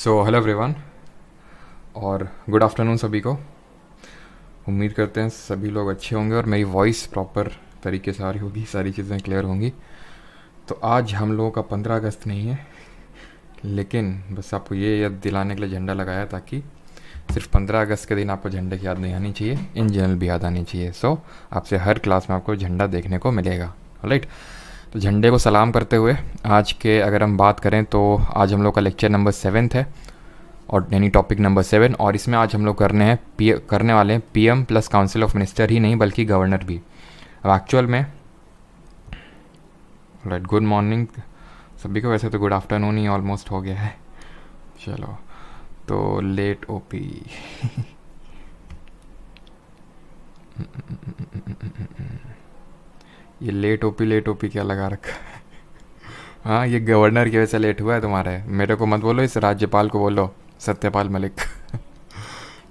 So hello everyone और good afternoon सभी को। उम्मीद करते हैं सभी लोग अच्छे होंगे और मेरी वॉइस प्रॉपर तरीके से आ रही होगी, सारी चीज़ें क्लियर होंगी। तो आज हम लोगों का 15 अगस्त नहीं है, लेकिन बस आपको ये याद दिलाने के लिए झंडा लगाया ताकि सिर्फ 15 अगस्त के दिन आपको झंडे की याद नहीं आनी चाहिए, इन जनरल भी याद आनी चाहिए। सो आपसे हर क्लास में आपको झंडा देखने को मिलेगा। राइट, तो झंडे को सलाम करते हुए आज के अगर हम बात करें तो आज हम लोग का लेक्चर नंबर 7 है और यानी टॉपिक नंबर 7। और इसमें आज हम लोग करने वाले हैं PM plus council of minister ही नहीं बल्कि गवर्नर भी। अब एक्चुअल में राइट, गुड मॉर्निंग सभी को, वैसे तो गुड आफ्टरनून ही ऑलमोस्ट हो गया है। चलो तो लेट ओपी ये लेट ओपी क्या लगा रखा है? हाँ, ये गवर्नर की वजह से लेट हुआ है तुम्हारे। मेरे को मत बोलो, इस राज्यपाल को बोलो, सत्यपाल मलिक।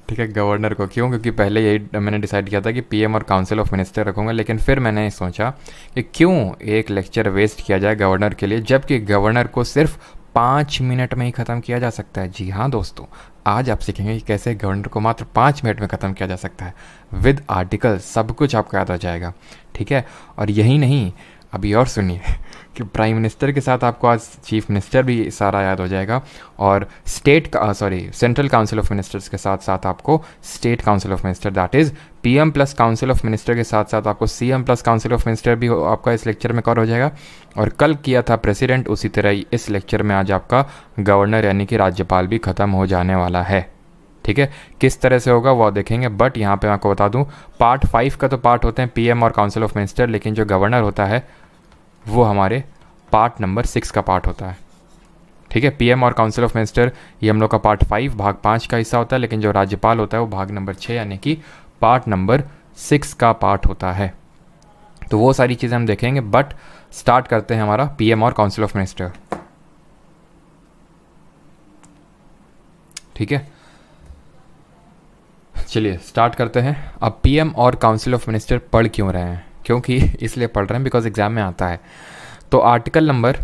ठीक है, गवर्नर को क्यों? क्योंकि पहले यही मैंने डिसाइड किया था कि पीएम और काउंसिल ऑफ मिनिस्टर रखूंगा, लेकिन फिर मैंने सोचा कि क्यों एक लेक्चर वेस्ट किया जाए गवर्नर के लिए, जबकि गवर्नर को सिर्फ 5 मिनट में ही ख़त्म किया जा सकता है। जी हाँ दोस्तों, आज आप सीखेंगे कि कैसे गवर्नर को मात्र 5 मिनट में ख़त्म किया जा सकता है। विद आर्टिकल सब कुछ आपको याद आ जाएगा। ठीक है, और यही नहीं, अभी और सुनिए कि प्राइम मिनिस्टर के साथ आपको आज चीफ मिनिस्टर भी सारा याद हो जाएगा, और सेंट्रल काउंसिल ऑफ मिनिस्टर्स के साथ साथ आपको state council of minister, that is PM plus council of minister के साथ साथ आपको CM plus council of minister भी आपका इस लेक्चर में कवर हो जाएगा। और कल किया था प्रेसिडेंट, उसी तरह ही इस लेक्चर में आज आपका गवर्नर यानी कि राज्यपाल भी ख़त्म हो जाने वाला है। ठीक है, किस तरह से होगा वो देखेंगे, बट यहाँ पे मैं आपको बता दूँ पार्ट 5 का तो पार्ट होते हैं पीएम और काउंसिल ऑफ मिनिस्टर, लेकिन जो गवर्नर होता है वो हमारे पार्ट नंबर 6 का पार्ट होता है। ठीक है, पीएम और काउंसिल ऑफ मिनिस्टर ये हम लोग का पार्ट 5 भाग 5 का हिस्सा होता है, लेकिन जो राज्यपाल होता है वो भाग नंबर 6 यानी कि पार्ट नंबर 6 का पार्ट होता है। तो वो सारी चीज़ें हम देखेंगे, बट स्टार्ट करते हैं हमारा पीएम और काउंसिल ऑफ मिनिस्टर। ठीक है, चलिए स्टार्ट करते हैं। अब पीएम और काउंसिल ऑफ मिनिस्टर पढ़ क्यों रहे हैं? क्योंकि इसलिए पढ़ रहे हैं बिकॉज एग्जाम में आता है। तो आर्टिकल नंबर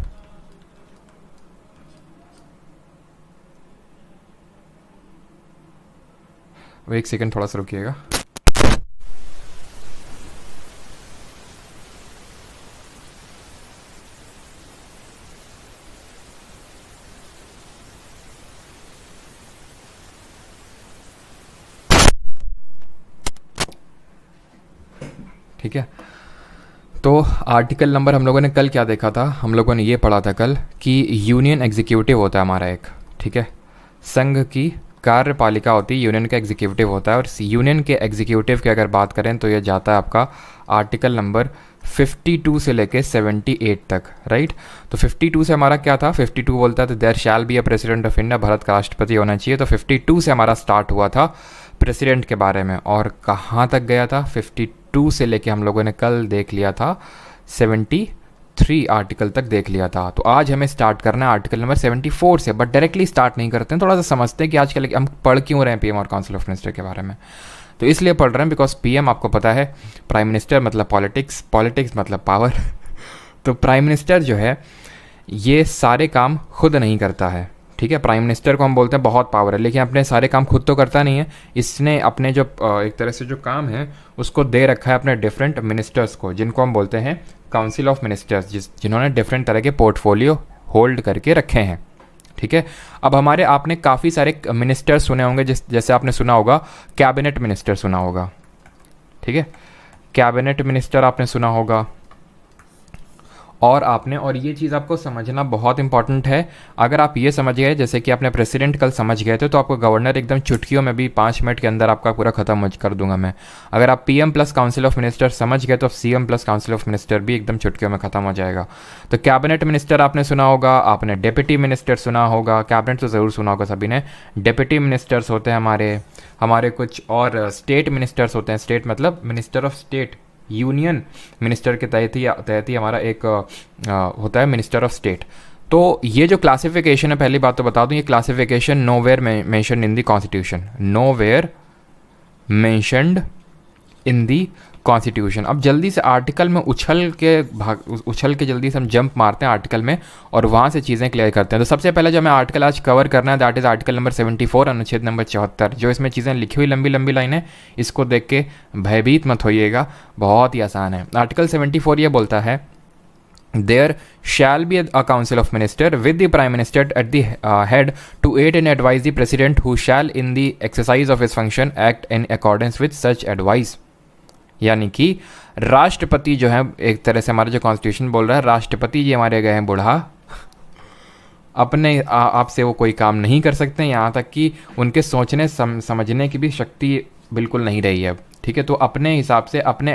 एक सेकंड, थोड़ा सा रुकिएगा। ठीक है, तो आर्टिकल नंबर हम लोगों ने कल क्या देखा था? हम लोगों ने ये पढ़ा था कल कि यूनियन एग्जीक्यूटिव होता है हमारा एक। ठीक है, संघ की कार्यपालिका होती है, यूनियन का एग्जीक्यूटिव होता है। और यूनियन के एग्जीक्यूटिव की अगर बात करें तो ये जाता है आपका आर्टिकल नंबर 52 से लेके 78 तक। राइट, तो 52 से हमारा क्या था? 52 बोलता है तो there shall be a president of India, Bharat का राष्ट्रपति होना चाहिए। तो 52 से हमारा स्टार्ट हुआ था प्रेसिडेंट के बारे में, और कहाँ तक गया था? 52 से लेके हम लोगों ने कल देख लिया था 73 आर्टिकल तक देख लिया था। तो आज हमें स्टार्ट करना है आर्टिकल नंबर 74 से, बट डायरेक्टली स्टार्ट नहीं करते हैं, थोड़ा सा समझते हैं कि आज कल हम पढ़ क्यों रहे हैं पीएम और काउंसिल ऑफ मिनिस्टर के बारे में। तो इसलिए पढ़ रहे हैं बिकॉज पीएम आपको पता है, प्राइम मिनिस्टर मतलब पॉलिटिक्स, पॉलिटिक्स मतलब पावर। तो प्राइम मिनिस्टर जो है ये सारे काम खुद नहीं करता है। ठीक है, प्राइम मिनिस्टर को हम बोलते हैं बहुत पावर है, लेकिन अपने सारे काम खुद तो करता नहीं है। इसने अपने जो एक तरह से जो काम है उसको दे रखा है अपने डिफरेंट मिनिस्टर्स को, जिनको हम बोलते हैं काउंसिल ऑफ मिनिस्टर्स, जिन्होंने डिफरेंट तरह के पोर्टफोलियो होल्ड करके रखे हैं। ठीक है, अब हमारे आपने काफ़ी सारे मिनिस्टर सुने होंगे, जैसे आपने सुना होगा कैबिनेट मिनिस्टर सुना होगा। ठीक है, कैबिनेट मिनिस्टर आपने सुना होगा, और ये चीज़ आपको समझना बहुत इंपॉर्टेंट है। अगर आप ये समझ गए, जैसे कि आपने प्रेसिडेंट कल समझ गए थे, तो आपको गवर्नर एकदम चुटकियों में भी 5 मिनट के अंदर आपका पूरा खत्म कर दूंगा मैं। अगर आप PM plus council of minister समझ गए तो CM plus council of minister भी एकदम चुटकियों में खत्म हो जाएगा। तो कैबिनेट मिनिस्टर आपने सुना होगा, आपने डिप्टी मिनिस्टर सुना होगा, कैबिनेट तो ज़रूर सुना होगा सभी ने। डिप्टी मिनिस्टर्स होते हैं हमारे कुछ, और स्टेट मिनिस्टर्स होते हैं। स्टेट मतलब minister of state, union minister के तहत ही हमारा एक होता है मिनिस्टर ऑफ स्टेट। तो ये जो क्लासिफिकेशन है, पहली बात तो बता दूं, ये classification nowhere mentioned in the constitution, nowhere mentioned in the constitution. अब जल्दी से आर्टिकल में उछल के जल्दी से हम जंप मारते हैं आर्टिकल में और वहाँ से चीज़ें क्लियर करते हैं। तो सबसे पहले जो हमें आर्टिकल आज कवर करना है दैट इज़ आर्टिकल नंबर 74 अनुच्छेद नंबर 74। जो इसमें चीज़ें लिखी हुई लंबी लंबी लाइनें, इसको देख के भयभीत मत होइएगा, बहुत ही आसान है। आर्टिकल 74 ये बोलता है There shall be a council of minister with the prime minister at the head to aid and advise the president, who shall in the exercise of his function act in accordance with such advice। यानी कि राष्ट्रपति जो है, एक तरह से हमारा जो कॉन्स्टिट्यूशन बोल रहा है, राष्ट्रपति जी हमारे गए हैं बूढ़ा, अपने आप से वो कोई काम नहीं कर सकते हैं, यहाँ तक कि उनके सोचने समझने की भी शक्ति बिल्कुल नहीं रही है। ठीक है, तो अपने हिसाब से, अपने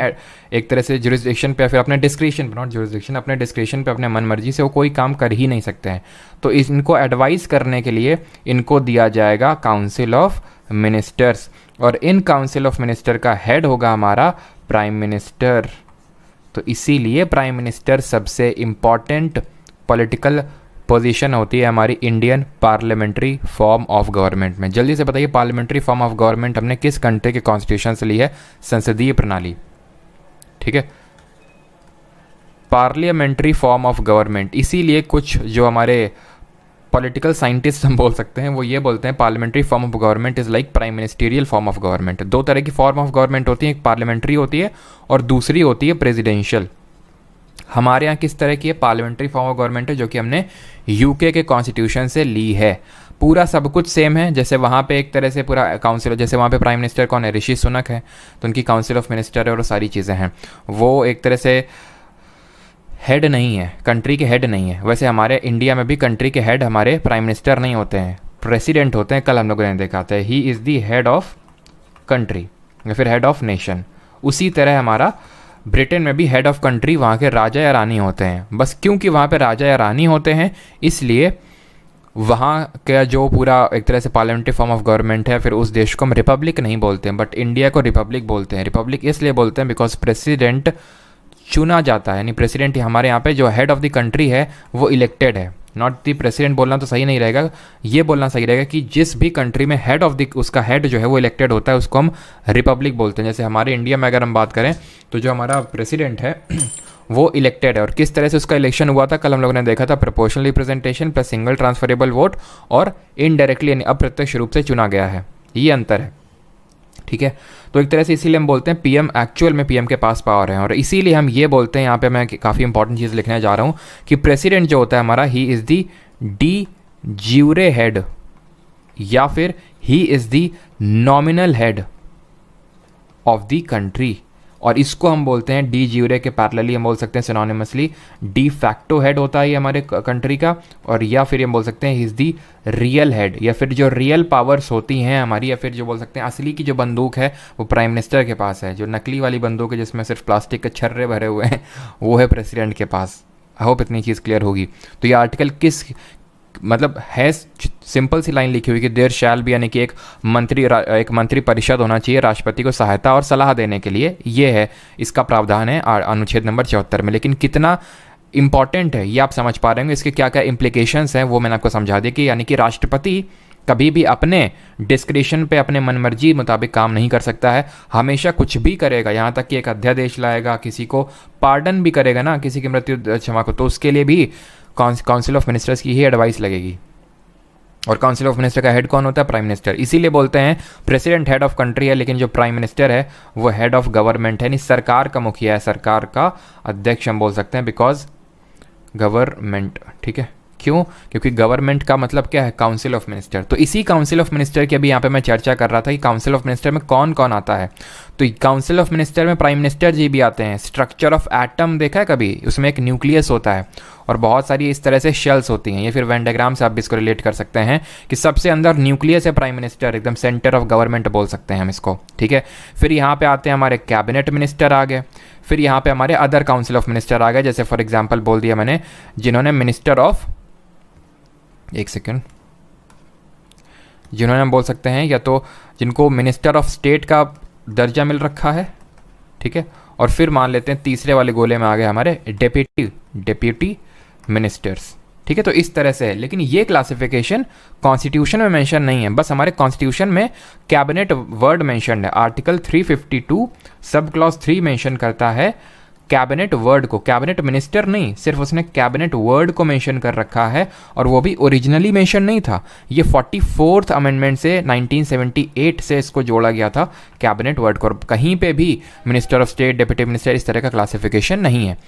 एक तरह से जुरिस्डिक्शन पे, फिर अपने डिस्क्रिशन पे, नॉट जुरिस्डिक्शन, अपने डिस्क्रिशन पे, अपने मन मर्जी से वो कोई काम कर ही नहीं सकते हैं। तो इनको एडवाइस करने के लिए इनको दिया जाएगा काउंसिल ऑफ मिनिस्टर्स, और इन काउंसिल ऑफ मिनिस्टर का हेड होगा हमारा प्राइम मिनिस्टर। तो इसीलिए प्राइम मिनिस्टर सबसे इम्पॉर्टेंट पॉलिटिकल पोजीशन होती है हमारी Indian parliamentary form of government में। जल्दी से बताइए, पार्लियामेंट्री फॉर्म ऑफ गवर्नमेंट हमने किस कंट्री के कॉन्स्टिट्यूशन से ली है? संसदीय प्रणाली। ठीक है, पार्लियामेंट्री फॉर्म ऑफ गवर्नमेंट। इसीलिए कुछ जो हमारे पॉलिटिकल साइंटिस्ट हम बोल सकते हैं, वो ये बोलते हैं parliamentary form of government is like prime ministerial form of government. दो तरह की फॉर्म ऑफ गवर्नमेंट होती है, एक पार्लियामेंट्री होती है और दूसरी होती है प्रेसिडेंशियल। हमारे यहाँ किस तरह की है? पार्लियामेंट्री फॉर्म ऑफ गवर्नमेंट है, जो कि हमने यूके के कॉन्स्टिट्यूशन से ली है। पूरा सब कुछ सेम है, जैसे वहाँ पे एक तरह से पूरा काउंसिल, जैसे वहाँ पे प्राइम मिनिस्टर कौन है? ऋषि सुनक है, तो उनकी काउंसिल ऑफ मिनिस्टर है और सारी चीज़ें हैं। वो एक तरह से हेड नहीं है, कंट्री के हेड नहीं है। वैसे हमारे इंडिया में भी कंट्री के हेड हमारे प्राइम मिनिस्टर नहीं होते हैं, प्रेसिडेंट होते हैं। कल हम लोगों ने देखा था, ही is the head of country या फिर हेड ऑफ नेशन। उसी तरह हमारा ब्रिटेन में भी हेड ऑफ कंट्री वहाँ के राजा या रानी होते हैं। बस क्योंकि वहाँ पे राजा या रानी होते हैं, इसलिए वहाँ का जो पूरा एक तरह से पार्लियामेंट्री फॉर्म ऑफ गवर्नमेंट है, फिर उस देश को हम रिपब्लिक नहीं बोलते हैं, बट इंडिया को रिपब्लिक बोलते हैं। रिपब्लिक इसलिए बोलते हैं बिकॉज प्रेसिडेंट चुना जाता है, यानी प्रेसिडेंट हमारे यहाँ पे जो हेड ऑफ द कंट्री है वो इलेक्टेड है। नॉट दी प्रेसिडेंट बोलना तो सही नहीं रहेगा, ये बोलना सही रहेगा कि जिस भी कंट्री में हेड ऑफ द, उसका हेड जो है वो इलेक्टेड होता है, उसको हम रिपब्लिक बोलते हैं। जैसे हमारे इंडिया में अगर हम बात करें तो जो हमारा प्रेसिडेंट है वो इलेक्टेड है। और किस तरह से उसका इलेक्शन हुआ था, कल हम लोगों ने देखा था, proportional representation plus single transferable vote, और इनडायरेक्टली यानी अप्रत्यक्ष रूप से चुना गया है, ये अंतर है। ठीक है, तो एक तरह से इसीलिए हम बोलते हैं पीएम, एक्चुअल में पीएम के पास पावर है। और इसीलिए हम ये बोलते हैं, यहाँ पे मैं काफ़ी इंपॉर्टेंट चीज़ लिखने जा रहा हूँ कि प्रेसिडेंट जो होता है हमारा, he is the de jure head या फिर he is the nominal head of the country. और इसको हम बोलते हैं डी ज्यूरे के पैरेलली हम बोल सकते हैं सिनोनिमसली डी फैक्टो हेड होता है ये हमारे कंट्री का, और या फिर हम बोल सकते हैं ही इज़ दी रियल हेड, या फिर जो रियल पावर्स होती हैं हमारी, या फिर जो बोल सकते हैं असली की जो बंदूक है वो प्राइम मिनिस्टर के पास है। जो नकली वाली बंदूक है जिसमें सिर्फ प्लास्टिक के छर्रे भरे हुए हैं, वो है प्रेसिडेंट के पास। आई होप इतनी चीज़ क्लियर होगी। तो ये आर्टिकल किस मतलब है, सिंपल सी लाइन लिखी हुई कि देयर शैल बी, यानी कि एक मंत्री परिषद होना चाहिए राष्ट्रपति को सहायता और सलाह देने के लिए। ये है, इसका प्रावधान है अनुच्छेद नंबर 74 में। लेकिन कितना इंपॉर्टेंट है ये आप समझ पा रहे होंगे, इसके क्या क्या इम्प्लीकेशंस हैं वो मैंने आपको समझा दिया। कि यानी कि राष्ट्रपति कभी भी अपने डिस्क्रिशन पे, अपने मनमर्जी मुताबिक काम नहीं कर सकता है, हमेशा कुछ भी करेगा। यहाँ तक कि एक अध्यादेश लाएगा, किसी को पार्डन भी करेगा ना, किसी की मृत्यु क्षमा को, तो उसके लिए भी काउंसिल ऑफ मिनिस्टर्स की ही एडवाइस लगेगी। और काउंसिल ऑफ मिनिस्टर का हेड कौन होता है? Prime minister. इसीलिए बोलते हैं प्रेसिडेंट हेड ऑफ कंट्री है, लेकिन जो प्राइम मिनिस्टर है वो हेड ऑफ गवर्नमेंट है, यानी सरकार का मुखिया है, सरकार का अध्यक्ष हम बोल सकते हैं, बिकॉज गवर्नमेंट। ठीक है, क्यों? क्योंकि गवर्नमेंट का मतलब क्या है? Council of minister. तो इसी काउंसिल ऑफ मिनिस्टर की अभी यहाँ पे मैं चर्चा कर रहा था कि काउंसिल ऑफ मिनिस्टर में कौन कौन आता है। तो काउंसिल ऑफ मिनिस्टर में प्राइम मिनिस्टर जी भी आते हैं। स्ट्रक्चर ऑफ एटम देखा है कभी? उसमें एक न्यूक्लियस होता है और बहुत सारी इस तरह से शेल्स होती हैं। ये फिर वेन डायग्राम से आप इसको रिलेट कर सकते हैं कि सबसे अंदर न्यूक्लियस है प्राइम मिनिस्टर, एकदम सेंटर ऑफ गवर्नमेंट बोल सकते हैं हम इसको। ठीक है, फिर यहाँ पे आते हैं हमारे कैबिनेट मिनिस्टर आ गए, फिर यहाँ पे हमारे अदर काउंसिल ऑफ मिनिस्टर आ गए, जैसे फॉर एग्जाम्पल बोल दिया मैंने, जिन्होंने मिनिस्टर ऑफ, एक सेकेंड, जिन्होंने हम बोल सकते हैं या तो जिनको मिनिस्टर ऑफ स्टेट का दर्जा मिल रखा है। ठीक है, और फिर मान लेते हैं तीसरे वाले गोले में आ गए हमारे डेप्यूटी मिनिस्टर्स। ठीक है, तो इस तरह से है। लेकिन ये क्लासिफिकेशन कॉन्स्टिट्यूशन में मेंशन नहीं है, बस हमारे कॉन्स्टिट्यूशन में कैबिनेट वर्ड मेंशन है। आर्टिकल 352 सब क्लॉज 3 मेंशन करता है कैबिनेट वर्ड को, कैबिनेट मिनिस्टर नहीं, सिर्फ उसने कैबिनेट वर्ड को मेंशन कर रखा है, और वो भी ओरिजिनली मेंशन नहीं था। ये 44th अमेंडमेंट से 1978 से इसको जोड़ा गया था कैबिनेट वर्ड को, और कहीं पे भी minister of state, deputy minister इस तरह का क्लासिफिकेशन नहीं है।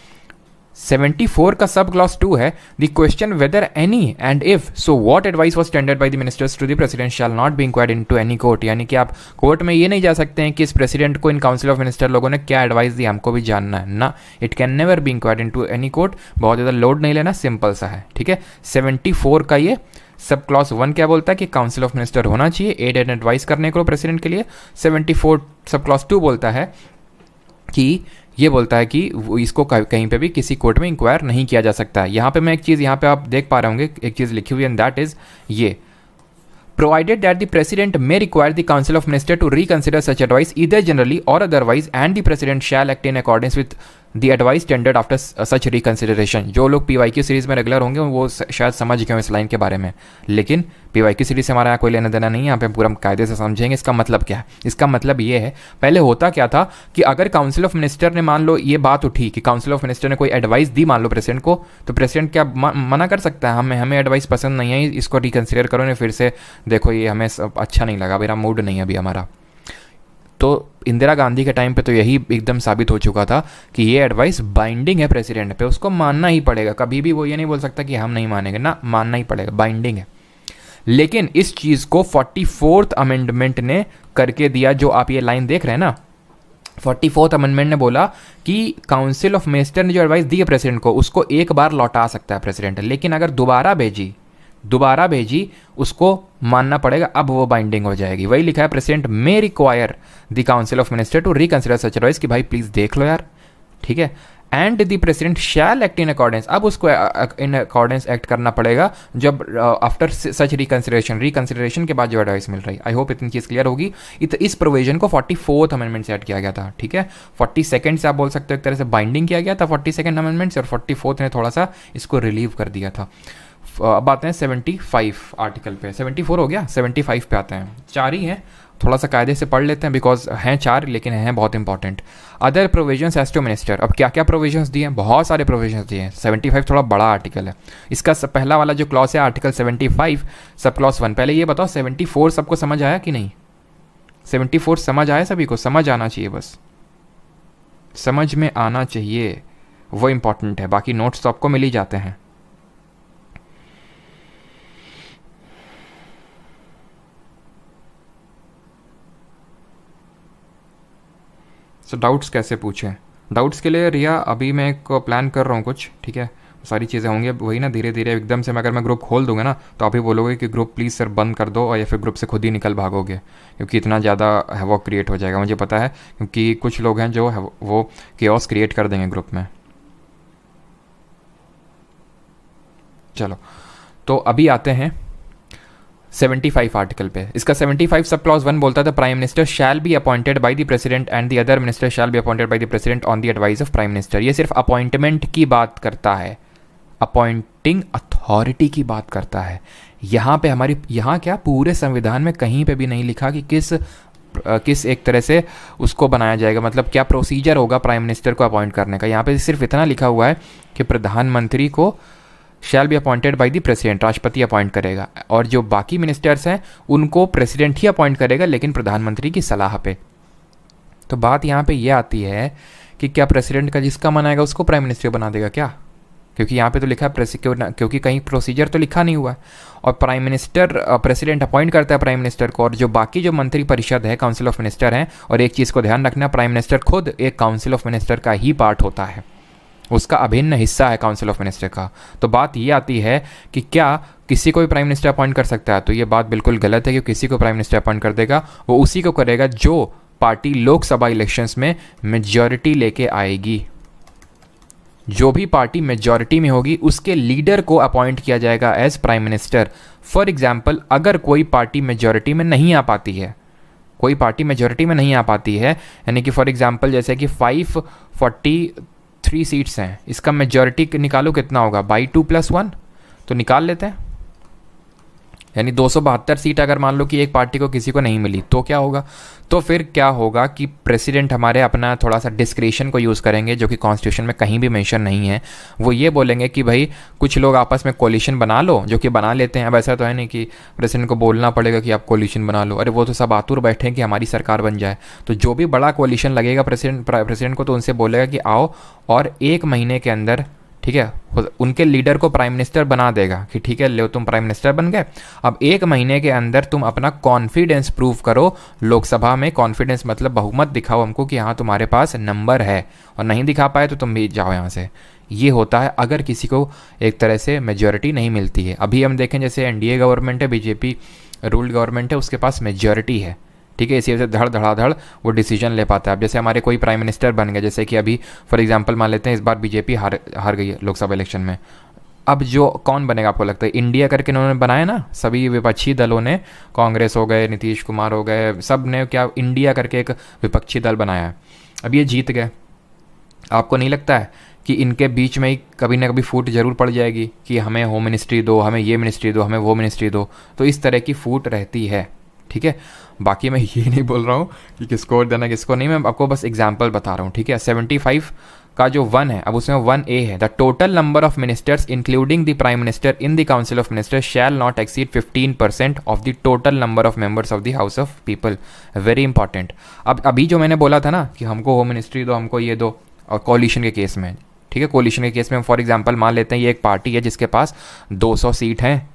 74 का सब क्लॉज 2 है, the question whether any and if so what advice was tendered by the ministers to the president shall not be inquired into any court. यानी कि आप कोर्ट में ये नहीं जा सकते हैं कि इस प्रेसिडेंट को इन काउंसिल ऑफ मिनिस्टर लोगों ने क्या एडवाइस दी, हमको भी जानना है ना। It can never be inquired into any court. बहुत ज़्यादा लोड नहीं लेना, सिंपल सा है, ठीक है। 74 का ये सब क्लॉज 1 क्या बोलता है कि काउंसिल ऑफ मिनिस्टर होना चाहिए एड एंड एडवाइस करने को प्रेसिडेंट के लिए। 74 सब क्लॉज 2 बोलता है कि ये बोलता है कि इसको कहीं पे भी किसी कोर्ट में इंक्वायर नहीं किया जा सकता है। यहाँ पे मैं एक चीज़ यहाँ पे आप देख पा रहे होंगे, एक चीज़ लिखी हुई है, एंड दैट इज़ ये provided that the president may require the council of minister to reconsider such advice either generally or otherwise and the president shall act in accordance with the advice tendered after such reconsideration। जो लोग PYQ series में regular होंगे वो शायद समझ गए इस line के बारे में, लेकिन PYQ सीरीज़ से हमारा यहाँ कोई लेना देना नहीं है। यहाँ पे पूरा कायदे से समझेंगे इसका मतलब क्या है। इसका मतलब ये है, पहले होता क्या था कि अगर काउंसिल ऑफ मिनिस्टर ने, मान लो ये बात उठी कि काउंसिल ऑफ मिनिस्टर ने कोई एडवाइस दी मान लो प्रेसिडेंट को, तो प्रेसिडेंट क्या मना कर सकता है, हमें एडवाइस पसंद नहीं है, इसको रिकन्सिडर करो, फिर से देखो ये हमें अच्छा नहीं लगा, मेरा मूड नहीं है अभी हमारा। तो इंदिरा गांधी के टाइम पे तो यही एकदम साबित हो चुका था कि ये एडवाइस बाइंडिंग है प्रेसिडेंट पे, उसको मानना ही पड़ेगा। कभी भी वो ये नहीं बोल सकता कि हम नहीं मानेंगे ना, मानना ही पड़ेगा, बाइंडिंग है। लेकिन इस चीज़ को 44th अमेंडमेंट ने करके दिया, जो आप ये लाइन देख रहे हैं ना, 44th अमेंडमेंट ने बोला कि काउंसिल ऑफ मिनिस्टर ने जो एडवाइस दी है प्रेसिडेंट को, उसको एक बार लौटा सकता है प्रेसिडेंट, लेकिन अगर दोबारा भेजी उसको मानना पड़ेगा, अब वो बाइंडिंग हो जाएगी। वही लिखा है, president may require the council of minister to reconsider such advice, कि भाई प्लीज देख लो यार, ठीक है। And the president shall act in accordance, अब उसको इन अकॉर्डेंस एक्ट करना पड़ेगा जब आफ्टर सच रिकंसिडरेशन के बाद जो एडवाइस मिल रही। आई होप इतनी चीज़ क्लियर होगी। इस प्रोविजन को 44th अमेंडमेंट से ऐड किया गया था, ठीक है। 42nd से आप बोल सकते हो एक तरह से बाइंडिंग किया गया था 42nd अमेंडमेंट से, और 44th ने थोड़ा सा इसको रिलीव कर दिया था। अब आते हैं 75 आर्टिकल पे, 74 हो गया, 75 पे आते हैं। 4 ही हैं, थोड़ा सा कायदे से पढ़ लेते हैं बिकॉज हैं 4 लेकिन हैं बहुत important. Other provisions as to minister, अब क्या क्या प्रोविजंस दिए हैं, बहुत सारे प्रोविजंस दिए हैं। 75 थोड़ा बड़ा आर्टिकल है। इसका पहला वाला जो क्लॉज है आर्टिकल 75 सब क्लॉज 1। पहले ये बताओ 74 सबको समझ आया कि नहीं? 74 समझ आया सभी को? समझ आना चाहिए, बस समझ में आना चाहिए, वो इंपॉर्टेंट है। बाकी नोट्स तो आपको मिल ही जाते हैं। सो डाउट्स कैसे पूछें? डाउट्स के लिए रिया अभी मैं एक प्लान कर रहा हूँ कुछ, ठीक है। सारी चीज़ें होंगी वही ना, धीरे धीरे एकदम से अगर मैं ग्रुप खोल दूंगा ना तो आप ही बोलोगे कि ग्रुप प्लीज़ सर बंद कर दो, और या फिर ग्रुप से खुद ही निकल भागोगे, क्योंकि इतना ज़्यादा हैवॉक क्रिएट हो जाएगा। मुझे पता है, क्योंकि कुछ लोग हैं जो वो केओस क्रिएट कर देंगे ग्रुप में। चलो तो अभी आते हैं 75 आर्टिकल पे। इसका 75 सब क्लॉज 1 बोलता था prime minister shall be appointed by the president and the other minister shall be appointed by the president on the advice of prime minister. ये सिर्फ अपॉइंटमेंट की बात करता है, अपॉइंटिंग अथॉरिटी की बात करता है। यहाँ पे हमारी यहाँ क्या पूरे संविधान में कहीं पे भी नहीं लिखा कि किस एक तरह से उसको बनाया जाएगा, मतलब क्या प्रोसीजर होगा प्राइम मिनिस्टर को अपॉइंट करने का। यहाँ पे सिर्फ इतना लिखा हुआ है कि प्रधानमंत्री को शैल be appointed by the president, राष्ट्रपति अपॉइंट करेगा, और जो बाकी मिनिस्टर्स हैं उनको प्रेसिडेंट ही अपॉइंट करेगा, लेकिन प्रधानमंत्री की सलाह पे। तो बात यहाँ पे ये आती है कि क्या प्रेसिडेंट का जिसका मन आएगा उसको प्राइम मिनिस्टर बना देगा क्या? क्योंकि यहाँ पे तो लिखा है क्योंकि कहीं प्रोसीजर तो लिखा नहीं हुआ है। और प्राइम मिनिस्टर प्रेसिडेंट अपॉइंट करता है प्राइम मिनिस्टर को, और जो बाकी जो मंत्री परिषद है काउंसिल ऑफ मिनिस्टर हैं। और एक चीज़ को ध्यान रखना, प्राइम मिनिस्टर खुद एक काउंसिल ऑफ मिनिस्टर का ही पार्ट होता है, उसका अभिन्न हिस्सा है काउंसिल ऑफ मिनिस्टर का। तो बात ये आती है कि क्या किसी को भी प्राइम मिनिस्टर अपॉइंट कर सकता है? तो ये बात बिल्कुल गलत है कि किसी को प्राइम मिनिस्टर अपॉइंट कर देगा। वो उसी को करेगा जो पार्टी लोकसभा इलेक्शंस में मेजॉरिटी लेके आएगी। जो भी पार्टी मेजॉरिटी में होगी उसके लीडर को अपॉइंट किया जाएगा as prime minister. For example, अगर कोई पार्टी मेजॉरिटी में नहीं आ पाती है, कोई पार्टी मेजॉरिटी में नहीं आ पाती है, यानी कि फॉर एग्जाम्पल जैसे कि 543 सीट्स हैं, इसका मेजॉरिटी निकालो कितना होगा, बाई 2+1। तो निकाल लेते हैं। यानी 272 सीट अगर मान लो कि एक पार्टी को किसी को नहीं मिली तो क्या होगा? तो फिर क्या होगा कि प्रेसिडेंट हमारे अपना थोड़ा सा डिस्क्रिशन को यूज़ करेंगे, जो कि कॉन्स्टिट्यूशन में कहीं भी मेंशन नहीं है। वो ये बोलेंगे कि भाई कुछ लोग आपस में कोलिशन बना लो, जो कि बना लेते हैं। अब ऐसा तो है नहीं कि प्रेसिडेंट को बोलना पड़ेगा कि आप कोलिशन बना लो, अरे वो तो सब आतुर बैठे हैं कि हमारी सरकार बन जाए। तो जो भी बड़ा कोलिशन लगेगा प्रेसिडेंट को, तो उनसे बोलेगा कि आओ, और 1 महीने के अंदर, ठीक है, उनके लीडर को प्राइम मिनिस्टर बना देगा कि ठीक है लो तुम प्राइम मिनिस्टर बन गए, अब 1 महीने के अंदर तुम अपना कॉन्फिडेंस प्रूव करो लोकसभा में। कॉन्फिडेंस मतलब बहुमत दिखाओ हमको कि हाँ तुम्हारे पास नंबर है, और नहीं दिखा पाए तो तुम भी जाओ यहाँ से। ये होता है अगर किसी को एक तरह से मेजॉरिटी नहीं मिलती है। अभी हम देखें जैसे एनडीए गवर्नमेंट है, बीजेपी रूल्ड गवर्नमेंट है, उसके पास मेजॉरिटी है, ठीक है, इसी वजह से धड़ धड़ाधड़ वो डिसीजन ले पाता है। अब जैसे हमारे कोई प्राइम मिनिस्टर बन गए, जैसे कि अभी फॉर एग्जांपल मान लेते हैं इस बार बीजेपी हार गई है लोकसभा इलेक्शन में। अब जो कौन बनेगा आपको लगता है? इंडिया करके इन्होंने बनाया ना, सभी विपक्षी दलों ने, कांग्रेस हो गए, नीतीश कुमार हो गए, सब ने क्या इंडिया करके एक विपक्षी दल बनाया है। अब ये जीत गए, आपको नहीं लगता है कि इनके बीच में ही कभी ना कभी फूट जरूर पड़ जाएगी कि हमें होम मिनिस्ट्री दो, हमें ये मिनिस्ट्री दो, हमें वो मिनिस्ट्री दो? तो इस तरह की फूट रहती है, ठीक है। बाकी मैं ये नहीं बोल रहा हूँ कि किसको देना किसको नहीं, मैं आपको बस एग्जांपल बता रहा हूँ, ठीक है। 75 का जो 1 है, अब उसमें 1A है, the total number of ministers including the prime minister in the council of ministers shall not exceed 15% of the total number of members of the house of people. Very important. अब अभी जो मैंने बोला था ना कि हमको होम मिनिस्ट्री दो, हमको ये दो, और कोलिशन के केस में, ठीक है, कोलिशन के केस में फॉर एग्जाम्पल मान लेते हैं ये एक पार्टी है जिसके पास 200 सीट हैं,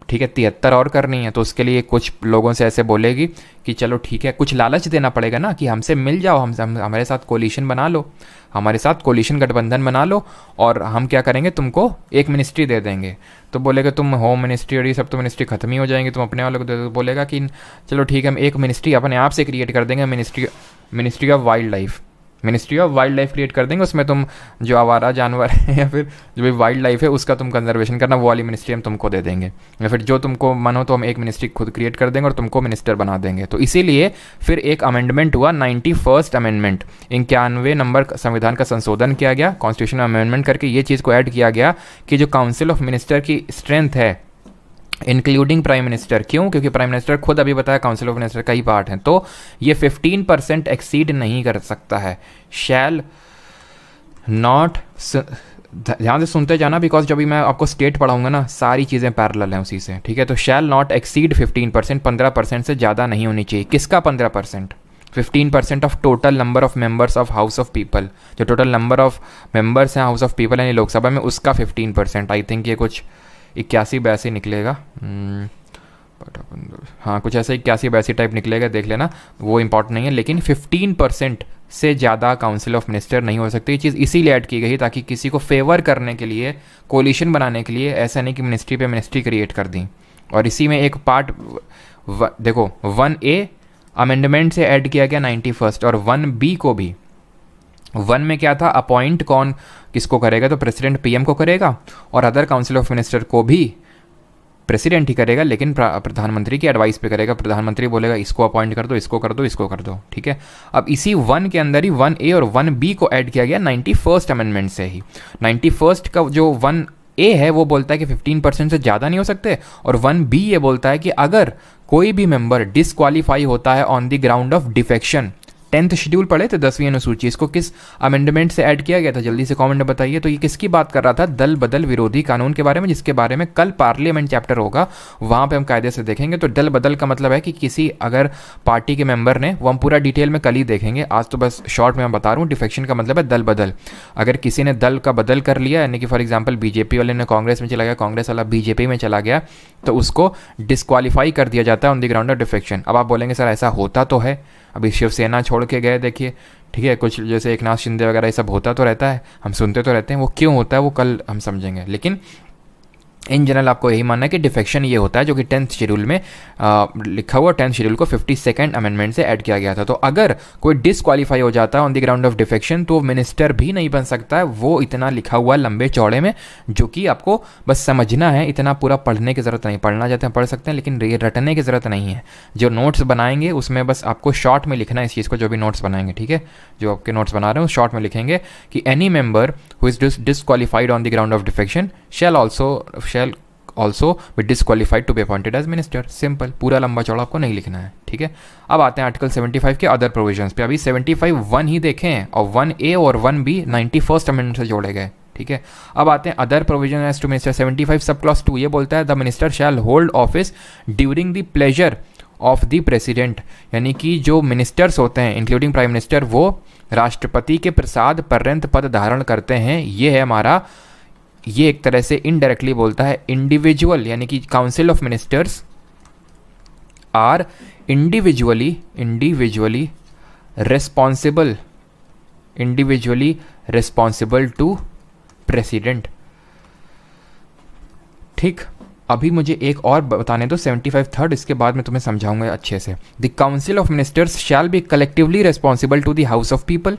ठीक है, 73 और करनी है, तो उसके लिए कुछ लोगों से ऐसे बोलेगी कि चलो ठीक है, कुछ लालच देना पड़ेगा ना कि हमसे मिल जाओ, हम हमारे साथ कोलिशन बना लो, हमारे साथ कोलिशन गठबंधन बना लो, और हम क्या करेंगे, तुमको एक मिनिस्ट्री दे देंगे। तो बोलेगा तुम होम मिनिस्ट्री और ये सब तो मिनिस्ट्री खत्म ही हो जाएंगी, तुम अपने वालों को दे दो। बोलेगा कि चलो ठीक है, हम एक मिनिस्ट्री अपने आप से क्रिएट कर देंगे, ministry of wild life, ministry of wild life create कर देंगे। उसमें तुम जो आवारा जानवर है या फिर जो भी वाइल्ड लाइफ है उसका तुम कंजर्वेशन करना, वो वाली मिनिस्ट्री हम तुमको दे देंगे, या फिर जो तुमको मन हो तो हम एक मिनिस्ट्री खुद क्रिएट कर देंगे और तुमको मिनिस्टर बना देंगे। तो इसीलिए फिर एक अमेंडमेंट हुआ, 91st अमेंडमेंट, 91 नंबर संविधान का संशोधन किया गया, कॉन्स्टिट्यूशन अमेंडमेंट करके ये चीज़ को ऐड किया गया कि जो काउंसिल ऑफ मिनिस्टर की स्ट्रेंथ है इंक्लूडिंग प्राइम मिनिस्टर, क्यों? क्योंकि प्राइम मिनिस्टर खुद अभी बताया काउंसिल ऑफ मिनिस्टर का ही पार्ट है, तो ये 15% एक्सीड नहीं कर सकता है। शैल नॉट, ध्यान से सुनते जाना बिकॉज जब भी मैं आपको स्टेट पढ़ाऊंगा ना सारी चीज़ें पैरेलल हैं उसी से, ठीक है। तो शैल नॉट एक्सीड 15%, 15% से ज़्यादा नहीं होनी चाहिए। किसका 15%? 15% of total number of members of house of people, जो टोटल नंबर ऑफ मेंबर्स हैं हाउस ऑफ पीपल यानी लोकसभा में, उसका 15%। आई थिंक ये कुछ 81-82 निकलेगा, हाँ कुछ ऐसा 81-82 टाइप निकलेगा, देख लेना, वो इंपॉर्टेंट नहीं है। लेकिन 15% से ज़्यादा काउंसिल ऑफ मिनिस्टर नहीं हो सकती। ये चीज़ इसीलिए ऐड की गई ताकि किसी को फेवर करने के लिए, कोलिशन बनाने के लिए, ऐसा नहीं कि मिनिस्ट्री पे मिनिस्ट्री क्रिएट कर दी। और इसी में एक पार्ट देखो 1A अमेंडमेंट से ऐड किया गया 91st, और 1B को भी। 1 में क्या था, अपॉइंट कौन किसको करेगा, तो प्रेसिडेंट पीएम को करेगा, और अदर काउंसिल ऑफ मिनिस्टर को भी प्रेसिडेंट ही करेगा, लेकिन प्रधानमंत्री की एडवाइस पे करेगा। प्रधानमंत्री बोलेगा इसको अपॉइंट कर दो, इसको कर दो, इसको कर दो, ठीक है। अब इसी 1 के अंदर ही 1A और 1B को ऐड किया गया 91st अमेंडमेंट से ही। 91st का जो 1A है वो बोलता है कि 15% से ज़्यादा नहीं हो सकते, और 1B ये बोलता है कि अगर कोई भी मेंबर डिसक्वालीफाई होता है on the ground of defection. 10th schedule पढ़े थे 10वीं अनुसूची, इसको किस अमेंडमेंट से ऐड किया गया था, जल्दी से कमेंट में बताइए। तो ये किसकी बात कर रहा था, दल बदल विरोधी कानून के बारे में, जिसके बारे में कल पार्लियामेंट चैप्टर होगा, वहाँ पे हम कायदे से देखेंगे। तो दल बदल का मतलब है कि किसी अगर पार्टी के मेंबर ने, वो हम पूरा डिटेल में कल ही देखेंगे, आज तो बस शॉर्ट में मैं बता रहा हूँ। डिफेक्शन का मतलब है दल बदल। अगर किसी ने दल का बदल कर लिया, यानी कि फॉर एग्जाम्पल बीजेपी वाले ने कांग्रेस में चला गया, कांग्रेस वाला बीजेपी में चला गया, तो उसको डिस्क्वालीफाई कर दिया जाता है on the ground of defection. अब आप बोलेंगे सर ऐसा होता तो है, अभी शिवसेना छोड़ के गए देखिए, ठीक है, कुछ जैसे एकनाथ शिंदे वगैरह ये सब होता तो रहता है, हम सुनते तो रहते हैं, वो क्यों होता है वो कल हम समझेंगे। लेकिन इन जनरल आपको यही मानना है कि डिफेक्शन ये होता है, जो कि 10th शेड्यूल में लिखा हुआ, 10th शेड्यूल को 52nd अमेंडमेंट से ऐड किया गया था। तो अगर कोई डिसक्वालीफाई हो जाता है on the ground of defection, तो मिनिस्टर भी नहीं बन सकता है। वो इतना लिखा हुआ लंबे चौड़े में, जो कि आपको बस समझना है, इतना पूरा पढ़ने की ज़रूरत नहीं। पढ़ना चाहते हैं पढ़ सकते हैं, लेकिन रटने की ज़रूरत नहीं है। जो नोट्स बनाएंगे उसमें बस आपको शॉर्ट में लिखना है इस चीज़ को, जो भी नोट्स बनाएंगे, ठीक है, जो आपके नोट्स बना रहे हो शॉर्ट में लिखेंगे कि any member who is disqualified on the ground of defection shall also be disqualified to be appointed as minister. Simple, पूरा लंबा चौड़ा आपको नहीं लिखना है, ठीक है। अब आते हैं आर्टिकल 75 के अदर प्रोविजंस पे। अभी 75 1 ही देखे हैं और 1A और 1B 91st अमेंडमेंट से जोड़े गए, ठीक है। अब आते हैं other provision as to minister. 75 sub clause 2 ये बोलता है the minister shall hold office during the pleasure of the president, यानी कि जो मिनिस्टर्स होते हैं इंक्लूडिंग प्राइम मिनिस्टर वो राष्ट्रपति के प्रसाद पर्यंत पद धारण करते हैं। ये है हमारा, ये एक तरह से इनडायरेक्टली बोलता है इंडिविजुअल, यानी कि council of ministers are individually responsible to president, ठीक। अभी मुझे एक और बताने दो 75 थर्ड, इसके बाद मैं तुम्हें समझाऊंगा अच्छे से। The council of ministers shall be collectively responsible to the house of people,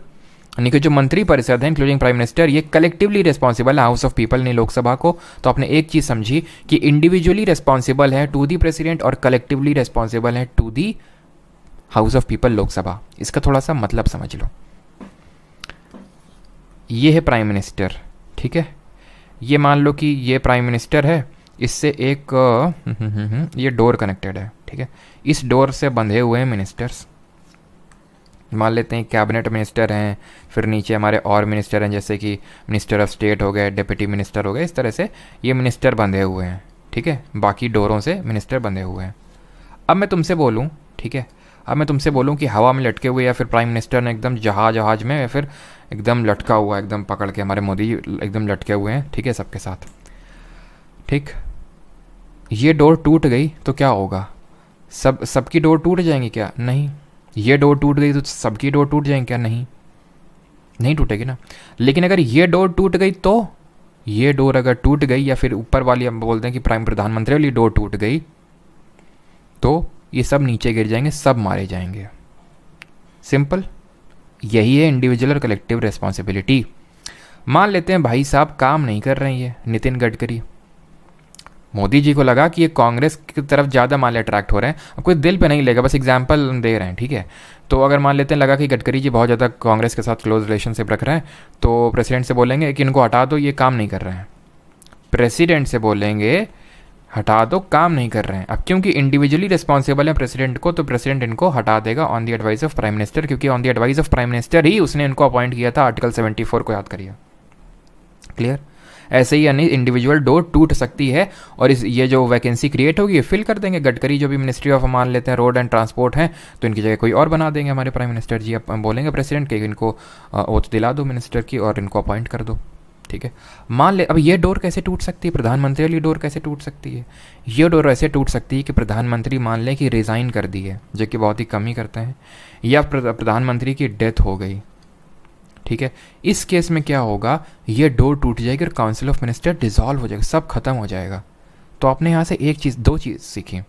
यानी कि जो मंत्री परिषद है इंक्लूडिंग प्राइम मिनिस्टर ये कलेक्टिवली रिस्पॉन्सिबल है हाउस ऑफ पीपल ने, लोकसभा को। तो आपने एक चीज समझी कि इंडिविजुअली रिस्पॉन्सिबल है टू दी प्रेसिडेंट और कलेक्टिवली रिस्पॉन्सिबल है to the house of people, Lok Sabha. इसका थोड़ा सा मतलब समझ लो। ये है प्राइम मिनिस्टर, ठीक है। ये मान लो कि ये प्राइम मिनिस्टर है, इससे एक ये डोर कनेक्टेड है, ठीक है। इस डोर से बंधे हुए हैं मिनिस्टर्स। मान लेते हैं कैबिनेट मिनिस्टर हैं, फिर नीचे हमारे और मिनिस्टर हैं जैसे कि मिनिस्टर ऑफ स्टेट हो गए, डिप्टी मिनिस्टर हो गए, इस तरह से ये मिनिस्टर बंधे हुए हैं, ठीक है। बाकी डोरों से मिनिस्टर बंधे हुए हैं। अब मैं तुमसे बोलूँ, ठीक है, अब मैं तुमसे बोलूँ कि हवा में लटके हुए या फिर प्राइम मिनिस्टर ने एकदम जहाज में या फिर एकदम लटका हुआ, एकदम पकड़ के हमारे मोदी एकदम लटके हुए हैं, ठीक है, सबके साथ, ठीक। ये डोर टूट गई तो क्या होगा? सबकी डोर टूट जाएंगी क्या? नहीं। ये डोर टूट गई तो सबकी डोर टूट जाएंगी क्या? नहीं टूटेगी ना। लेकिन अगर ये डोर टूट गई तो, ये डोर अगर टूट गई या फिर ऊपर वाली हम बोलते हैं कि प्राइम प्रधानमंत्री वाली डोर टूट गई तो ये सब नीचे गिर जाएंगे, सब मारे जाएंगे। सिंपल, यही है इंडिविजुअल और कलेक्टिव रिस्पॉन्सिबिलिटी। मान लेते हैं भाई साहब काम नहीं कर रहे हैं ये नितिन गडकरी, मोदी जी को लगा कि ये कांग्रेस की तरफ ज़्यादा मान अट्रैक्ट हो रहे हैं। अब कोई दिल पे नहीं लेगा, बस एग्जांपल दे रहे हैं, ठीक है। तो अगर मान लेते हैं लगा कि गडकरी जी बहुत ज़्यादा कांग्रेस के साथ क्लोज रिलेशनशिप रख रहे हैं तो प्रेसिडेंट से बोलेंगे कि इनको हटा दो, ये काम नहीं कर रहे हैं। प्रेसिडेंट से बोलेंगे हटा दो, काम नहीं कर रहे हैं। अब क्योंकि इंडिविजुअली रिस्पॉन्सिबल है प्रेसिडेंट को, तो प्रेसिडेंट इनको हटा देगा on the advice of prime minister, क्योंकि on the advice of prime minister ही उसने इनको अपॉइंट किया था। आर्टिकल 74 को याद करिए। क्लियर? ऐसे ही यानी इंडिविजुअल डोर टूट सकती है और ये जो वैकेंसी क्रिएट होगी ये फिल कर देंगे। गडकरी जो भी मिनिस्ट्री ऑफ मान लेते हैं रोड एंड ट्रांसपोर्ट है तो इनकी जगह कोई और बना देंगे हमारे प्राइम मिनिस्टर जी। अब बोलेंगे प्रेसिडेंट के इनको ओथ दिला दो मिनिस्टर की और इनको अपॉइंट कर दो, ठीक है। मान ले अब ये डोर कैसे टूट सकती है? प्रधानमंत्री वाली डोर कैसे टूट सकती है? ये डोर ऐसे टूट सकती है कि प्रधानमंत्री मान लें कि रिज़ाइन कर दी है, जो कि बहुत ही कम ही करते हैं, या प्रधानमंत्री की डेथ हो गई, ठीक है। इस केस में क्या होगा? ये डोर टूट जाएगी और काउंसिल ऑफ मिनिस्टर डिसॉल्व हो जाएगा, सब खत्म हो जाएगा। तो आपने यहाँ से एक चीज़, दो चीज़ सीखी।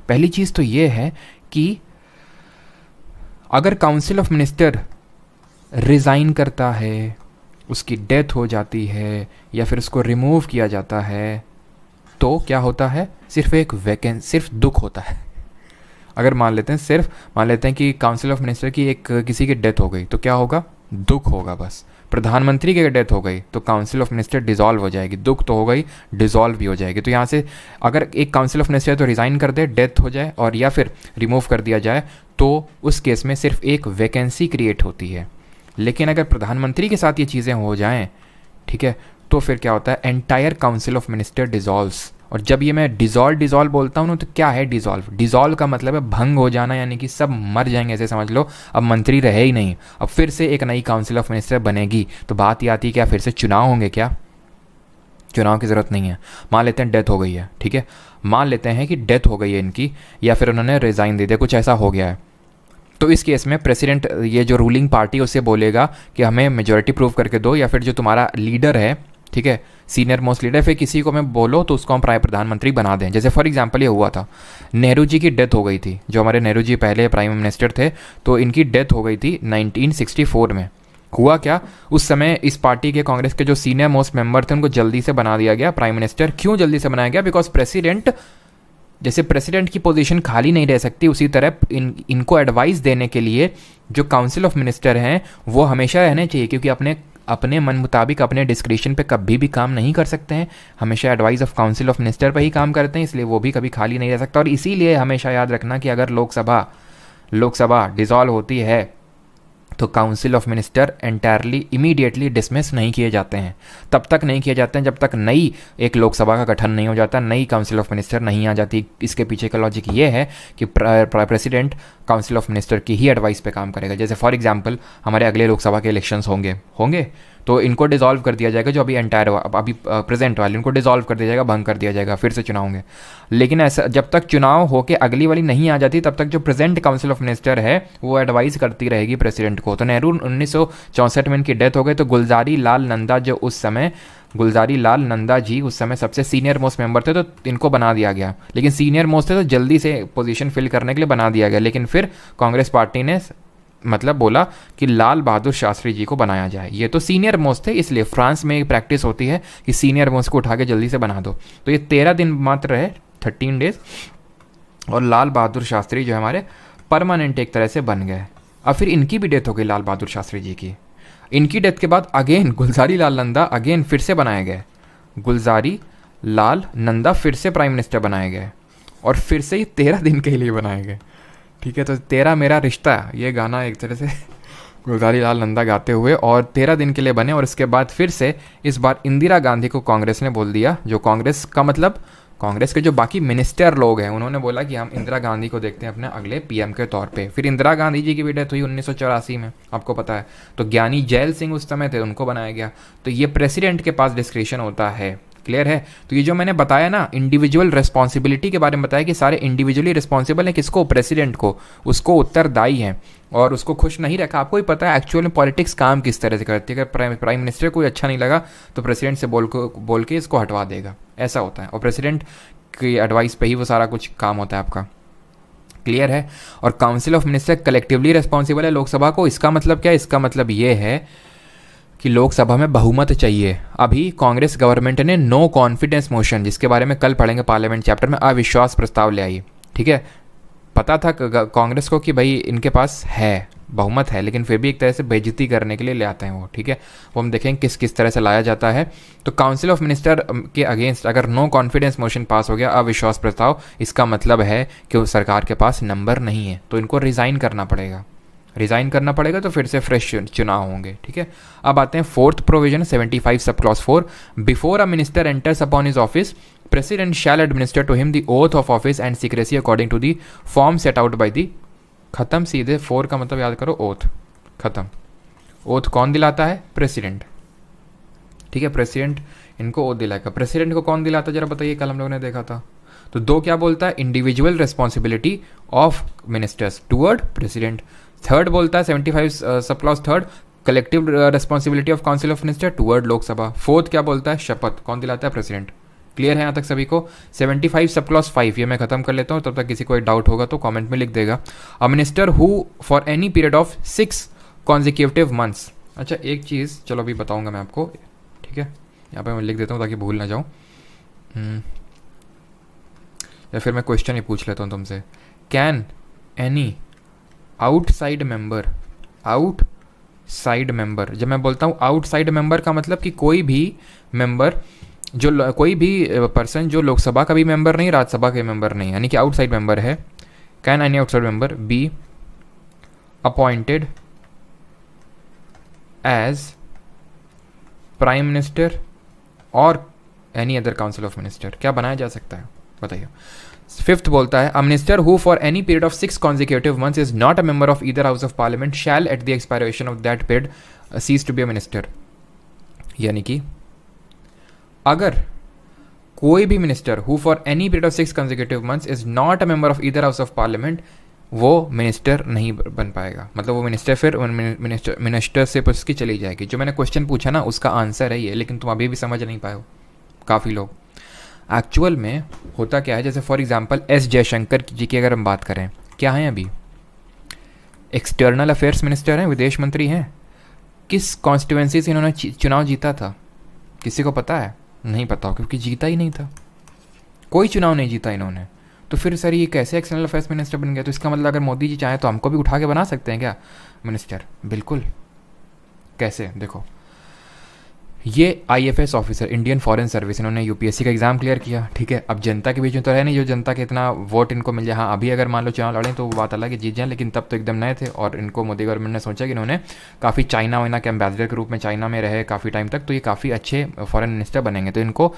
पहली चीज़ तो ये है कि अगर काउंसिल ऑफ मिनिस्टर रिज़ाइन करता है, उसकी डेथ हो जाती है या फिर उसको रिमूव किया जाता है तो क्या होता है? सिर्फ दुख होता है। अगर मान लेते हैं कि काउंसिल ऑफ मिनिस्टर की किसी की डेथ हो गई तो क्या होगा? दुख होगा बस। प्रधानमंत्री की डेथ हो गई तो काउंसिल ऑफ मिनिस्टर डिसॉल्व हो जाएगी, दुख तो हो गई, डिसॉल्व भी हो जाएगी। तो यहाँ से अगर एक काउंसिल ऑफ मिनिस्टर तो रिज़ाइन कर दे, डेथ हो जाए और या फिर रिमूव कर दिया जाए तो उस केस में सिर्फ एक वैकेंसी क्रिएट होती है। लेकिन अगर प्रधानमंत्री के साथ ये चीज़ें हो जाएं, ठीक है, तो फिर क्या होता है? Entire council of minister dissolves. और जब ये मैं डिसॉल्व बोलता हूँ ना, तो क्या है डिसॉल्व का मतलब है भंग हो जाना, यानी कि सब मर जाएंगे, ऐसे समझ लो। अब मंत्री रहे ही नहीं, अब फिर से एक नई काउंसिल ऑफ मिनिस्टर बनेगी तो बात ये आती है क्या फिर से चुनाव होंगे? क्या चुनाव की ज़रूरत नहीं है। मान लेते हैं डेथ हो गई है, ठीक है, मान लेते हैं कि डेथ हो गई है इनकी या फिर उन्होंने रिज़ाइन दे दिया, कुछ ऐसा हो गया है। तो इस केस में प्रेसिडेंट, ये जो रूलिंग पार्टी उससे बोलेगा कि हमें मेजॉरिटी प्रूव करके दो, या फिर जो तुम्हारा लीडर है, ठीक है, सीनियर मोस्ट लीडर, फिर किसी को मैं बोलो तो उसको हम प्रधानमंत्री बना दें। जैसे फॉर एग्जांपल ये हुआ था, नेहरू जी की डेथ हो गई थी, जो हमारे नेहरू जी पहले प्राइम मिनिस्टर थे, तो इनकी डेथ हो गई थी 1964 में। हुआ क्या? उस समय इस पार्टी के, कांग्रेस के जो सीनियर मोस्ट मेंबर थे उनको जल्दी से बना दिया गया प्राइम मिनिस्टर। क्यों जल्दी से बनाया गया? बिकॉज प्रेसिडेंट, जैसे प्रेसिडेंट की पोजीशन खाली नहीं रह सकती, उसी तरह इनको एडवाइस देने के लिए जो काउंसिल ऑफ मिनिस्टर हैं वो हमेशा रहने चाहिए, क्योंकि अपने अपने मन मुताबिक अपने डिस्क्रिप्शन पे कभी भी काम नहीं कर सकते हैं, हमेशा advice of council of minister पर ही काम करते हैं, इसलिए वो भी कभी खाली नहीं रह सकता। और इसीलिए हमेशा याद रखना कि अगर लोकसभा डिसॉल्व होती है तो council of minister entirely immediately dismiss नहीं किए जाते हैं। तब तक नहीं किए जाते हैं जब तक नई एक लोकसभा का गठन नहीं हो जाता, नई काउंसिल ऑफ मिनिस्टर नहीं आ जाती। इसके पीछे का लॉजिक ये है कि प्रेसिडेंट काउंसिल ऑफ मिनिस्टर की ही एडवाइस पे काम करेगा। जैसे फॉर एग्जांपल हमारे अगले लोकसभा के इलेक्शंस होंगे तो इनको डिसॉल्व कर दिया जाएगा, जो अभी अभी प्रेजेंट वाले उनको डिसॉल्व कर दिया जाएगा, भंग कर दिया जाएगा, फिर से चुनाव होंगे। लेकिन ऐसा जब तक चुनाव होके अगली वाली नहीं आ जाती तब तक जो प्रेजेंट काउंसिल ऑफ मिनिस्टर है वो एडवाइस करती रहेगी प्रेसिडेंट को। तो नेहरू 1964 में इनकी डेथ हो गई, तो गुलजारी लाल नंदा जी उस समय सबसे सीनियर मोस्ट मेंबर थे, तो इनको बना दिया गया। लेकिन सीनियर मोस्ट थे तो जल्दी से पोजीशन फिल करने के लिए बना दिया गया। लेकिन फिर कांग्रेस पार्टी ने मतलब बोला कि लाल बहादुर शास्त्री जी को बनाया जाए। ये तो सीनियर मोस्ट थे, इसलिए फ्रांस में एक प्रैक्टिस होती है कि सीनियर मोस्ट को उठा के जल्दी से बना दो। तो ये 13 दिन मात्र है, 13 डेज, और लाल बहादुर शास्त्री जो हमारे परमानेंट एक तरह से बन गए। अब फिर इनकी भी डेथ हो गई, लाल बहादुर शास्त्री जी की। इनकी डेथ के बाद अगेन गुलजारी लाल नंदा अगेन फिर से बनाए गए। गुलजारी लाल नंदा फिर से प्राइम मिनिस्टर बनाए गए और फिर से ही 13 दिन के लिए बनाए गए। ठीक है, तो 13 मेरा रिश्ता, ये गाना एक तरह से गुलजारी लाल नंदा गाते हुए और 13 दिन के लिए बने। और इसके बाद फिर से इस बार इंदिरा गांधी को कांग्रेस ने बोल दिया, जो कांग्रेस का मतलब कांग्रेस के जो बाकी मिनिस्टर लोग हैं उन्होंने बोला कि हम इंदिरा गांधी को देखते हैं अपने अगले पीएम के तौर पे। फिर इंदिरा गांधी जी की भी डेथ हुई 1984 में, आपको पता है। तो ज्ञानी जैल सिंह उस समय थे, उनको बनाया गया। तो ये प्रेसिडेंट के पास डिस्क्रिप्शन होता है, क्लियर है। तो ये जो मैंने बताया ना इंडिविजुअल रिस्पॉन्सिबिलिटी के बारे में बताया कि सारे इंडिविजुअली रिस्पॉन्सिबल हैं, किसको, प्रेसिडेंट को, उसको उत्तरदायी हैं और उसको खुश नहीं रखा। आपको ही पता है एक्चुअल में पॉलिटिक्स काम किस तरह से करती है। अगर प्राइम मिनिस्टर को अच्छा नहीं लगा तो प्रेसिडेंट से बोल के इसको हटवा देगा, ऐसा होता है। और प्रेसिडेंट की एडवाइस पे ही वो सारा कुछ काम होता है आपका, क्लियर है। और council of minister collectively responsible है लोकसभा को। इसका मतलब क्या है? इसका मतलब ये है कि लोकसभा में बहुमत चाहिए। अभी कांग्रेस गवर्नमेंट ने नो कॉन्फिडेंस मोशन, जिसके बारे में कल पढ़ेंगे पार्लियामेंट चैप्टर में, अविश्वास प्रस्ताव ले आई। ठीक है, पता था कांग्रेस को कि भाई इनके पास है बहुमत है, लेकिन फिर भी एक तरह से बेइज्जती करने के लिए ले आते हैं वो। ठीक है, वो हम देखेंगे किस किस तरह से लाया जाता है। तो काउंसिल ऑफ मिनिस्टर के अगेंस्ट अगर नो कॉन्फिडेंस मोशन पास हो गया, अविश्वास प्रस्ताव, इसका मतलब है कि उस सरकार के पास नंबर नहीं है, तो इनको रिज़ाइन करना पड़ेगा। तो फिर से फ्रेश चुनाव होंगे। ठीक है, अब आते हैं fourth provision 75 sub clause 4, before a minister enters upon his office president shall administer to him the oath of office and secrecy according to the form set out by the. खत्म, सीधे 4 का मतलब याद करो, ओथ, खत्म। Oath कौन दिलाता है? प्रेसिडेंट। ठीक है, प्रेसिडेंट इनको ओथ दिलाएगा। प्रेसिडेंट को कौन दिलाता है जरा बताइए, कल हम लोगों ने देखा था। तो 2 क्या बोलता है? Individual responsibility of ministers toward president. Third बोलता है 75 sub clause 3 collective responsibility of council of minister toward Lok Sabha. Fourth क्या बोलता है? शपथ कौन दिलाता है? प्रेसिडेंट। क्लियर है यहाँ तक सभी को? 75 सब क्लॉज 5 ये मैं खत्म कर लेता हूँ, तब तक किसी को डाउट होगा तो कमेंट में लिख देगा। अ minister who for any period of 6 consecutive months. अच्छा एक चीज़ चलो अभी बताऊँगा मैं आपको, ठीक है, यहाँ पे मैं लिख देता हूँ ताकि भूल ना जाऊँ। या फिर मैं क्वेश्चन ही पूछ लेता हूँ तुमसे, कैन एनी आउटसाइड मेंबर, जब मैं बोलता हूँ आउटसाइड मेंबर का मतलब कि कोई भी मेंबर कोई भी पर्सन जो लोकसभा का भी मेंबर नहीं, राज्यसभा का मेंबर नहीं, यानी कि आउटसाइड मेंबर है। Can any outside member be appointed as prime minister और any other council of minister, क्या बनाया जा सकता है बताइए। फिफ्थ बोलता है, a minister who for any period of 6 consecutive months is not a member of either house of parliament shall at the expiration of that period cease to be a minister. यानी कि अगर कोई भी minister who for any period of 6 consecutive months is not a member of either house of parliament, वो minister नहीं बन पाएगा। मतलब वो मिनिस्टर फिर मिनिस्टरशिप उसकी चली जाएगी। जो मैंने क्वेश्चन पूछा ना उसका आंसर है ये, लेकिन तुम अभी भी समझ नहीं पाए हो काफ़ी लोग। एक्चुअल में होता क्या है, जैसे फॉर एग्जांपल एस जयशंकर जी की अगर हम बात करें, क्या हैं अभी? एक्सटर्नल अफेयर्स मिनिस्टर हैं, विदेश मंत्री हैं। किस कॉन्स्टिट्यूएंसी से इन्होंने चुनाव जीता था? किसी को पता है? नहीं पता, क्योंकि जीता ही नहीं था, कोई चुनाव नहीं जीता इन्होंने। तो फिर सर ये कैसे एक्सटर्नल अफेयर्स मिनिस्टर बन गया? तो इसका मतलब अगर मोदी जी चाहें तो हमको भी उठा के बना सकते हैं क्या मिनिस्टर? बिल्कुल। कैसे? देखो, ये IFS officer, Indian foreign service, इन्होंने यूपीएससी का एग्ज़ाम क्लियर किया, ठीक है। अब जनता के बीच में तो है नहीं जो जनता के इतना वोट इनको मिल जाए। हाँ, अभी अगर मान लो चुनाव लड़ें तो वो बात अलग है, जीत जाएं, लेकिन तब तो एकदम नए थे। और इनको मोदी गवर्नमेंट ने सोचा कि इन्होंने काफ़ी चाइना वाइना के एम्बेसडर के रूप में चाइना में रहे काफ़ी टाइम तक, तो ये काफ़ी अच्छे फॉरेन मिनिस्टर बनेंगे। तो इनको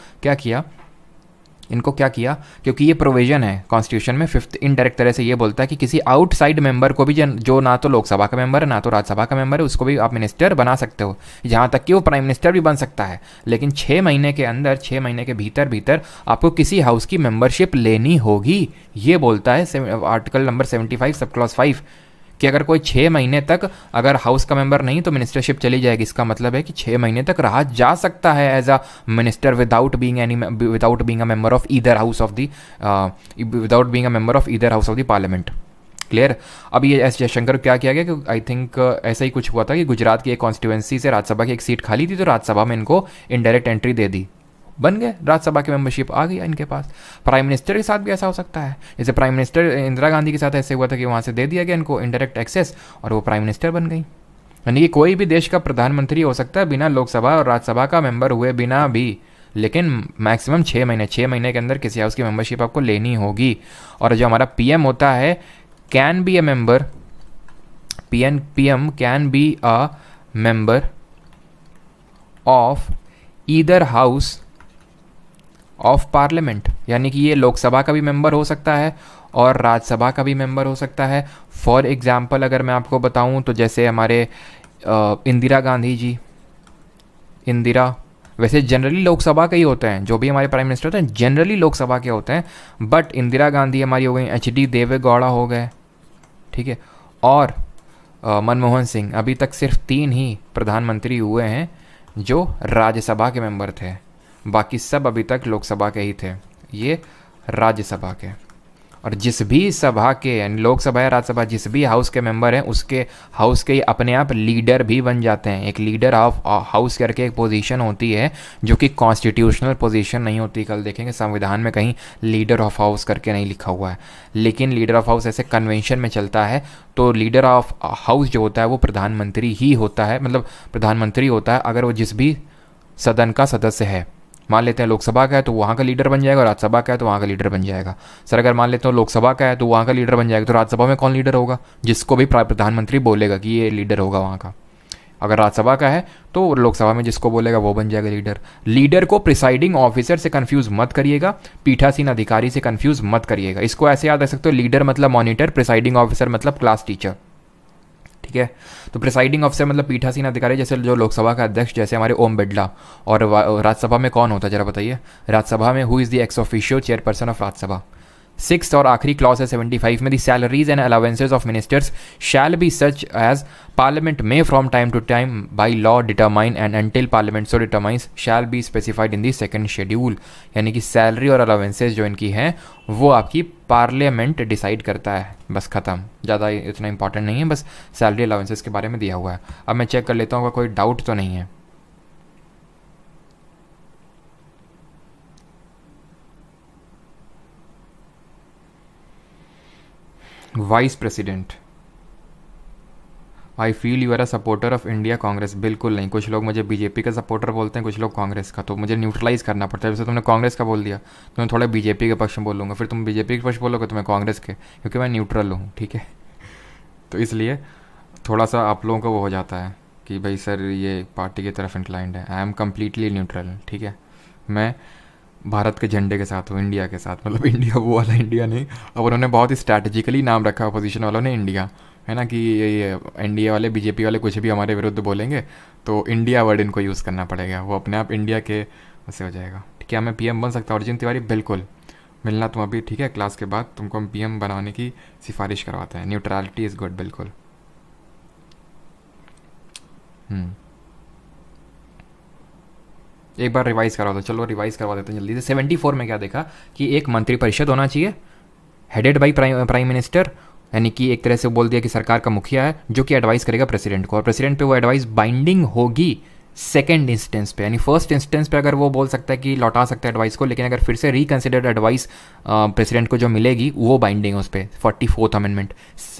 क्या किया, क्योंकि ये प्रोविजन है कॉन्स्टिट्यूशन में, फिफ्थ इनडायरेक्ट तरह से ये बोलता है कि किसी आउटसाइड मेंबर को भी जो ना तो लोकसभा का मेंबर है ना तो राज्यसभा का मेंबर है, उसको भी आप मिनिस्टर बना सकते हो, जहाँ तक कि वो प्राइम मिनिस्टर भी बन सकता है। लेकिन 6 महीने के अंदर, 6 महीने के भीतर भीतर आपको किसी हाउस की मेंबरशिप लेनी होगी। ये बोलता है आर्टिकल नंबर 75 सब क्लॉज 5 कि अगर कोई 6 महीने तक अगर हाउस का मेंबर नहीं तो मिनिस्टरशिप चली जाएगी। इसका मतलब है कि 6 महीने तक रहा जा सकता है as a minister without being a member of either house of the parliament. Clear. अब ये एस जयशंकर क्या किया गया कि आई थिंक ऐसा ही कुछ हुआ था कि गुजरात की एक कॉन्स्टिट्यूएंसी से राज्यसभा की एक सीट खाली थी, तो राज्यसभा में इनको इनडायरेक्ट एंट्री दे दी, बन गए, राज्यसभा की मेंबरशिप आ गई इनके पास। प्राइम मिनिस्टर के साथ भी ऐसा हो सकता है, जैसे प्राइम मिनिस्टर इंदिरा गांधी के साथ ऐसे हुआ था कि वहाँ से दे दिया गया इनको इनडायरेक्ट एक्सेस और वो प्राइम मिनिस्टर बन गई। यानी कि कोई भी देश का प्रधानमंत्री हो सकता है बिना लोकसभा और राज्यसभा का मेंबर हुए बिना भी, लेकिन मैक्सिमम 6 महीने के अंदर किसी हाउस की मेंबरशिप आपको लेनी होगी। और जो हमारा पीएम होता है can be a member, PM can be a member of either house of parliament, यानी कि ये लोकसभा का भी मेंबर हो सकता है और राज्यसभा का भी मेंबर हो सकता है। फॉर एग्जांपल अगर मैं आपको बताऊं तो जैसे हमारे इंदिरा गांधी जी, वैसे जनरली लोकसभा के ही होते हैं, जो भी हमारे प्राइम मिनिस्टर होते हैं जनरली लोकसभा के होते हैं, बट इंदिरा गांधी हमारी हो गई, एच.डी. देवे गौड़ा हो गए, ठीक है। और मनमोहन सिंह, अभी तक सिर्फ 3 ही प्रधानमंत्री हुए हैं जो राज्यसभा के मेंबर थे, बाकी सब अभी तक लोकसभा के ही थे, ये राज्यसभा के। और जिस भी सभा के, यानी लोकसभा या राज्यसभा, जिस भी हाउस के मेंबर हैं उसके हाउस के अपने आप लीडर भी बन जाते हैं। एक लीडर ऑफ हाउस करके एक पोजीशन होती है जो कि कॉन्स्टिट्यूशनल पोजीशन नहीं होती। कल देखेंगे संविधान में कहीं लीडर ऑफ हाउस करके नहीं लिखा हुआ है, लेकिन लीडर ऑफ हाउस ऐसे कन्वेंशन में चलता है। तो लीडर ऑफ हाउस जो होता है वो प्रधानमंत्री ही होता है, मतलब प्रधानमंत्री होता है अगर वो जिस भी सदन का सदस्य है। मान लेते हैं लोकसभा का है तो वहाँ का लीडर बन जाएगा, राज्यसभा का है तो वहाँ का लीडर बन जाएगा। सर अगर मान लेते हो लोकसभा का है तो वहाँ का लीडर बन जाएगा, तो राज्यसभा में कौन लीडर होगा? जिसको भी प्रधानमंत्री बोलेगा कि ये लीडर होगा वहाँ का। अगर राज्यसभा का है तो लोकसभा में जिसको बोलेगा वो बन जाएगा लीडर। लीडर को प्रिसाइडिंग ऑफिसर से कंफ्यूज मत करिएगा, पीठासीन अधिकारी से कंफ्यूज मत करिएगा। इसको ऐसे याद रख सकते हो, लीडर मतलब मॉनिटर, प्रिसाइडिंग ऑफिसर मतलब क्लास टीचर, ठीक है। तो प्रिसाइडिंग ऑफिसर मतलब पीठासीन अधिकारी, जैसे जो लोकसभा का अध्यक्ष जैसे हमारे ओम बिरला। और राज्यसभा में कौन होता है जरा बताइए? राज्यसभा में who is the ex officio chairperson of Rajya Sabha. 6th और आखिरी क्लॉज है 75 में, the salaries and allowances of ministers shall be such as parliament may from time to time by law determine and until parliament so determines shall be specified in the second schedule. यानी कि salary और allowances जो इनकी हैं वो आपकी parliament decide करता है, बस ख़त्म। ज़्यादा इतना इंपॉर्टेंट नहीं है, बस सैलरी अलाउंसेज के बारे में दिया हुआ है। अब मैं चेक कर लेता हूँ कोई डाउट तो नहीं है। Vice president, I feel you are a supporter of India Congress. बिल्कुल नहीं, कुछ लोग मुझे बीजेपी का सपोर्टर बोलते हैं, कुछ लोग कांग्रेस का, तो मुझे न्यूट्रलाइज करना पड़ता है। जैसे तुमने कांग्रेस का बोल दिया तो मैं थोड़ा बीजेपी के पक्ष में बोलूँगा, फिर तुम बीजेपी के पक्ष बोलोगे तो मैं कांग्रेस के, क्योंकि मैं न्यूट्रल हूँ, ठीक है। तो इसलिए थोड़ा सा आप लोगों को वो हो जाता है कि भाई सर ये पार्टी की तरफ इंक्लाइंड है। आई एम कम्प्लीटली न्यूट्रल, ठीक है। मैं भारत के झंडे के साथ हूँ, इंडिया के साथ, मतलब इंडिया वो वाला इंडिया नहीं। अब उन्होंने बहुत ही स्ट्रैटेजिकली नाम रखा अपोजिशन वालों ने इंडिया, है ना, कि ये इंडिया वाले बीजेपी वाले कुछ भी हमारे विरुद्ध बोलेंगे तो इंडिया वर्ड इनको यूज़ करना पड़ेगा, वो अपने आप इंडिया के वैसे हो जाएगा। क्या मैं पीएम बन सकता हूँ अर्जुन तिवारी? बिल्कुल, मिलना तुम अभी, ठीक है, क्लास के बाद तुमको हम पीएम बनाने की सिफारिश करवाते हैं। न्यूट्रलिटी इज़ गुड, बिल्कुल। एक बार रिवाइज करवा दो, चलो रिवाइज करवा देते हैं जल्दी से। 74 में क्या देखा कि एक मंत्रिपरिषद होना चाहिए हेडेड बाई प्राइम मिनिस्टर, यानी कि एक तरह से बोल दिया कि सरकार का मुखिया है जो कि एडवाइस करेगा प्रेसिडेंट को, और प्रेसिडेंट पे वो एडवाइस बाइंडिंग होगी सेकेंड इंस्टेंस पे, यानी फर्स्ट इंस्टेंस पे अगर वो बोल सकता है कि लौटा सकता है एडवाइस को, लेकिन अगर फिर से रिकन्सिडर्ड एडवाइस प्रेसिडेंट को जो मिलेगी वो बाइंडिंग है उस पर, 44th अमेंडमेंट।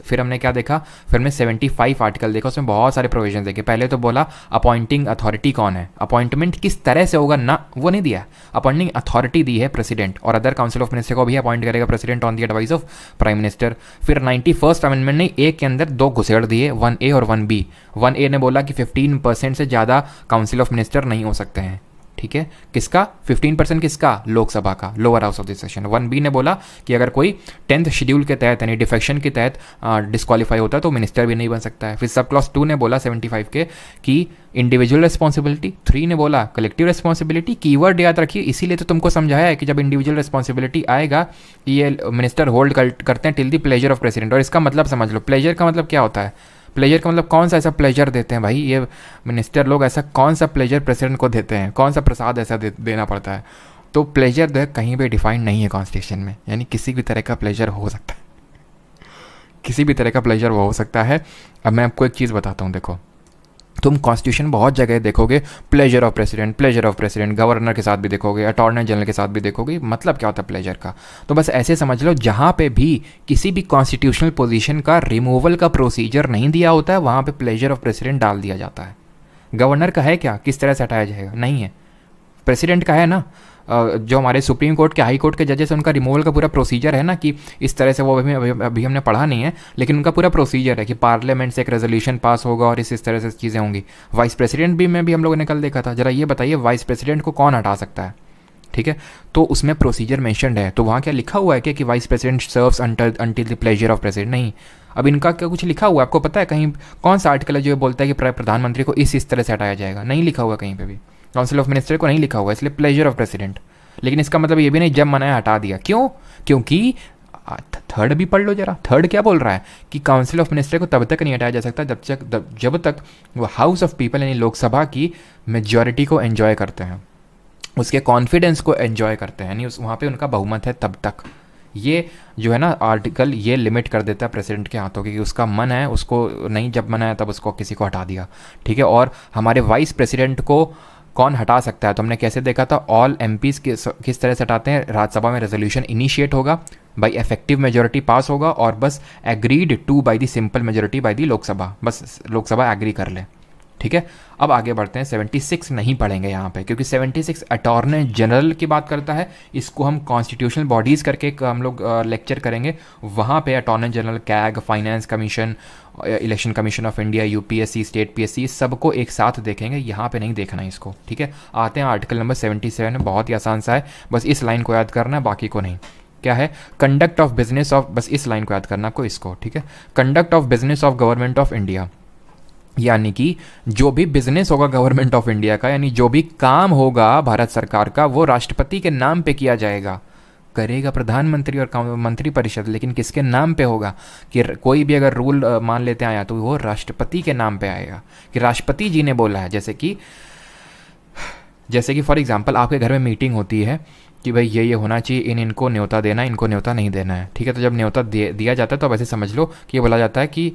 फिर हमने क्या देखा, फिर हमने 75 आर्टिकल देखा, उसमें बहुत सारे प्रोविजन देखे। पहले तो बोला अपॉइंटिंग अथॉरिटी कौन है, अपॉइंटमेंट किस तरह से होगा ना, वो नहीं दिया। अपॉइंटिंग अथॉरिटी दी है प्रेसिडेंट, और अदर काउंसिल ऑफ मिनिस्टर को भी अपॉइंट करेगा president on the advice of prime minister. फिर 91st अमेंडमेंट ने एक के अंदर दो घुसेड़ दिए, 1A और 1B। 1A ने बोला कि 15% से ज़्यादा काउंसिल ऑफ मिनिस्टर नहीं हो सकते हैं, ठीक है। किसका 15%? किसका? लोकसभा का, lower house of the session. 1B ने बोला कि अगर कोई 10th शेड्यूल के तहत यानी डिफेक्शन के तहत डिस्क्वालीफाई होता है तो मिनिस्टर भी नहीं बन सकता है। फिर सब क्लॉज 2 ने बोला 75 के कि इंडिविजुअल रिस्पॉन्सिबिलिटी। 3 ने बोला कलेक्टिव रिस्पॉन्सिबिलिटी। कीवर्ड याद रखिए, इसीलिए तो तुमको समझाया है कि जब इंडिविजुअल रिस्पॉन्सिबिलिटी आएगा ये मिनिस्टर होल्ड करते हैं till the pleasure of president. और इसका मतलब समझ लो, प्लेजर का मतलब क्या होता है? प्लेजर का मतलब कौन सा ऐसा प्लेजर देते हैं भाई ये मिनिस्टर लोग, ऐसा कौन सा प्लेजर प्रेसिडेंट को देते हैं, कौन सा प्रसाद ऐसा देना पड़ता है? तो प्लेजर जो है कहीं भी डिफाइंड नहीं है कॉन्स्टिट्यूशन में, यानी किसी भी तरह का प्लेजर हो सकता है, किसी भी तरह का प्लेजर वो हो सकता है। अब मैं आपको एक चीज़ बताता हूँ, देखो तुम कॉन्स्टिट्यूशन बहुत जगह देखोगे pleasure of president, pleasure of president, governor के साथ भी देखोगे, अटॉर्नी जनरल के साथ भी देखोगे। मतलब क्या होता है प्लेजर का? तो बस ऐसे समझ लो, जहाँ पे भी किसी भी कॉन्स्टिट्यूशनल पोजीशन का रिमूवल का प्रोसीजर नहीं दिया होता है वहाँ पे प्लेजर ऑफ प्रेसिडेंट डाल दिया जाता है। गवर्नर का है क्या, किस तरह से हटाया जाएगा? नहीं है। प्रेसिडेंट का है ना, जो हमारे सुप्रीम कोर्ट के, हाई कोर्ट के जजेस हैं उनका रिमूवल का पूरा प्रोसीजर है ना, कि इस तरह से, वो अभी हमने पढ़ा नहीं है, लेकिन उनका पूरा प्रोसीजर है कि पार्लियामेंट से एक रेजोल्यूशन पास होगा और इस तरह से चीज़ें होंगी। वाइस प्रेसिडेंट भी में भी हम लोगों ने कल देखा था। जरा ये बताइए वाइस प्रेसिडेंट को कौन हटा सकता है? ठीक है, तो उसमें प्रोसीजर मेंशन्ड है। तो वहाँ क्या लिखा हुआ है कि vice president serves until the pleasure of president? नहीं। अब इनका क्या कुछ लिखा हुआ है आपको पता है? कहीं कौन सा आर्टिकल है जो बोलता है कि प्रधानमंत्री को इस तरह से हटाया जाएगा? नहीं लिखा हुआ कहीं पे भी। काउंसिल ऑफ मिनिस्टर को नहीं लिखा हुआ, इसलिए प्लेजर ऑफ प्रेसिडेंट। लेकिन इसका मतलब ये भी नहीं जब मनाया हटा दिया। क्यों? क्योंकि थर्ड भी पढ़ लो जरा, थर्ड क्या बोल रहा है कि काउंसिल ऑफ मिनिस्टर को तब तक नहीं हटाया जा सकता जब तक वो हाउस ऑफ पीपल यानी लोकसभा की मेजॉरिटी को एंजॉय करते हैं, उसके कॉन्फिडेंस को एंजॉय करते हैं, यानी वहाँ पे उनका बहुमत है तब तक। ये जो है ना आर्टिकल, ये लिमिट कर देता है प्रेसिडेंट के हाथों की, कि उसका मन है उसको नहीं, जब मन है तब उसको किसी को हटा दिया। ठीक है, और हमारे वाइस प्रेसिडेंट को कौन हटा सकता है? तो हमने कैसे देखा था, ऑल एमपीज़ किस तरह से हटाते हैं? राज्यसभा में रेजोल्यूशन इनिशिएट होगा, बाई इफेक्टिव मेजोरिटी पास होगा, और बस agreed two by the simple majority by the Lok Sabha, बस लोकसभा एग्री कर ले। ठीक है, अब आगे बढ़ते हैं। 76 नहीं पढ़ेंगे यहाँ पे, क्योंकि 76 अटॉर्नी जनरल की बात करता है। इसको हम कॉन्स्टिट्यूशनल बॉडीज़ करके हम लोग लेक्चर करेंगे। वहाँ पे attorney general, CAG, finance commission, election commission of India, UPSC, state PSC, सबको एक साथ देखेंगे। यहाँ पे नहीं देखना है इसको। ठीक है, आते हैं आर्टिकल नंबर 77। बहुत ही आसान सा है, बस इस लाइन को याद करना है, बाकी को नहीं। क्या है? कंडक्ट ऑफ बिजनेस ऑफ, बस इस लाइन को याद करना आपको, इसको। ठीक है, conduct of business of government of India, यानी कि जो भी बिजनेस होगा गवर्नमेंट ऑफ इंडिया का, यानी जो भी काम होगा भारत सरकार का, वो राष्ट्रपति के नाम पे किया जाएगा। करेगा प्रधानमंत्री और मंत्री परिषद, लेकिन किसके नाम पे होगा? कि कोई भी अगर रूल मान लेते आया तो वो राष्ट्रपति के नाम पे आएगा, कि राष्ट्रपति जी ने बोला है। जैसे कि फॉर एग्जांपल आपके घर में मीटिंग होती है कि भाई ये होना चाहिए, इनको न्योता देना है, इनको न्योता नहीं देना है। ठीक है, तो जब न्योता दिया जाता है तो अब ऐसे समझ लो कि ये बोला जाता है कि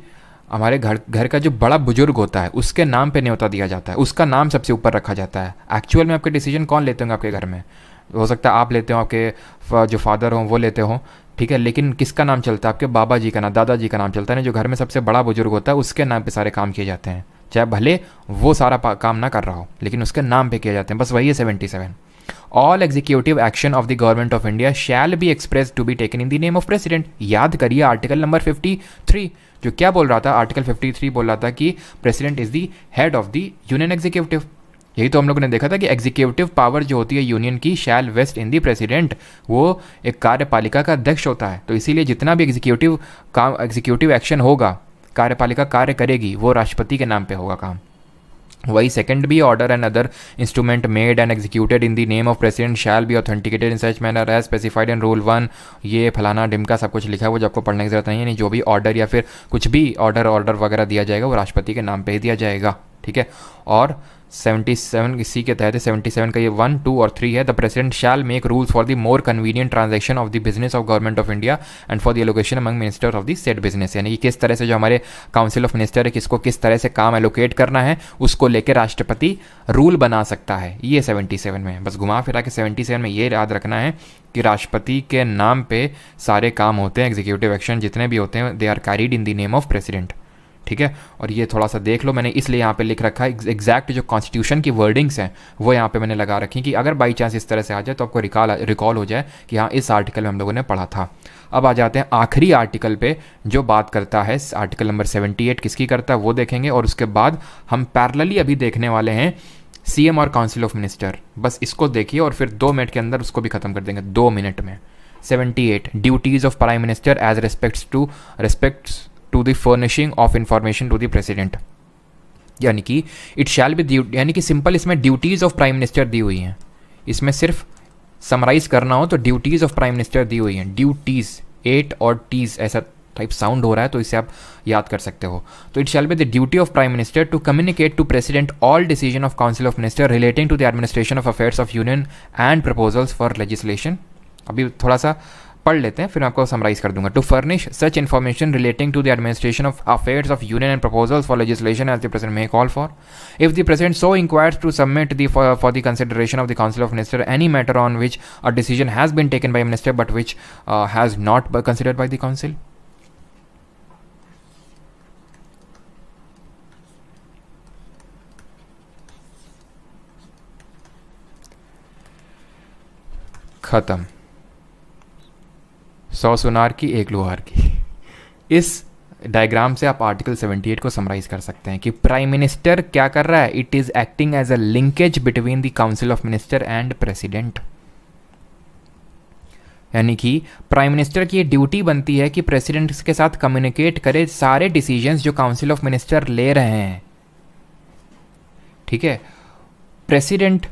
हमारे घर का जो बड़ा बुजुर्ग होता है उसके नाम पे न्योता दिया जाता है, उसका नाम सबसे ऊपर रखा जाता है। एक्चुअल में आपके डिसीजन कौन लेते होंगे आपके घर में? हो सकता है आप लेते हो, आपके जो फादर हों वो लेते हों। ठीक है, लेकिन किसका नाम चलता है? आपके बाबा जी का नाम, दादाजी का नाम चलता है ना। जो घर में सबसे बड़ा बुजुर्ग होता है उसके नाम पे सारे काम किए जाते हैं, चाहे भले वो सारा काम ना कर रहा हो, लेकिन उसके नाम पे किए जाते हैं। बस वही है 77। All executive action of the government of India shall be express to be taken in the name of president. याद करिए आर्टिकल नंबर 53 जो क्या बोल रहा था? आर्टिकल 53 बोल रहा था कि president is the head of the union executive. यही तो हम लोगों ने देखा था कि एग्जीक्यूटिव पावर जो होती है यूनियन की, शैल वेस्ट इन दी प्रेसिडेंट, वो एक कार्यपालिका का अध्यक्ष होता है। तो इसीलिए जितना भी एग्जीक्यूटिव एक्शन होगा, कार्यपालिका कार्य करेगी, वो राष्ट्रपति के नाम पे होगा काम। वही सेकंड भी, order and other instrument made and executed in the name of president shall be authenticated in such manner as specified in rule 1। ये फलाना डिमका सब कुछ लिखा है, वो जो आपको पढ़ने की जरूरत नहीं है। नहीं, जो भी ऑर्डर या फिर कुछ भी ऑर्डर वगैरह दिया जाएगा वो राष्ट्रपति के नाम पे ही दिया जाएगा। ठीक है, और 77 इसी के तहत 77 का ये 1, 2 और 3 है। The president shell make rules for the more convenient transaction of the business of government of India and for the allocation among minister of the set business, यानी कि किस तरह से जो हमारे काउंसिल ऑफ मिनिस्टर है किसको किस तरह से काम एलोकेट करना है उसको लेकर राष्ट्रपति रूल बना सकता है। ये 77 में है। बस घुमा फिरा के 77 में ये याद रखना है कि राष्ट्रपति के नाम पे सारे काम होते हैं, एग्जीक्यूटिव एक्शन जितने भी होते हैं they are carried in the name of president. ठीक है, और ये थोड़ा सा देख लो, मैंने इसलिए यहाँ पे लिख रखा है एग्जैक्ट जो कॉन्स्टिट्यूशन की वर्डिंग्स हैं वो यहाँ पे मैंने लगा रखी कि अगर बाई चांस इस तरह से आ जाए तो आपको रिकॉल हो जाए कि हाँ इस आर्टिकल में हम लोगों ने पढ़ा था। अब आ जाते हैं आखिरी आर्टिकल पे जो बात करता है, आर्टिकल नंबर 78 किसकी करता है वो देखेंगे, और उसके बाद हम पैरेलली अभी देखने वाले हैं सीएम और काउंसिल ऑफ मिनिस्टर। बस इसको देखिए और फिर 2 मिनट के अंदर उसको भी खत्म कर देंगे, 2 मिनट में। 78 duties of prime minister as respects to the furnishing of information to the president, यानी कि इट शैल बी, यानी कि सिंपल इसमें ड्यूटीज ऑफ प्राइम मिनिस्टर दी हुई हैं। इसमें सिर्फ समराइज करना हो तो ड्यूटीज ऑफ प्राइम मिनिस्टर दी हुई हैं। ड्यूटीज 8 और टीज ऐसा टाइप साउंड हो रहा है तो इसे आप याद कर सकते हो। तो it shall be the duty of prime minister to communicate to president all decision of council of minister relating to the administration of affairs of union and proposals for legislation. अभी थोड़ा सा पढ़ लेते हैं फिर मैं आपको समराइज कर दूंगा। To furnish such information relating to the administration of affairs of union and proposals for legislation as the president may call for, if the president so inquires to submit the for the consideration of the council of minister any matter on which a decision has been taken by minister but which has not considered by the council. खत्म। 100 सुनार की 1 लोहार की। इस diagram से आप article 78 को summarise कर सकते हैं कि प्राइम मिनिस्टर क्या कर रहा है, it is acting as a linkage between the council of minister and president. यानी कि प्राइम मिनिस्टर की ये ड्यूटी बनती है कि प्रेसिडेंट के साथ कम्युनिकेट करे सारे डिसीजंस जो काउंसिल ऑफ मिनिस्टर ले रहे हैं। ठीक है, प्रेसिडेंट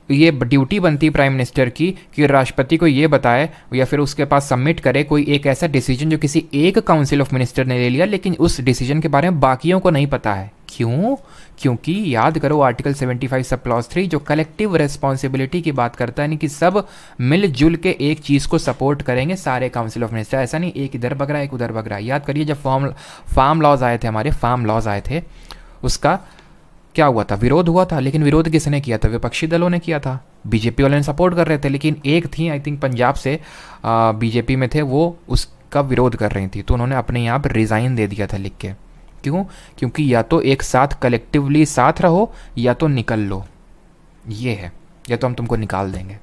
ये ड्यूटी बनती है प्राइम मिनिस्टर की कि राष्ट्रपति को ये बताए या फिर उसके पास सबमिट करे कोई एक ऐसा डिसीजन जो किसी एक काउंसिल ऑफ मिनिस्टर ने ले लिया लेकिन उस डिसीजन के बारे में बाकियों को नहीं पता है। क्यों? क्योंकि याद करो आर्टिकल 75 सब क्लॉज 3 जो कलेक्टिव रिस्पॉन्सिबिलिटी की बात करता है, यानी कि सब मिलजुल के एक चीज़ को सपोर्ट करेंगे सारे काउंसिल ऑफ मिनिस्टर। ऐसा नहीं एक इधर बग रहा है एक उधर बग रहा है। याद करिए जब फार्म लॉज आए थे, हमारे फार्म लॉज आए थे, उसका क्या हुआ था, विरोध हुआ था। लेकिन विरोध किसने किया था? विपक्षी दलों ने किया था। बीजेपी वाले ने सपोर्ट कर रहे थे, लेकिन एक थी आई थिंक पंजाब से बीजेपी में थे, वो उसका विरोध कर रही थी, तो उन्होंने अपने आप रिज़ाइन दे दिया था लिख के। क्यों? क्योंकि या तो एक साथ कलेक्टिवली साथ रहो या तो निकल लो, ये है, या तो हम तुमको निकाल देंगे।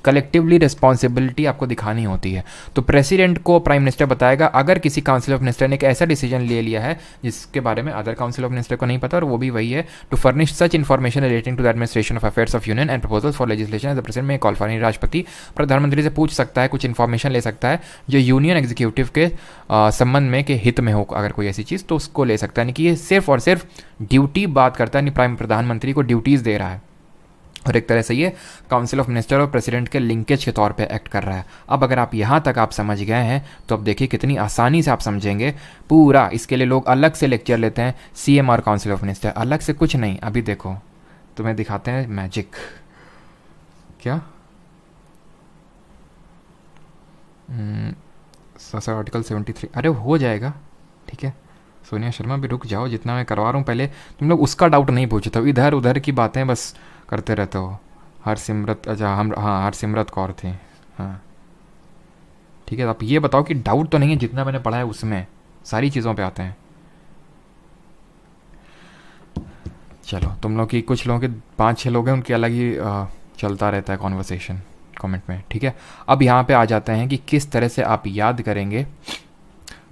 कलेक्टिवली रिस्पॉन्सिबिलिटी आपको दिखानी होती है। तो प्रेसिडेंट को प्राइम मिनिस्टर बताएगा अगर किसी काउंसिल ऑफ मिनिस्टर ने एक ऐसा डिसीजन ले लिया है जिसके बारे में अदर काउंसिल ऑफ मिनिस्टर को नहीं पता, और वो भी वही है to furnish such information relating to the administration of affairs of union and proposals for legislation as the president may call for. राष्ट्रपति प्रधानमंत्री से पूछ सकता है, कुछ इन्फॉर्मेशन ले सकता है जो यूनियन एग्जीक्यूटिव के संबंध में के हित में हो, अगर कोई ऐसी चीज़ तो उसको ले सकता है। यानी कि ये सिर्फ और सिर्फ ड्यूटी बात करता है, प्राइम प्रधानमंत्री को ड्यूटीज़ दे रहा है, और एक तरह से ये काउंसिल ऑफ मिनिस्टर और प्रेसिडेंट के लिंकेज के तौर पे एक्ट कर रहा है। अब अगर आप यहाँ तक आप समझ गए हैं तो अब देखिए कितनी आसानी से आप समझेंगे पूरा। इसके लिए लोग अलग से लेक्चर लेते हैं, सीएम और काउंसिल ऑफ मिनिस्टर, अलग से कुछ नहीं। अभी देखो तुम्हें दिखाते हैं मैजिक। क्या आर्टिकल 73, अरे हो जाएगा, ठीक है। सोनिया शर्मा भी रुक जाओ, जितना मैं करवा रहा हूँ पहले तुम लोग उसका डाउट नहीं पूछते हो, इधर उधर की बातें बस करते रहते हो। हरसिमरत, अच्छा हम, हाँ हरसिमरत कौर थी, हाँ ठीक है। आप ये बताओ कि डाउट तो नहीं है जितना मैंने पढ़ा है उसमें, सारी चीज़ों पे आते हैं। चलो तुम लोग की, कुछ लोगों के 5-6 लोग हैं, उनके अलग ही चलता रहता है कॉन्वर्सेशन कमेंट में, ठीक है। अब यहाँ पे आ जाते हैं कि किस तरह से आप याद करेंगे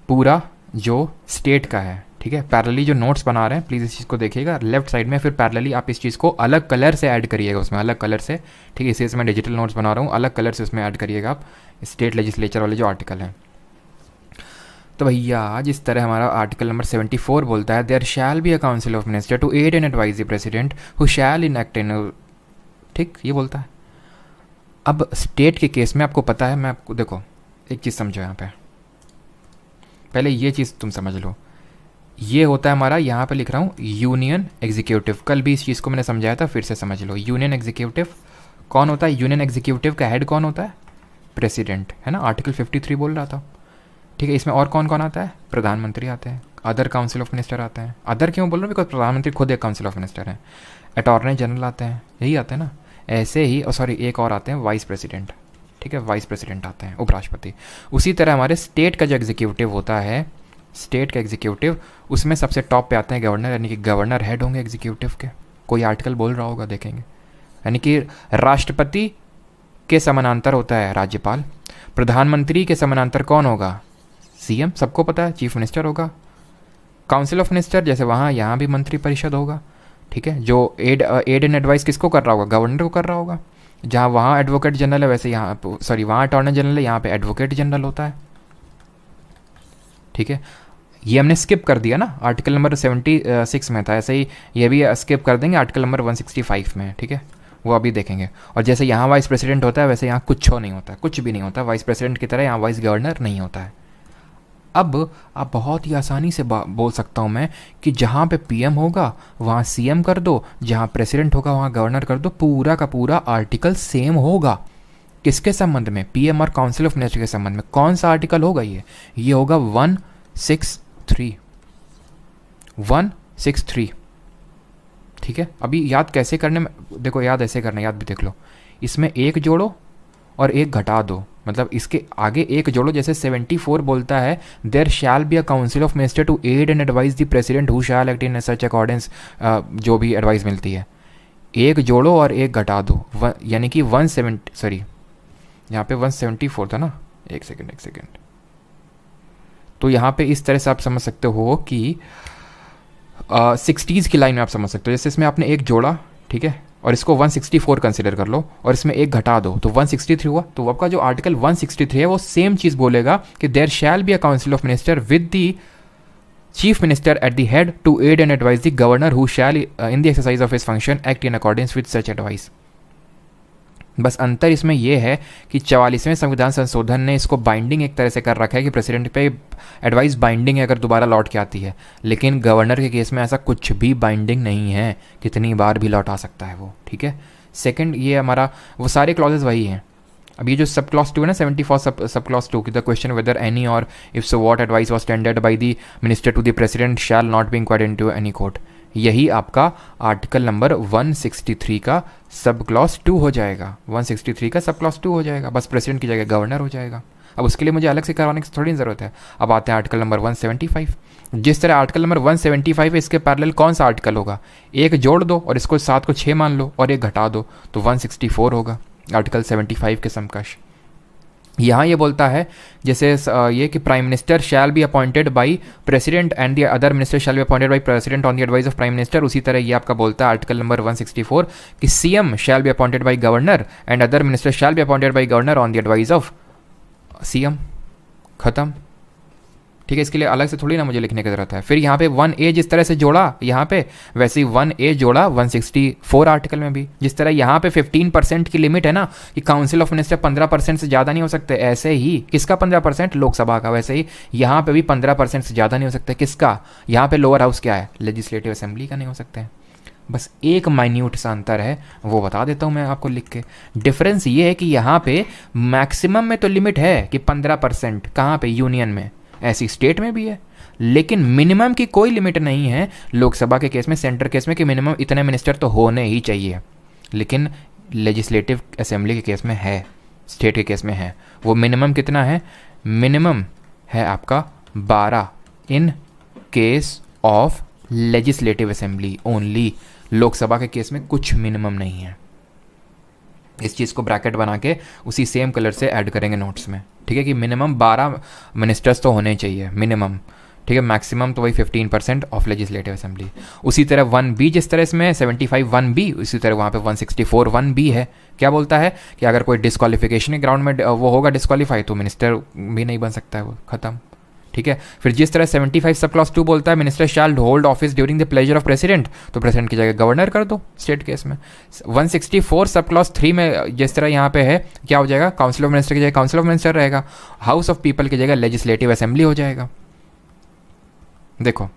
पूरा जो स्टेट का है, ठीक है। पैरेलली जो नोट्स बना रहे हैं प्लीज़ इस चीज़ को देखिएगा लेफ्ट साइड में, फिर पैरेलली आप इस चीज़ को अलग कलर से ऐड करिएगा उसमें, अलग कलर से, ठीक है। इसे मैं डिजिटल नोट्स बना रहा हूँ, अलग कलर से उसमें ऐड करिएगा आप स्टेट लेजिस्लेचर वाले जो आर्टिकल हैं। तो भैया जिस तरह हमारा आर्टिकल नंबर 74 बोलता है, there shall be a council of minister to aid and advise the president who shall enact in, ठीक, ये बोलता है। अब स्टेट के केस में आपको पता है, मैं आपको देखो एक चीज़ समझो यहाँ पे, पहले ये चीज़ तुम समझ लो, ये होता है हमारा, यहाँ पे लिख रहा हूँ यूनियन एग्जीक्यूटिव। कल भी इस चीज़ को मैंने समझाया था, फिर से समझ लो। यूनियन एग्जीक्यूटिव कौन होता है? यूनियन एग्जीक्यूटिव का हेड कौन होता है? प्रेसिडेंट, है ना, आर्टिकल 53 बोल रहा था। ठीक है, इसमें और कौन कौन आता है? प्रधानमंत्री आते हैं, अदर काउंसिल ऑफ मिनिस्टर आते हैं। अदर क्यों बोल रहा हूँ? बिकॉज प्रधानमंत्री खुद एक काउंसिल ऑफ मिनिस्टर है। अटॉर्नी जनरल आते हैं, यही आते हैं ना। ऐसे ही, और सॉरी, एक और आते हैं वाइस प्रेसिडेंट। ठीक है, वाइस प्रेसिडेंट आते हैं, उपराष्ट्रपति। उसी तरह हमारे स्टेट का जो एग्जीक्यूटिव होता है, स्टेट का एग्जीक्यूटिव, उसमें सबसे टॉप पे आते हैं गवर्नर, यानी कि गवर्नर हेड होंगे एग्जीक्यूटिव के। कोई आर्टिकल बोल रहा होगा, देखेंगे। यानी कि राष्ट्रपति के समानांतर होता है राज्यपाल, प्रधानमंत्री के समानांतर कौन होगा? सीएम, सबको पता है, चीफ मिनिस्टर होगा। काउंसिल ऑफ मिनिस्टर जैसे वहाँ, यहाँ भी मंत्री परिषद होगा। ठीक है, जो एड एंड एडवाइस किसको कर रहा होगा? गवर्नर को कर रहा होगा। जहाँ वहाँ एडवोकेट जनरल है, वैसे यहाँ, सॉरी, वहाँ अटॉर्नी जनरल है, यहाँ पे एडवोकेट जनरल होता है। ठीक है, ये हमने स्किप कर दिया ना, आर्टिकल नंबर 76 में था, ऐसे ही ये भी स्किप कर देंगे आर्टिकल नंबर 165 में। ठीक है, वो अभी देखेंगे। और जैसे यहाँ वाइस प्रेसिडेंट होता है, वैसे यहाँ कुछ नहीं होता, कुछ भी नहीं होता वाइस प्रेसिडेंट की तरह, यहाँ वाइस गवर्नर नहीं होता है। अब आप बहुत ही आसानी से बोल सकता हूँ मैं कि जहाँ पे पीएम होगा वहाँ सीएम कर दो, जहाँ प्रेसिडेंट होगा वहाँ गवर्नर कर दो, पूरा का पूरा आर्टिकल सेम होगा। किसके संबंध में? पीएम और काउंसिल ऑफ मिनिस्टर के संबंध में। कौन सा आर्टिकल होगा ये होगा 163। ठीक है, अभी याद कैसे करने में, देखो याद ऐसे करना, याद भी देख लो। इसमें एक जोड़ो और एक घटा दो, मतलब इसके आगे एक जोड़ो। जैसे 74 बोलता है, there shall be a council of minister to aid and advise the president who shall act in such accordance, जो भी एडवाइस मिलती है। एक जोड़ो और एक घटा दो, यानी कि 170, सॉरी यहाँ पे 174 था ना, एक सेकेंड। तो यहाँ पे इस तरह से आप समझ सकते हो कि 60s की लाइन में आप समझ सकते हो। जैसे इसमें आपने एक जोड़ा, ठीक है, और इसको 164 कंसिडर कर लो, और इसमें एक घटा दो तो 163 हुआ। तो आपका जो आर्टिकल 163 है वो सेम चीज़ बोलेगा कि there shall be a council of minister with the chief minister at the head to aid and advise the governor who shall in the exercise of his function act in accordance with such advice. बस अंतर इसमें यह है कि 44वें संविधान संशोधन ने इसको बाइंडिंग एक तरह से कर रखा है कि प्रेसिडेंट पे एडवाइस बाइंडिंग है अगर दोबारा लौट के आती है, लेकिन गवर्नर के केस में ऐसा कुछ भी बाइंडिंग नहीं है, कितनी बार भी लौटा सकता है वो। ठीक है, सेकंड, ये हमारा वो सारे क्लॉजेज वही हैं। अब ये जो सब क्लॉज 2 है ना, 74 सब क्लॉज 2 की, द क्वेश्चन वेदर एनी और if so what advice was tendered by the minister to the president shall not be inquired into any court, यही आपका आर्टिकल नंबर 163 का सब क्लॉज 2 हो जाएगा। 163 का सब क्लॉज 2 हो जाएगा, बस प्रेसिडेंट की जगह गवर्नर हो जाएगा। अब उसके लिए मुझे अलग से करवाने की थोड़ी ज़रूरत है। अब आते हैं आर्टिकल नंबर 175। जिस तरह आर्टिकल नंबर 175 है, इसके पैरेलल कौन सा आर्टिकल होगा? एक जोड़ दो और इसको 7 को 6 मान लो और एक घटा दो तो 164 होगा, आर्टिकल 75 के समकक्ष। यहाँ ये बोलता है जैसे ये कि prime minister shall be appointed by president and the other minister shall be appointed by president on the advice of prime minister. उसी तरह ये आपका बोलता है आर्टिकल नंबर 164 कि CM shell be appointed by governor and other minister shall be appointed by governor on the advice of CM. खत्म। ठीक है, इसके लिए अलग से थोड़ी ना मुझे लिखने की ज़रूरत है। फिर यहाँ पे 1A जिस तरह से जोड़ा यहाँ पे, वैसे ही 1A जोड़ा 164 आर्टिकल में भी। जिस तरह यहाँ पे 15% की लिमिट है ना कि काउंसिल ऑफ मिनिस्टर 15% से ज़्यादा नहीं हो सकते, ऐसे ही किसका 15%? लोकसभा का। वैसे ही यहाँ पे भी 15% से ज़्यादा नहीं हो सकते, किसका? यहाँ पे लोअर हाउस क्या है? लेजिस्लेटिव असेंबली का नहीं हो सकते। बस एक माइन्यूट सा अंतर है, वो बता देता हूँ मैं आपको लिख के। डिफरेंस ये है कि यहाँ पे मैक्सिमम में तो लिमिट है कि 15%, कहाँ पे? यूनियन में, ऐसी स्टेट में भी है, लेकिन मिनिमम की कोई लिमिट नहीं है लोकसभा के केस में, सेंटर केस में, कि मिनिमम इतने मिनिस्टर तो होने ही चाहिए। लेकिन लेजिस्लेटिव असेंबली के केस में है, स्टेट के केस में है। वो मिनिमम कितना है? मिनिमम है आपका 12 इन case of legislative assembly only. Lok Sabha के केस में कुछ मिनिमम नहीं है। इस चीज़ को ब्रैकेट बना के उसी सेम कलर से ऐड करेंगे नोट्स में। ठीक है, कि मिनिमम 12 मिनिस्टर्स तो होने चाहिए मिनिमम। ठीक है, मैक्सिमम तो वही 15% ऑफ लेजिस्लेटिव असेंबली। उसी तरह 1B जिस तरह इसमें 75 1B, उसी तरह वहाँ पे 164 1B है। क्या बोलता है कि अगर कोई डिस्क्वालिफिकेशन के ग्राउंड में वो होगा डिस्क्वालीफाई, तो मिनिस्टर भी नहीं बन सकता है वो, खत्म। ठीक है, फिर जिस तरह 75 सब क्लॉज 2 बोलता है minister shall hold office during the pleasure of president, तो प्रेसिडेंट की जगह गवर्नर कर दो स्टेट केस में। 164 सब क्लॉज 3 में जिस तरह यहाँ पे है, क्या हो जाएगा? काउंसिल ऑफ मिनिस्टर की जगह काउंसिल ऑफ मिनिस्टर रहेगा, हाउस ऑफ पीपल की जगह लेजिस्लेटिव असेंबली हो जाएगा। देखो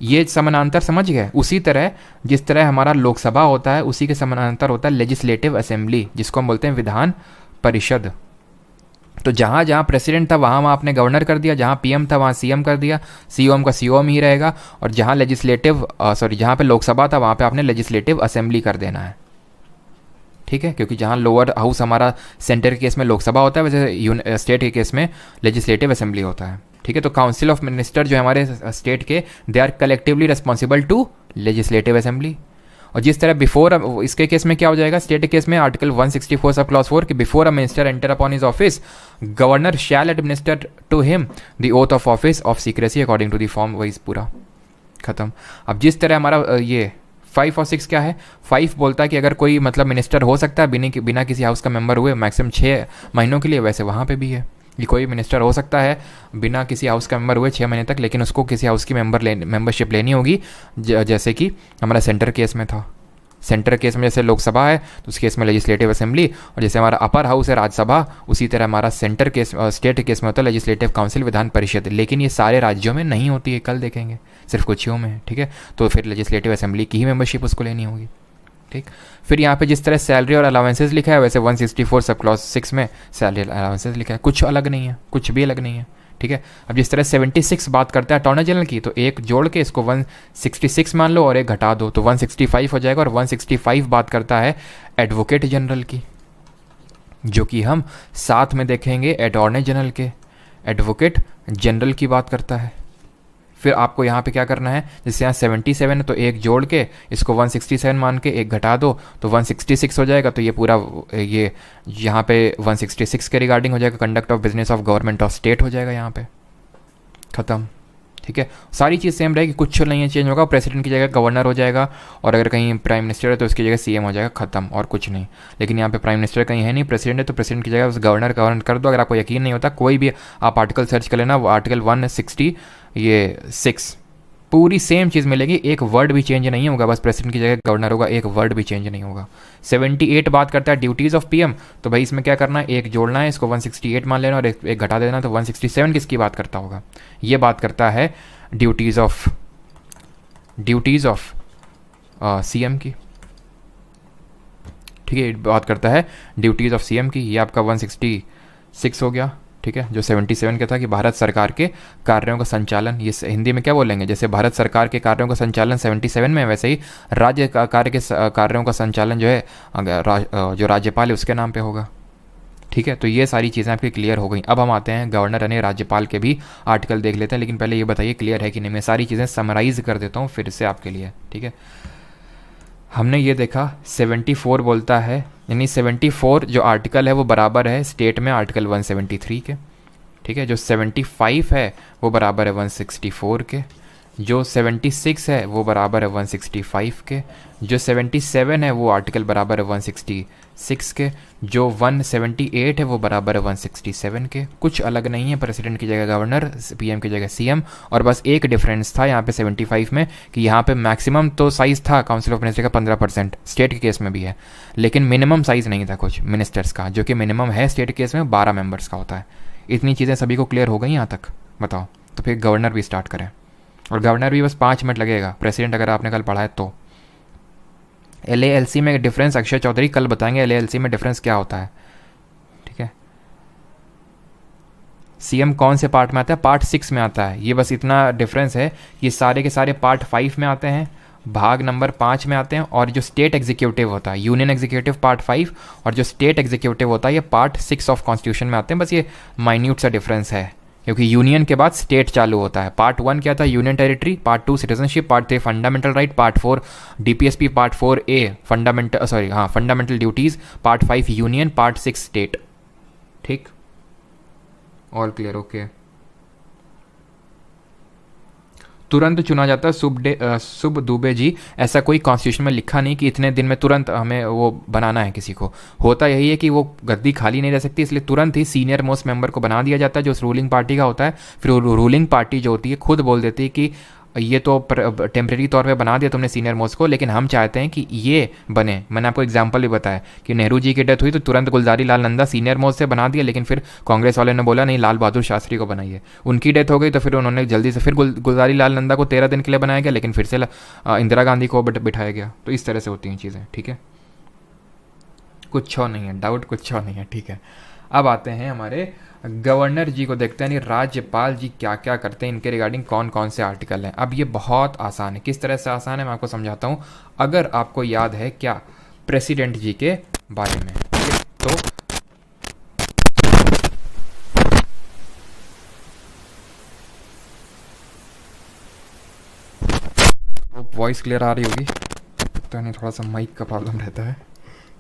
ये समानांतर समझ गए? उसी तरह जिस तरह हमारा लोकसभा होता है उसी के समानांतर होता है लेजिस्लेटिव असेंबली, जिसको हम बोलते हैं विधान परिषद। तो जहाँ जहाँ प्रेसिडेंट था वहाँ वहाँ आपने गवर्नर कर दिया, जहाँ पीएम था वहाँ सीएम कर दिया, सीओएम का सीओएम ही रहेगा, और जहाँ जहाँ पे लोकसभा था वहाँ पे आपने लेजिस्लेटिव असेंबली कर देना है। ठीक है, क्योंकि जहाँ लोअर हाउस हमारा सेंटर के केस में लोकसभा होता है, वैसे स्टेट के केस में लेजिस्लेटिव असेंबली होता है। ठीक है, तो काउंसिल ऑफ मिनिस्टर जो है हमारे स्टेट के, they are collectively responsible to legislative assembly. और जिस तरह बिफोर, इसके केस में क्या हो जाएगा, स्टेट के केस में आर्टिकल 164 सब क्लॉज 4 कि before a minister enter upon his office governor shall administer to him the oath of office of secrecy according to the form, वही पूरा खत्म। अब जिस तरह हमारा ये 5 और 6 क्या है, 5 बोलता है कि अगर कोई मतलब मिनिस्टर हो सकता है बिना किसी हाउस का मेंबर हुए मैक्सिमम 6 महीनों के लिए, वैसे वहाँ पे भी है कि कोई मिनिस्टर हो सकता है बिना किसी हाउस का मेंबर हुए 6 महीने तक, लेकिन उसको किसी हाउस की मेंबरशिप लेनी होगी, जैसे कि हमारा सेंटर केस में था। सेंटर केस में जैसे लोकसभा है तो उस केस में लेजिस्लेटिव असेंबली, और जैसे हमारा अपर हाउस है राज्यसभा, उसी तरह हमारा सेंटर केस स्टेट केस में होता है लेजिस्लेटिव काउंसिल विधान परिषद। लेकिन ये सारे राज्यों में नहीं होती है, कल देखेंगे, सिर्फ कुछ ही में है। ठीक है, तो फिर लेजिस्लेटिव असेंबली की ही मेंबरशिप उसको लेनी होगी। ठीक, फिर यहाँ पे जिस तरह सैलरी और अलाउंसेस लिखा है वैसे 164 सब क्लॉज 6 में सैलरी अलाउंसेस लिखा है, कुछ अलग नहीं है, कुछ भी अलग नहीं है। ठीक है, अब जिस तरह 76 बात करता है अटॉर्नी जनरल की, तो एक जोड़ के इसको 166 मान लो और एक घटा दो तो 165 हो जाएगा। और 165 बात करता है एडवोकेट जनरल की, जो कि हम साथ में देखेंगे अटॉर्नी जनरल के, एडवोकेट जनरल की बात करता है। फिर आपको यहाँ पे क्या करना है, जैसे यहाँ 77 है तो एक जोड़ के इसको 167 मान के एक घटा दो तो 166 हो जाएगा। तो ये पूरा ये यहाँ पे 166 के रिगार्डिंग हो जाएगा, conduct of business of government of state हो जाएगा यहाँ पे, ख़त्म। ठीक है, सारी चीज़ सेम रहेगी, कुछ नहीं है चेंज होगा। प्रेसिडेंट की जगह गवर्नर हो जाएगा, और अगर कहीं प्राइम मिनिस्टर है तो उसकी जगह सीएम हो जाएगा, खत्म, और कुछ नहीं। लेकिन यहाँ पे प्राइम मिनिस्टर कहीं है नहीं, प्रेसिडेंट है, तो प्रेसिडेंट की जगह उस गवर्नर कर दो। अगर आपको यकीन नहीं होता कोई भी आप आर्टिकल सर्च कर लेना, वो आर्टिकल 166 पूरी सेम चीज़ मिलेगी, एक वर्ड भी चेंज नहीं होगा, बस प्रेसिडेंट की जगह गवर्नर होगा, एक वर्ड भी चेंज नहीं होगा। 78 बात करता है ड्यूटीज़ ऑफ पीएम, तो भाई इसमें क्या करना है, एक जोड़ना है, इसको 168 मान लेना और एक घटा देना, तो 167 किसकी बात करता होगा, ये बात करता है ड्यूटीज़ ऑफ सीएम की। ठीक है, बात करता है ड्यूटीज़ ऑफ सीएम की, ये आपका 166 हो गया। ठीक है, जो 77 का था कि भारत सरकार के कार्यों का संचालन, ये हिंदी में क्या बोलेंगे, जैसे भारत सरकार के कार्यों का संचालन 77 में, वैसे ही राज्य कार्यों का संचालन जो है जो राज्यपाल है उसके नाम पे होगा। ठीक है, तो ये सारी चीज़ें आपकी क्लियर हो गई। अब हम आते हैं गवर्नर यानी राज्यपाल के भी आर्टिकल देख लेते हैं, लेकिन पहले ये बताइए क्लियर है कि नहीं। मैं सारी चीज़ें समराइज कर देता हूँ फिर से आपके लिए। ठीक है, हमने ये देखा 74 बोलता है, यानी 74 जो आर्टिकल है वो बराबर है स्टेट में आर्टिकल 173 के। ठीक है, जो 75 है वो बराबर है 164 के, जो 76 है वो बराबर है 165 के, जो 77 है वो आर्टिकल बराबर है 166 के, जो 178 है वो बराबर है 167 के। कुछ अलग नहीं है, प्रेसिडेंट की जगह गवर्नर, पीएम की जगह सीएम, और बस एक डिफरेंस था यहाँ पे 75 में कि यहाँ पे मैक्सिमम तो साइज़ था काउंसिल ऑफ मिनिस्टर का 15%, स्टेट के केस में भी है, लेकिन मिनिमम साइज़ नहीं था कुछ मिनिस्टर्स का, जो कि मिनिमम है स्टेट के केस में 12 मेंबर्स का होता है। इतनी चीज़ें सभी को क्लियर हो गई यहाँ तक, बताओ। तो फिर गवर्नर भी स्टार्ट करें, और गवर्नर भी बस 5 मिनट लगेगा, प्रेसिडेंट अगर आपने कल पढ़ा है तो। LALC में डिफरेंस अक्षय चौधरी कल बताएंगे LALC में डिफरेंस क्या होता है। ठीक है, सीएम कौन से पार्ट में आता है, पार्ट 6 में आता है। ये बस इतना डिफरेंस है कि सारे के सारे पार्ट 5 में आते हैं, भाग नंबर 5 में आते हैं, और जो स्टेट एग्जीक्यूटिव होता है, यूनियन एग्जीक्यूटिव पार्ट 5, और जो स्टेट एग्जीक्यूटिव होता है ये पार्ट 6 ऑफ कॉन्स्टिट्यूशन में आते हैं। बस ये माइन्यूट सा डिफरेंस है, क्योंकि यूनियन के बाद स्टेट चालू होता है। पार्ट 1 क्या था, union territory, part 2 citizenship, part 3 fundamental right, part 4 DPSP, part 4A fundamental duties, part 5 union, part 6 state. ठीक, ऑल क्लियर, ओके। तुरंत चुना जाता है शुभ दुबे जी, ऐसा कोई कॉन्स्टिट्यूशन में लिखा नहीं कि इतने दिन में तुरंत हमें वो बनाना है किसी को। होता यही है कि वो गद्दी खाली नहीं रह सकती, इसलिए तुरंत ही सीनियर मोस्ट मेंबर को बना दिया जाता है जो उस रूलिंग पार्टी का होता है। फिर रूलिंग पार्टी जो होती है खुद बोल देती है कि ये तो टेम्प्रेरी तौर पे बना दिया तुमने सीनियर मोस्ट को, लेकिन हम चाहते हैं कि ये बने। मैंने आपको एग्जांपल भी बताया कि नेहरू जी की डेथ हुई तो तुरंत गुलजारी लाल नंदा सीनियर मोस्ट से बना दिया, लेकिन फिर कांग्रेस वाले ने बोला नहीं, लाल बहादुर शास्त्री को बनाइए। उनकी डेथ हो गई तो फिर उन्होंने जल्दी से फिर गुलजारी लाल नंदा को 13 दिन के लिए बनाया गया, लेकिन फिर से इंदिरा गांधी को बिठाया गया। तो इस तरह से होती हैं चीज़ें, ठीक है। कुछ और नहीं है, डाउट कुछ और नहीं है, ठीक है। अब आते हैं हमारे गवर्नर जी को, देखते हैं नहीं राज्यपाल जी क्या क्या करते हैं, इनके रिगार्डिंग कौन कौन से आर्टिकल हैं। अब ये बहुत आसान है। किस तरह से आसान है मैं आपको समझाता हूँ। अगर आपको याद है क्या प्रेसिडेंट जी के बारे में, तो वॉइस क्लियर आ रही होगी, पता नहीं थोड़ा सा माइक का प्रॉब्लम रहता है,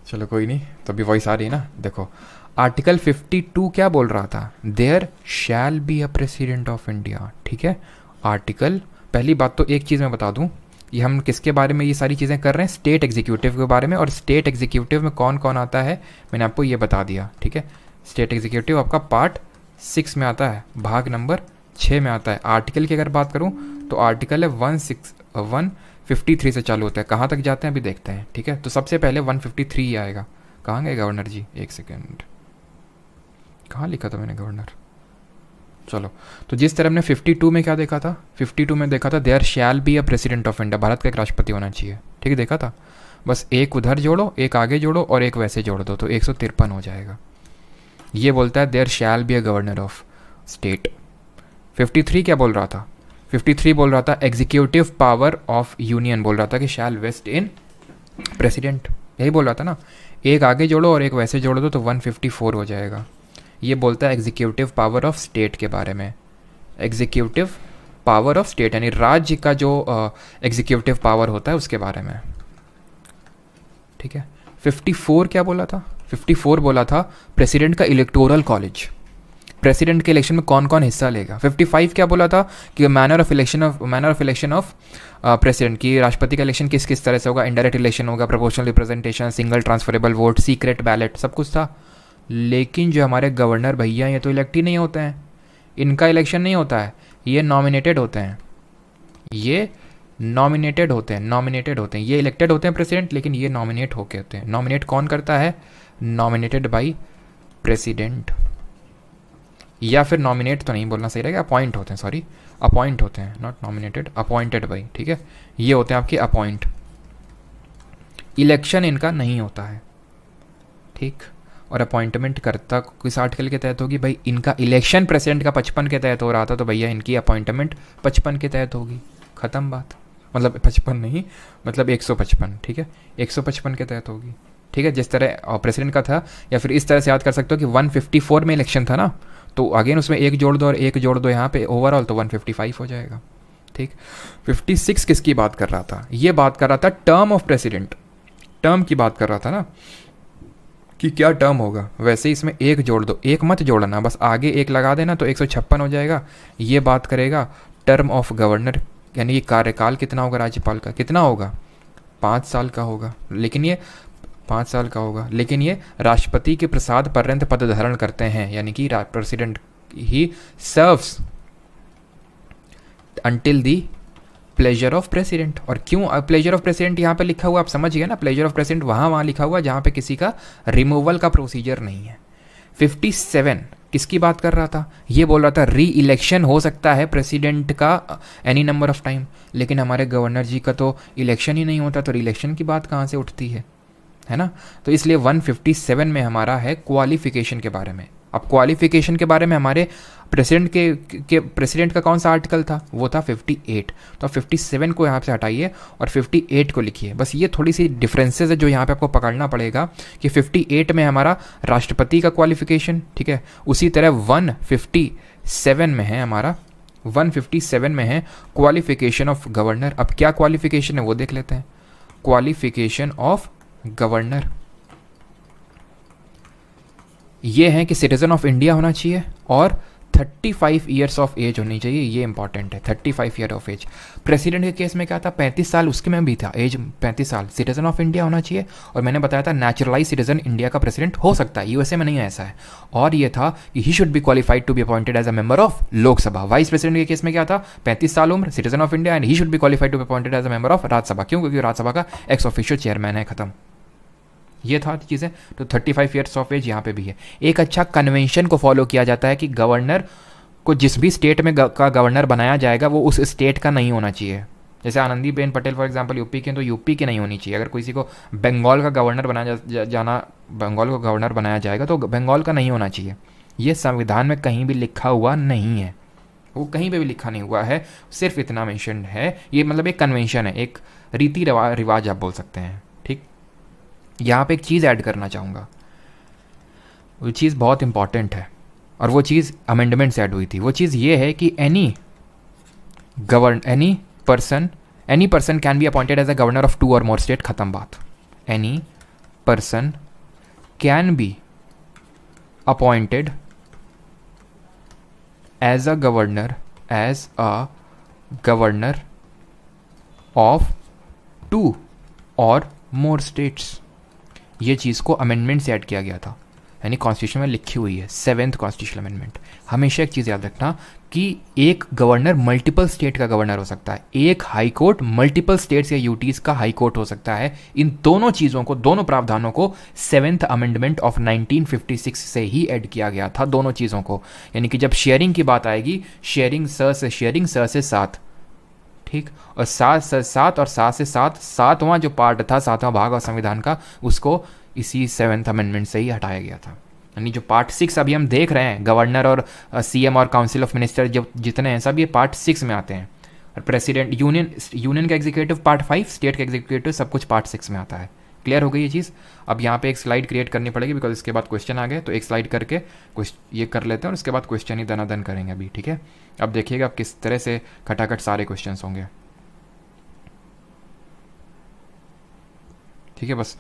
चलो कोई नहीं, तो अभी वॉइस आ रही है ना। देखो आर्टिकल 52 क्या बोल रहा था, there shall be a president of India, ठीक है। आर्टिकल, पहली बात तो एक चीज़ मैं बता दूं, ये हम किसके बारे में ये सारी चीज़ें कर रहे हैं, स्टेट एग्जीक्यूटिव के बारे में। और स्टेट एग्जीक्यूटिव में कौन कौन आता है मैंने आपको ये बता दिया, ठीक है। स्टेट एग्जीक्यूटिव आपका पार्ट 6 में आता है, भाग नंबर 6 में आता है। आर्टिकल की अगर बात करूँ तो आर्टिकल है 153 से चालू होता है। कहाँ तक जाते हैं अभी देखते हैं, ठीक है। तो सबसे पहले 153 ही आएगा। कहाँ गए गवर्नर जी, एक सेकेंड, कहाँ लिखा था मैंने गवर्नर, चलो। तो जिस तरह हमने 52 में क्या देखा था, 52 में देखा था there shall be a president of India, Bharat का एक राष्ट्रपति होना चाहिए, ठीक है, देखा था। बस एक उधर जोड़ो, एक आगे जोड़ो और एक वैसे जोड़ दो तो 153 हो जाएगा। ये बोलता है there shall be a governor of state. 53 क्या बोल रहा था, 53 बोल रहा था एग्जीक्यूटिव पावर ऑफ यूनियन, बोल रहा था कि शैल वेस्ट इन प्रेसिडेंट, यही बोल रहा था ना। एक आगे जोड़ो और एक वैसे जोड़ दो तो 154 हो जाएगा। ये बोलता है एग्जीक्यूटिव पावर ऑफ स्टेट के बारे में, एग्जीक्यूटिव पावर ऑफ स्टेट यानी राज्य का जो एग्जीक्यूटिव पावर होता है उसके बारे में, ठीक है। 54 क्या बोला था, 54 बोला था प्रेसिडेंट का इलेक्टोरल कॉलेज, प्रेसिडेंट के इलेक्शन में कौन कौन हिस्सा लेगा। 55 क्या बोला था कि manner of election of president, की राष्ट्रपति का इलेक्शन किस किस तरह से होगा, इंडायरेक्ट इलेक्शन होगा, proportional representation, single transferable vote, secret ballot, सब कुछ था। लेकिन जो हमारे गवर्नर भैया ये तो इलेक्ट ही नहीं होते हैं, इनका इलेक्शन नहीं होता है, ये नॉमिनेटेड होते हैं, ये नॉमिनेटेड होते हैं, ये इलेक्टेड होते हैं प्रेसिडेंट, लेकिन ये नॉमिनेट होके होते हैं। नॉमिनेट कौन करता है, नॉमिनेटेड बाई प्रेसिडेंट, या फिर नॉमिनेट तो नहीं बोलना सही रहेगा, अपॉइंट होते हैं, सॉरी अपॉइंट होते हैं, नॉट नॉमिनेटेड, अपॉइंटेड बाई, ठीक है। ये होते हैं आपके अपॉइंट, इलेक्शन इनका नहीं होता है, ठीक। और अपॉइंटमेंट करता किस आर्टिकल के तहत होगी भाई, इनका इलेक्शन प्रेसिडेंट का 55 के तहत हो रहा था तो भैया इनकी अपॉइंटमेंट 55 के तहत होगी, ख़त्म बात। मतलब 55 नहीं, मतलब 155, ठीक है, 155 के तहत होगी, ठीक है। जिस तरह प्रेसिडेंट का था, या फिर इस तरह से याद कर सकते हो कि 154 में इलेक्शन था ना, तो अगेन उसमें एक जोड़ दो और एक जोड़ दो यहाँ पे ओवरऑल तो 155 हो जाएगा, ठीक। 56 किसकी बात कर रहा था, ये बात कर रहा था टर्म ऑफ प्रेसिडेंट, टर्म की बात कर रहा था ना कि क्या टर्म होगा। वैसे ही इसमें एक जोड़ दो, एक मत जोड़ना, बस आगे एक लगा देना तो 156 हो जाएगा। ये बात करेगा टर्म ऑफ गवर्नर, यानी ये कार्यकाल कितना होगा राज्यपाल का, कितना होगा, 5 साल का होगा, लेकिन ये 5 साल का होगा, लेकिन ये राष्ट्रपति के प्रसाद पर्यंत पद धारण करते हैं, यानी कि president he serves until the pleasure of president. और क्यों प्लेजर ऑफ प्रेसिडेंट यहाँ पे लिखा हुआ, आप समझ गए ना, प्लेजर ऑफ प्रेसिडेंट वहाँ लिखा हुआ जहाँ पे किसी का रिमूवल का प्रोसीजर नहीं है। 57 किसकी बात कर रहा था, ये बोल रहा था री इलेक्शन हो सकता है प्रेसिडेंट का एनी नंबर ऑफ टाइम, लेकिन हमारे गवर्नर जी का तो इलेक्शन ही नहीं होता, तो री इलेक्शन की बात कहाँ से उठती है ना। तो इसलिए 157 में हमारा है क्वालिफिकेशन के बारे में। अब क्वालिफिकेशन के बारे में हमारे प्रेसिडेंट का कौन सा आर्टिकल था, वो था 58। तो 57 को यहाँ से हटाइए और 58 को लिखिए। बस ये थोड़ी सी डिफरेंसेस है जो यहाँ पे आपको पकड़ना पड़ेगा कि 58 में हमारा राष्ट्रपति का क्वालिफिकेशन, ठीक है, उसी तरह 157 में है हमारा, 157 में है क्वालिफिकेशन ऑफ गवर्नर। अब क्या क्वालिफिकेशन है वो देख लेते हैं। क्वालिफिकेशन ऑफ गवर्नर ये है कि सिटीजन ऑफ इंडिया होना चाहिए और 35 ईयर्स ऑफ एज होनी चाहिए, ये इंपॉर्टेंट है। 35 ईयर ऑफ एज। प्रेसिडेंट के केस में क्या था, 35 साल उसके में भी था, एज 35 साल। सिटीजन ऑफ इंडिया होना चाहिए, और मैंने बताया था नेचुरलाइज सिटीजन इंडिया का प्रेसिडेंट हो सकता है, यूएसए में नहीं है ऐसा है। और ये था कि he should be qualified to be appointed as a member of Lok Sabha. Vice president के केस में क्या था, 35 साल उम्र, citizen of India, and he should be qualified to be appointed as a member of Rajya Sabha. क्यों? क्योंकि राज्यसभा का एक्स ऑफिशियल चेयरमैन है, खत्म। ये था चीज़ें। तो 35 ईयर्स ऑफ एज यहाँ पे भी है। एक अच्छा कन्वेंशन को फॉलो किया जाता है कि गवर्नर को जिस भी स्टेट में का गवर्नर बनाया जाएगा वो उस स्टेट का नहीं होना चाहिए। जैसे Anandiben Patel for example UP के हैं, तो यूपी की नहीं होनी चाहिए। अगर किसी को बंगाल का गवर्नर बनाया बंगाल को गवर्नर बनाया जाएगा तो बंगाल का नहीं होना चाहिए। ये संविधान में कहीं भी लिखा हुआ नहीं है, वो कहीं पे भी लिखा नहीं हुआ है, सिर्फ इतना मेंशन है। ये मतलब एक कन्वेंशन है, एक रीति रिवाज आप बोल सकते हैं, ठीक। यहाँ पे एक चीज़ ऐड करना चाहूँगा, वो चीज़ बहुत इंपॉर्टेंट है, और वो चीज़ अमेंडमेंट से ऐड हुई थी। वो चीज़ ये है कि any person can be appointed as a governor of 2 or more state. खत्म बात। Any person can be appointed as a governor of 2 or more states. ये चीज़ को अमेंडमेंट से ऐड किया गया था, यानी कॉन्स्टिट्यूशन में लिखी हुई है, 7th कॉन्स्टिट्यूशनल अमेंडमेंट। हमेशा एक चीज़ याद रखना कि एक गवर्नर मल्टीपल स्टेट का गवर्नर हो सकता है, एक हाई कोर्ट मल्टीपल स्टेट्स या यूटीज का हाई कोर्ट हो सकता है। इन दोनों चीज़ों को, दोनों प्रावधानों को 7th अमेंडमेंट ऑफ 1956 से ही ऐड किया गया था, दोनों चीज़ों को। यानी कि जब शेयरिंग की बात आएगी, शेयरिंग स से 7, ठीक, और 7 से 7 और 7 से 7, 7वां जो पार्ट था, 7वां भाग और संविधान का, उसको इसी 7th अमेंडमेंट से ही हटाया गया था। यानी जो पार्ट 6 अभी हम देख रहे हैं, गवर्नर और सीएम और काउंसिल ऑफ मिनिस्टर जब जितने हैं सब ये पार्ट 6 में आते हैं। और प्रेसिडेंट, यूनियन का एग्जीक्यूटिव पार्ट 5, स्टेट का एग्जीक्यूटिव सब कुछ पार्ट 6 में आता है। क्लियर हो गई ये चीज़। अब यहाँ पे एक स्लाइड क्रिएट करनी पड़ेगी बिकॉज इसके बाद क्वेश्चन आ गए, तो एक स्लाइड करके ये कर लेते हैं और उसके बाद क्वेश्चन ही दनादन करेंगे अभी, ठीक है। अब देखिएगा अब किस तरह से खटाखट सारे क्वेश्चन होंगे, ठीक है। बस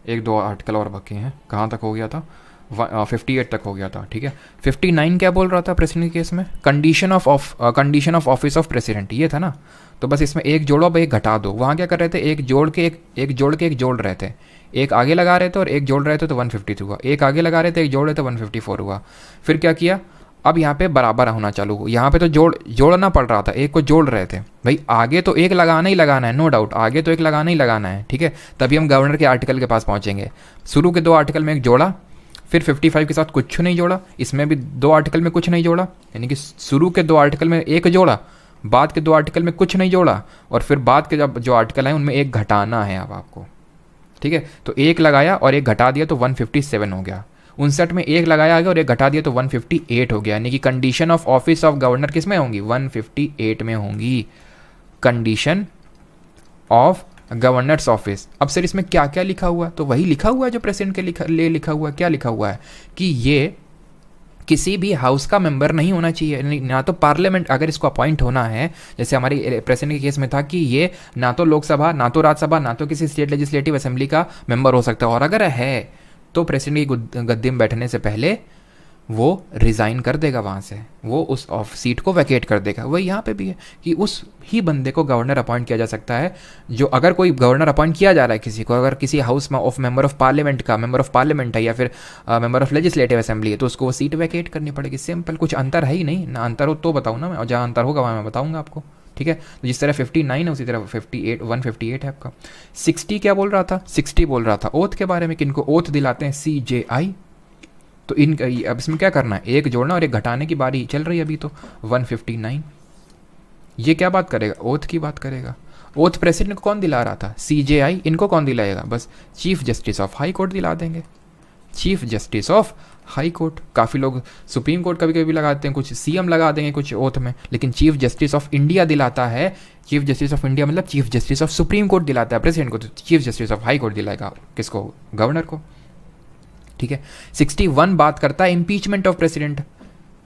1-2 आर्टिकल और बाकी हैं। कहाँ तक हो गया था? 58 तक हो गया था, ठीक है। 59 क्या बोल रहा था प्रेसिडेंट के केस में? Condition of office of president, ये था ना। तो बस इसमें एक जोड़ो, अब एक घटा दो। वहाँ क्या कर रहे थे, एक जोड़ के एक जोड़ रहे थे, एक आगे लगा रहे थे और एक जोड़ रहे थे, तो 153 हुआ। एक आगे लगा रहे थे, एक जोड़ रहे थे, 154 हुआ। फिर क्या किया, अब यहाँ पे बराबर होना चालू हो। यहाँ पे तो जोड़ना पड़ रहा था, एक को जोड़ रहे थे भाई, आगे तो एक लगाना ही लगाना है, नो डाउट, आगे तो एक लगाना ही लगाना है, ठीक है। तभी हम गवर्नर के आर्टिकल के पास पहुँचेंगे। शुरू के 2 आर्टिकल में एक जोड़ा, फिर 55 के साथ कुछ नहीं जोड़ा, इसमें भी 2 आर्टिकल में कुछ नहीं जोड़ा, यानी कि शुरू के 2 आर्टिकल में एक जोड़ा, बाद के 2 आर्टिकल में कुछ नहीं जोड़ा, और फिर बाद के जब जो आर्टिकल हैं उनमें एक घटाना है अब आपको, ठीक है। तो एक लगाया और एक घटा दिया तो 157 हो गया। 59 में एक लगाया गया और एक घटा दिया तो 158 हो गया। यानी कि condition of office of governor किस में होंगी? 158 में होंगी, कंडीशन ऑफ गवर्नर्स ऑफिस। अब सर इसमें क्या क्या लिखा हुआ है? तो वही लिखा हुआ है जो प्रेसिडेंट के लिए लिखा हुआ है। क्या लिखा हुआ है कि ये किसी भी हाउस का मेंबर नहीं होना चाहिए, ना तो पार्लियामेंट, अगर इसको अपॉइंट होना है, जैसे हमारे प्रेसिडेंट के केस में था कि ये ना तो लोकसभा, ना तो राज्यसभा, ना तो किसी स्टेट लेजिस्लेटिव असेंबली का मेंबर हो सकता है। और अगर है तो प्रेसिडेंट की गद्दी में बैठने से पहले वो रिज़ाइन कर देगा वहाँ से, वो उस ऑफ सीट को वैकेट कर देगा। वही यहाँ पे भी है कि उस ही बंदे को गवर्नर अपॉइंट किया जा सकता है। जो अगर कोई गवर्नर अपॉइंट किया जा रहा है किसी को, अगर किसी हाउस में ऑफ मेंबर ऑफ पार्लियामेंट है या फिर मेंबर ऑफ लेजिस्लेटिव असेंबली है, तो उसको वो सीट वैकेट करनी पड़ेगी। सिंपल, कुछ अंतर है ही नहीं ना। अंतर हो तो बताऊँ ना मैं, और जहाँ अंतर होगा वहाँ मैं बताऊँगा आपको, ठीक है। तो जिस तरह 59 है उसी तरह 158 है आपका। 60 क्या बोल रहा था? 60 बोल रहा था ओथ के बारे में, कि इनको ओथ दिलाते हैं CJI। तो अब इसमें क्या करना है, एक जोड़ना और एक घटाने की बारी चल रही है अभी। तो 159 ये क्या बात करेगा? ओथ की बात करेगा। ओथ प्रेसिडेंट को कौन दिला रहा था? CJI। इनको कौन दिलाएगा? बस chief justice of high court दिला देंगे, chief justice of high court. काफ़ी लोग सुप्रीम कोर्ट कभी कभी लगाते हैं, कुछ CM लगा देंगे कुछ ओथ में, लेकिन चीफ जस्टिस ऑफ इंडिया दिलाता है। चीफ जस्टिस ऑफ इंडिया मतलब chief justice of supreme court दिलाता है प्रेसिडेंट को, तो chief justice of high court दिलाएगा किसको? गवर्नर को, ठीक है। 61 बात करता है इम्पीचमेंट ऑफ प्रेसिडेंट,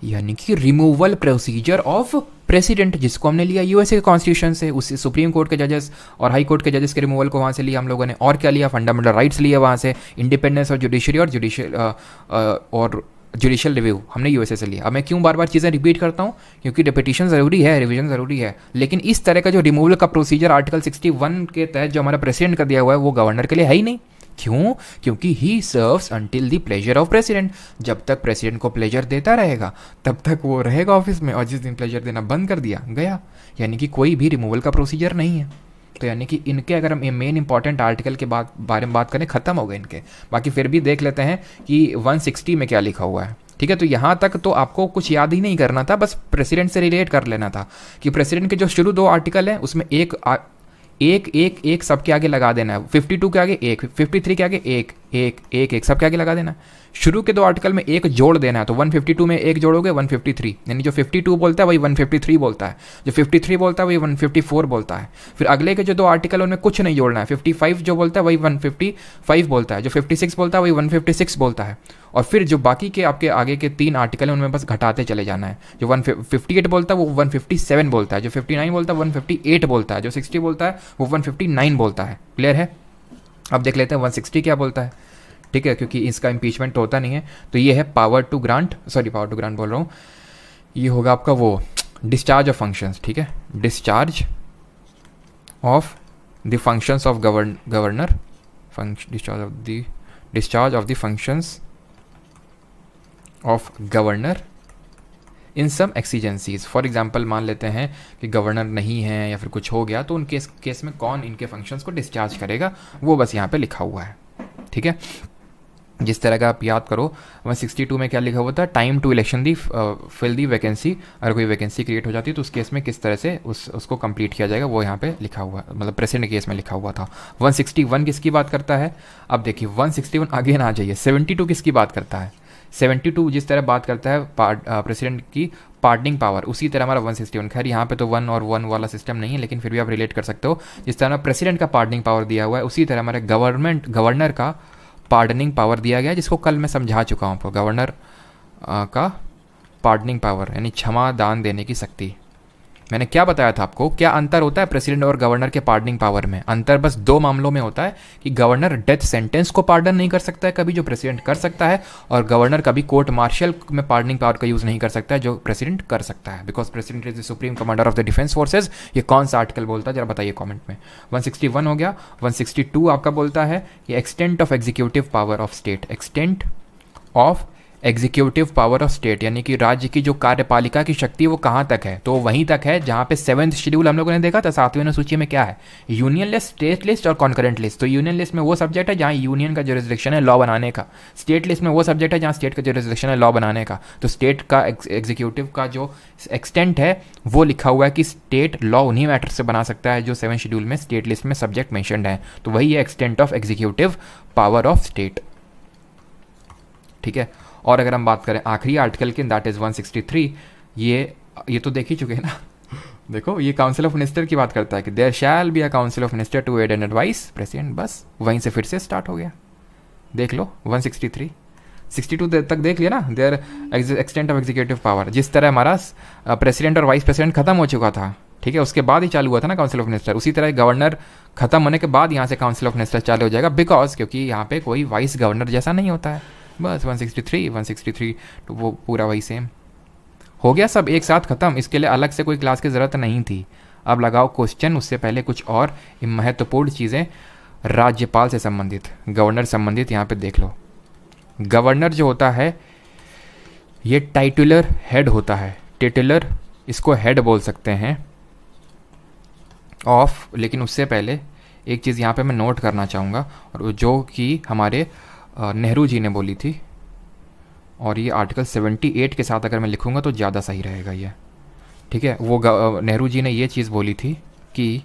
यानी कि रिमूवल प्रोसीजर ऑफ प्रेसिडेंट, जिसको हमने लिया यूएसए के कॉन्स्टिट्यूशन से, उस सुप्रीम कोर्ट के जजेस और हाई कोर्ट के जजेस के रिमूवल को वहाँ से लिया हम लोगों ने। और क्या लिया? फंडामेंटल राइट्स लिया वहाँ से, इंडिपेंडेंस ऑफ जुडिशरी और जुडिशियल रिव्यू हमने यूएसए से लिया। अब मैं क्यों बार बार चीज़ें रिपीट करता हूँ, क्योंकि रिपीटिशन ज़रूरी है, रिवीजन ज़रूरी है, लेकिन इस तरह का जो रिमूवल का प्रोसीजर आर्टिकल 61 के तहत जो हमारा प्रेसिडेंट का दिया हुआ है वो गवर्नर के लिए है ही नहीं। क्यों? क्योंकि he serves until the pleasure of president. जब तक प्रेसिडेंट को प्लेजर देता रहेगा तब तक वो रहेगा ऑफिस में, और जिस दिन प्लेजर देना बंद कर दिया गया, यानी कि कोई भी रिमूवल का प्रोसीजर नहीं है। तो यानी कि इनके अगर हम मेन इंपॉर्टेंट आर्टिकल के बारे में बात करें, ख़त्म हो गए इनके। बाकी फिर भी देख लेते हैं कि 160 में क्या लिखा हुआ है। ठीक है, तो यहाँ तक तो आपको कुछ याद ही नहीं करना था, बस प्रेसिडेंट से रिलेट कर लेना था कि प्रेसिडेंट के जो शुरू 2 आर्टिकल हैं उसमें एक सबके आगे लगा देना है। 52 के आगे एक, 53 के आगे एक सबके आगे लगा देना है। शुरू के 2 आर्टिकल में एक जोड़ देना है, तो 152 में एक जोड़ोगे 153, यानी जो 52 बोलता है वही 153 बोलता है, जो 53 बोलता है वही 154 बोलता है। फिर अगले के जो 2 आर्टिकल उनमें कुछ नहीं जोड़ना है, 55 जो बोलता है वही 155 बोलता है, जो 56 बोलता है वही 156 बोलता है। और फिर जो बाकी के आपके आगे के 3 आर्टिकल हैं उनमें बस घटाते चले जाना है। जो 158 बोलता है वो 157 बोलता है, जो 59 बोलता है 158 बोलता है, जो 60 बोलता है वो 159 बोलता है। क्लियर है? अब देख लेते हैं 160 क्या बोलता है। ठीक है, क्योंकि इसका इम्पीचमेंट होता नहीं है। तो ये है पावर टू ग्रांट बोल रहा हूँ, ये होगा आपका वो डिस्चार्ज ऑफ फंक्शंस। ठीक है, discharge of the functions of governor, discharge of the functions of governor in some exigencies. For example मान लेते हैं कि गवर्नर नहीं है या फिर कुछ हो गया, तो उन केस में कौन इनके फंक्शंस को डिस्चार्ज करेगा वो बस यहाँ पे लिखा हुआ है। ठीक है, जिस तरह का आप याद करो 162 में क्या लिखा हुआ था, time to election the fill the vacancy. अगर कोई वैकेंसी क्रिएट हो जाती है तो उस केस में किस तरह से उसको कंप्लीट किया जाएगा वो यहाँ पे लिखा हुआ है, मतलब प्रेसिडेंट केस में लिखा हुआ था। 161 किसकी बात करता है? अब देखिए 161 आगे ना आ जाइए, 72 किसकी बात करता है? 72 जिस तरह बात करता है प्रेसिडेंट की पार्डनिंग पावर, उसी तरह हमारा 161। खैर यहाँ पे तो 1 और 1 वाला सिस्टम नहीं है, लेकिन फिर भी आप रिलेट कर सकते हो। जिस तरह प्रेसिडेंट का पार्डनिंग पावर दिया हुआ है उसी तरह हमारे गवर्नर का पार्डनिंग पावर दिया गया है, जिसको कल मैं समझा चुका हूँ आपको। गवर्नर का पार्डनिंग पावर यानी क्षमा दान देने की शक्ति। मैंने क्या बताया था आपको, क्या अंतर होता है प्रेसिडेंट और गवर्नर के पार्डनिंग पावर में? अंतर बस 2 मामलों में होता है कि गवर्नर डेथ सेंटेंस को पार्डन नहीं कर सकता है कभी, जो प्रेसिडेंट कर सकता है, और गवर्नर कभी कोर्ट मार्शल में पार्डनिंग पावर का यूज़ नहीं कर सकता है, जो प्रेसिडेंट कर सकता है, because president is the supreme commander of the defence forces. ये कौन सा आर्टिकल बोलता है जरा बताइए कॉमेंट में। 161 हो गया। 162 आपका बोलता है कि extent of executive power of state, extent of executive power of state, यानी कि राज्य की जो कार्यपालिका की शक्ति वो कहाँ तक है? तो वहीं तक है जहाँ पे 7th शेड्यूल हम लोगों ने देखा था, 7वीं अनुसूची में क्या है? यूनियन लिस्ट, स्टेट लिस्ट और कॉन्करेंट लिस्ट। तो यूनियन लिस्ट में वो सब्जेक्ट है जहाँ यूनियन का जुरिस्डिक्शन है लॉ बनाने का, स्टेट लिस्ट में वो सब्जेक्ट है जहाँ स्टेट का जुरिस्डिक्शन है लॉ बनाने का। तो स्टेट का एग्जीक्यूटिव का जो एक्सटेंट है वो लिखा हुआ है कि स्टेट लॉ उन्हीं मैटर से बना सकता है जो 7th शेड्यूल में स्टेट लिस्ट में सब्जेक्ट मैंशनड है। तो वही है extent of executive power of state. ठीक है, और अगर हम बात करें आखिरी आर्टिकल की, दैट इज़ 163, ये तो देख ही चुके हैं ना। देखो ये काउंसिल ऑफ मिनिस्टर की बात करता है कि there shall be a council of minister to aid and advise president. बस वहीं से फिर से स्टार्ट हो गया। देख लो 163, 62 तक देख लिया ना, their extent of executive power. जिस तरह हमारा प्रेसिडेंट और वाइस प्रेसिडेंट खत्म हो चुका था, ठीक है, उसके बाद ही चालू हुआ था ना काउंसिल ऑफ मिनिस्टर, उसी तरह गवर्नर खत्म होने के बाद यहाँ से काउंसिल ऑफ मिनिस्टर चालू हो जाएगा, बिकॉज क्योंकि यहाँ पे कोई वाइस गवर्नर जैसा नहीं होता है। बस 163 तो वो पूरा वही सेम हो गया, सब एक साथ ख़त्म। इसके लिए अलग से कोई क्लास की ज़रूरत नहीं थी। अब लगाओ क्वेश्चन, उससे पहले कुछ और महत्वपूर्ण चीज़ें राज्यपाल से संबंधित, गवर्नर संबंधित यहाँ पे देख लो। गवर्नर जो होता है ये टाइटुलर हेड होता है, टिटुलर इसको हेड बोल सकते हैं ऑफ। लेकिन उससे पहले एक चीज़ यहाँ पे मैं नोट करना चाहूँगा, और जो कि हमारे नेहरू जी ने बोली थी, और ये आर्टिकल 78 के साथ अगर मैं लिखूँगा तो ज़्यादा सही रहेगा ये। ठीक है, वो नेहरू जी ने ये चीज़ बोली थी कि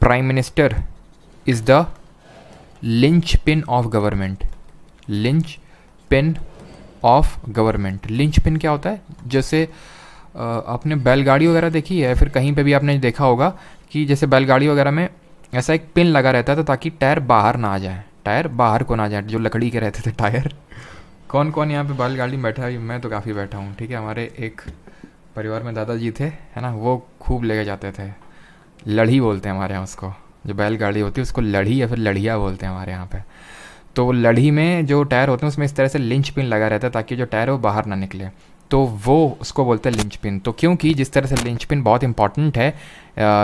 prime minister is the lynch pin of government. Lynch pin of government, lynch pin क्या होता है? जैसे आपने बैलगाड़ी वगैरह देखी है, फिर कहीं पे भी आपने देखा होगा कि जैसे बैलगाड़ी वगैरह में ऐसा एक पिन लगा रहता था ताकि टायर बाहर ना आ जाए, टायर बाहर को ना जाए, जो लकड़ी के रहते थे टायर। कौन कौन यहाँ पे बैलगाड़ी में बैठा है? मैं तो काफ़ी बैठा हूँ। ठीक है, हमारे एक परिवार में दादाजी थे, है ना, वो खूब लेके जाते थे। लड़ी बोलते हैं हमारे यहाँ उसको, जो बैलगाड़ी होती है उसको लड़ी या फिर लड़िया बोलते हैं हमारे यहाँ पे। तो लड़ी में जो टायर होते हैं उसमें इस तरह से लिंच पिन लगा रहता है ताकि जो टायर है वो बाहर ना निकले, तो वो उसको बोलते हैं लिंच पिन। तो क्योंकि जिस तरह से लिंच पिन बहुत इंपॉर्टेंट है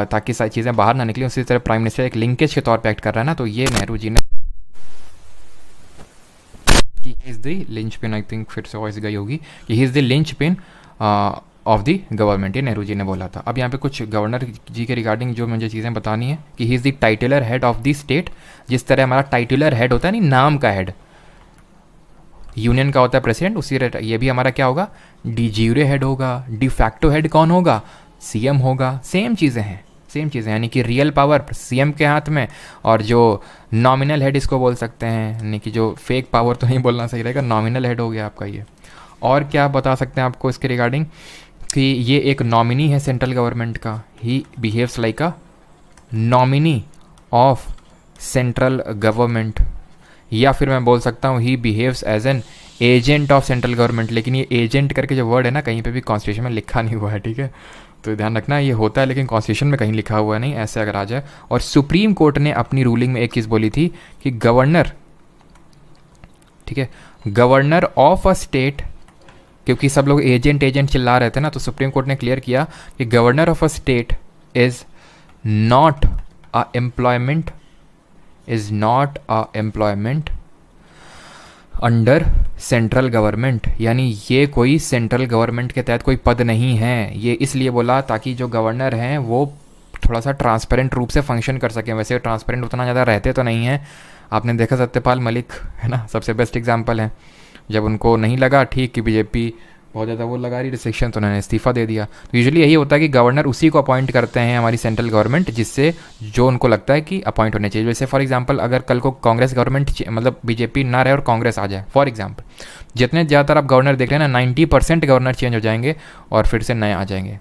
ताकि सारी चीज़ें बाहर ना निकलें, उसी तरह प्राइम मिनिस्टर एक लिंकेज के तौर पे एक्ट कर रहा है ना, तो ये नेहरू जी ने कि he is the lynch pin, I think फिर से वॉइस गई होगी, कि he is the lynch pin of the government, ये नेहरू जी ने बोला था। अब यहाँ पे कुछ गवर्नर जी के रिगार्डिंग जो मुझे चीज़ें बतानी है कि he is the titular head of the state. जिस तरह हमारा टाइटुलर हेड होता है नहीं, नाम का हेड, यूनियन का होता है प्रेसिडेंट, उसी ये भी हमारा क्या होगा, डी ज्यूरे हेड होगा। डी फैक्टो हेड कौन होगा, सीएम होगा। सेम चीज़ें हैं, सेम चीज़ें, यानी कि रियल पावर सीएम के हाथ में, और जो नॉमिनल हेड इसको बोल सकते हैं, यानी कि जो फेक पावर तो नहीं बोलना सही रहेगा, नॉमिनल हेड हो गया आपका ये। और क्या बता सकते हैं आपको इसके रिगार्डिंग कि ये एक नॉमिनी है सेंट्रल गवर्नमेंट का, he behaves like a nominee of central government, या फिर मैं बोल सकता हूँ he behaves as an agent of central government. लेकिन ये एजेंट करके जो वर्ड है ना, कहीं पे भी कॉन्स्टिट्यूशन में लिखा नहीं हुआ है, ठीक है, तो ध्यान रखना, ये होता है लेकिन कॉन्स्टिट्यूशन में कहीं लिखा हुआ नहीं, ऐसे अगर आ जाए। और सुप्रीम कोर्ट ने अपनी रूलिंग में एक चीज़ बोली थी कि गवर्नर, ठीक है, गवर्नर ऑफ अ स्टेट, क्योंकि सब लोग एजेंट एजेंट चिल्ला रहे थे ना, तो सुप्रीम कोर्ट ने क्लियर किया कि governor of a state is not a employment, is not a employment under central government, यानी ये कोई सेंट्रल गवर्नमेंट के तहत कोई पद नहीं है। ये इसलिए बोला ताकि जो गवर्नर हैं वो थोड़ा सा ट्रांसपेरेंट रूप से फंक्शन कर सकें। वैसे ट्रांसपेरेंट उतना ज़्यादा रहते तो नहीं हैं, आपने देखा सत्यपाल मलिक है ना, सबसे बेस्ट एग्जांपल है। जब उनको नहीं लगा ठीक कि बीजेपी बहुत ज़्यादा वो लगा रही रिस्ट्रिक्शन, तो उन्होंने इस्तीफ़ा दे दिया। तो यूजुअली यही होता है कि गवर्नर उसी को अपॉइंट करते हैं हमारी सेंट्रल गवर्नमेंट, जिससे जो उनको लगता है कि अपॉइंट होने चाहिए। जैसे फॉर एग्जांपल अगर कल को कांग्रेस गवर्नमेंट मतलब बीजेपी ना रहे और कांग्रेस आ जाए फॉर एग्जांपल, जितने ज़्यादातर आप गवर्नर देख रहे हैं ना, 90% गवर्नर चेंज हो जाएंगे और फिर से नए आ जाएंगे।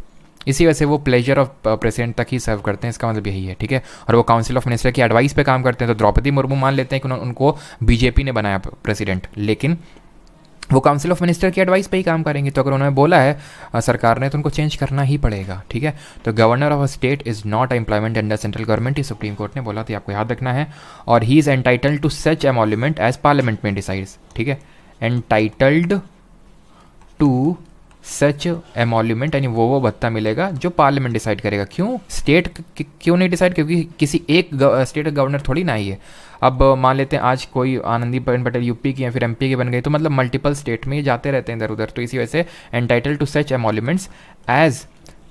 इसी वजह से वो प्लेजर ऑफ प्रेसिडेंट तक ही सर्व करते हैं, इसका मतलब यही है, ठीक है। और वो काउंसिल ऑफ मिनिस्टर की एडवाइस पे काम करते हैं। तो द्रौपदी मुर्मू मान लेते हैं कि उनको बीजेपी ने बनाया प्रेसिडेंट, लेकिन वो काउंसिल ऑफ मिनिस्टर की एडवाइस पे ही काम करेंगे। तो अगर उन्होंने बोला है सरकार ने, तो उनको चेंज करना ही पड़ेगा, ठीक है। तो governor of a state is not employment under central government, ये सुप्रीम कोर्ट ने बोला, तो आपको याद रखना है। और he is entitled to such emolument as parliament may decides, ठीक है, एंटाइटल्ड टू सच एमोल्यूमेंट, यानी वो भत्ता मिलेगा जो पार्लियामेंट डिसाइड करेगा। क्यों स्टेट क्यों नहीं डिसाइड, क्योंकि किसी एक स्टेट का गवर्नर थोड़ी ना ही है। अब मान लेते हैं आज कोई आनंदीबेन पटेल यूपी की या फिर एमपी की बन गई, तो मतलब मल्टीपल स्टेट में जाते रहते हैं इधर उधर। तो इसी वजह से entitle to such emoluments as